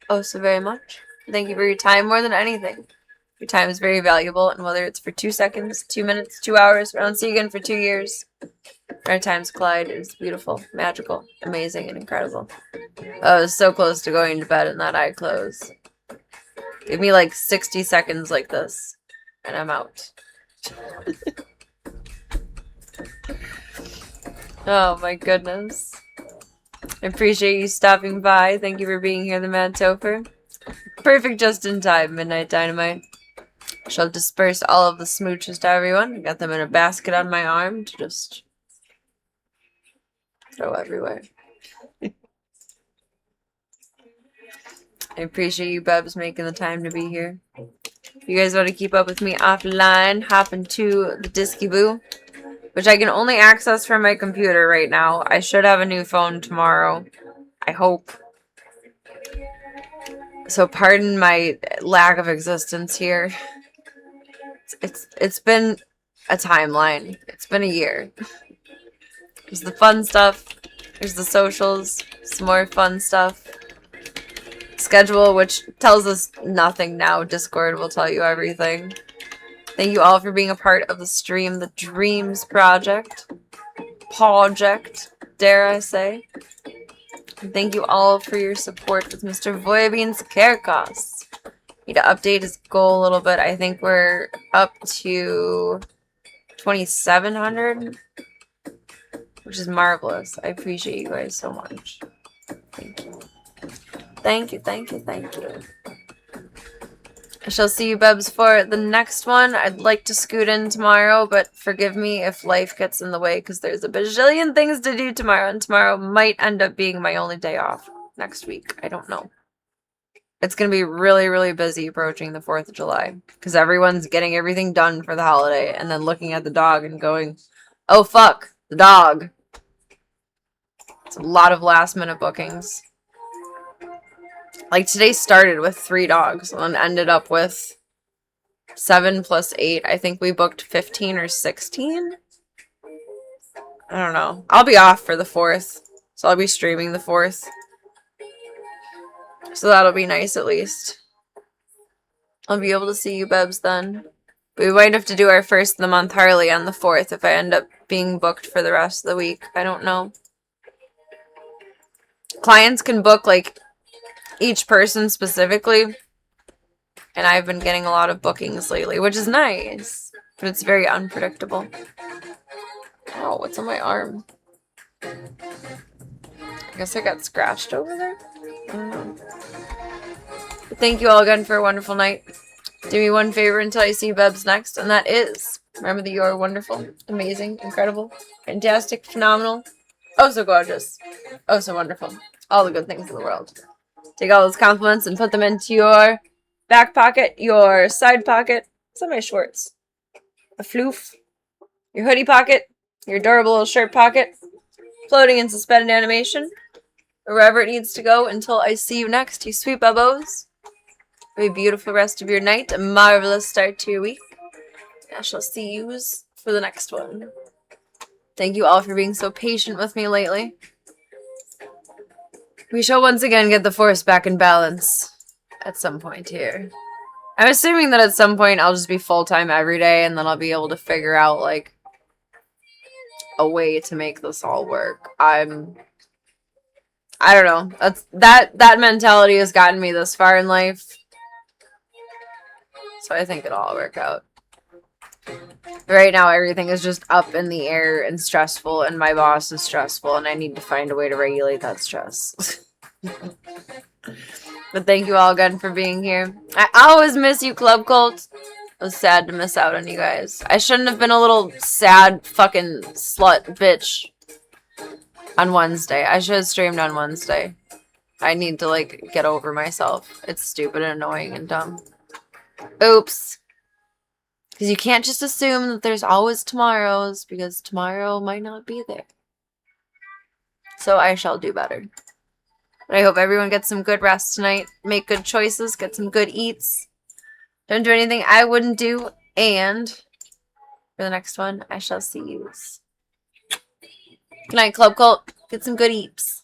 Oh, so very much. Thank you for your time more than anything. Your time is very valuable, and whether it's for 2 seconds, 2 minutes, 2 hours, or I don't see you again for 2 years, our times collide is beautiful, magical, amazing, and incredible. I was so close to going to bed and that eye closed. Give me like 60 seconds like this, and I'm out. Oh my goodness. I appreciate you stopping by. Thank you for being here, the Mad Topher. Perfect just in time, Midnight Dynamite. I shall disperse all of the smooches to everyone. I got them in a basket on my arm to just throw everywhere. I appreciate you, Bubs, making the time to be here. If you guys want to keep up with me offline, hop into the Disky Boo, which I can only access from my computer right now. I should have a new phone tomorrow. I hope. So pardon my lack of existence here. It's been a timeline. It's been a year. There's the fun stuff. There's the socials. Some more fun stuff. Schedule, which tells us nothing now. Discord will tell you everything. Thank you all for being a part of the stream, the Dreams Project. Dare I say. And thank you all for your support with Mr. Voyabean's care costs. Need to update his goal a little bit. I think we're up to 2,700, which is marvelous. I appreciate you guys so much. Thank you. Thank you, thank you, thank you. I shall see you, Bebs, for the next one. I'd like to scoot in tomorrow, but forgive me if life gets in the way because there's a bajillion things to do tomorrow, and tomorrow might end up being my only day off next week. I don't know. It's going to be really, really busy approaching the 4th of July because everyone's getting everything done for the holiday and then looking at the dog and going, oh, fuck, the dog. It's a lot of last-minute bookings. Like, today started with 3 dogs and ended up with 7 plus 8. I think we booked 15 or 16. I don't know. I'll be off for the 4th, so I'll be streaming the 4th. So that'll be nice at least. I'll be able to see you, Bebs, then. But we might have to do our first of the month Harley on the 4th if I end up being booked for the rest of the week. I don't know. Clients can book, like, each person specifically, and I've been getting a lot of bookings lately, which is nice, but it's very unpredictable. Oh, what's on my arm? I guess I got scratched over there. I don't know. But thank you all again for a wonderful night. Do me one favor until I see you, Bebs, next, and that is remember that you are wonderful, amazing, incredible, fantastic, phenomenal, oh so gorgeous, oh so wonderful, all the good things in the world. Take all those compliments and put them into your back pocket, your side pocket. What's on my shorts? A floof. Your hoodie pocket. Your adorable little shirt pocket. Floating in suspended animation. Or wherever it needs to go until I see you next, you sweet bubbos. Have a beautiful rest of your night. A marvelous start to your week. I shall see you for the next one. Thank you all for being so patient with me lately. We shall once again get the force back in balance at some point here. I'm assuming that at some point I'll just be full-time every day and then I'll be able to figure out, like, a way to make this all work. I don't know. That mentality has gotten me this far in life. So I think it'll all work out. Right now, everything is just up in the air and stressful, and my boss is stressful, and I need to find a way to regulate that stress. But thank you all again for being here. I always miss you, Club Cult. I was sad to miss out on you guys. I shouldn't have been a little sad fucking slut bitch on Wednesday. I should have streamed on Wednesday. I need to, like, get over myself. It's stupid and annoying and dumb. Oops. Because you can't just assume that there's always tomorrows, because tomorrow might not be there. So I shall do better. But I hope everyone gets some good rest tonight. Make good choices. Get some good eats. Don't do anything I wouldn't do. And for the next one, I shall see you. Good night, Club Cult. Get some good eats.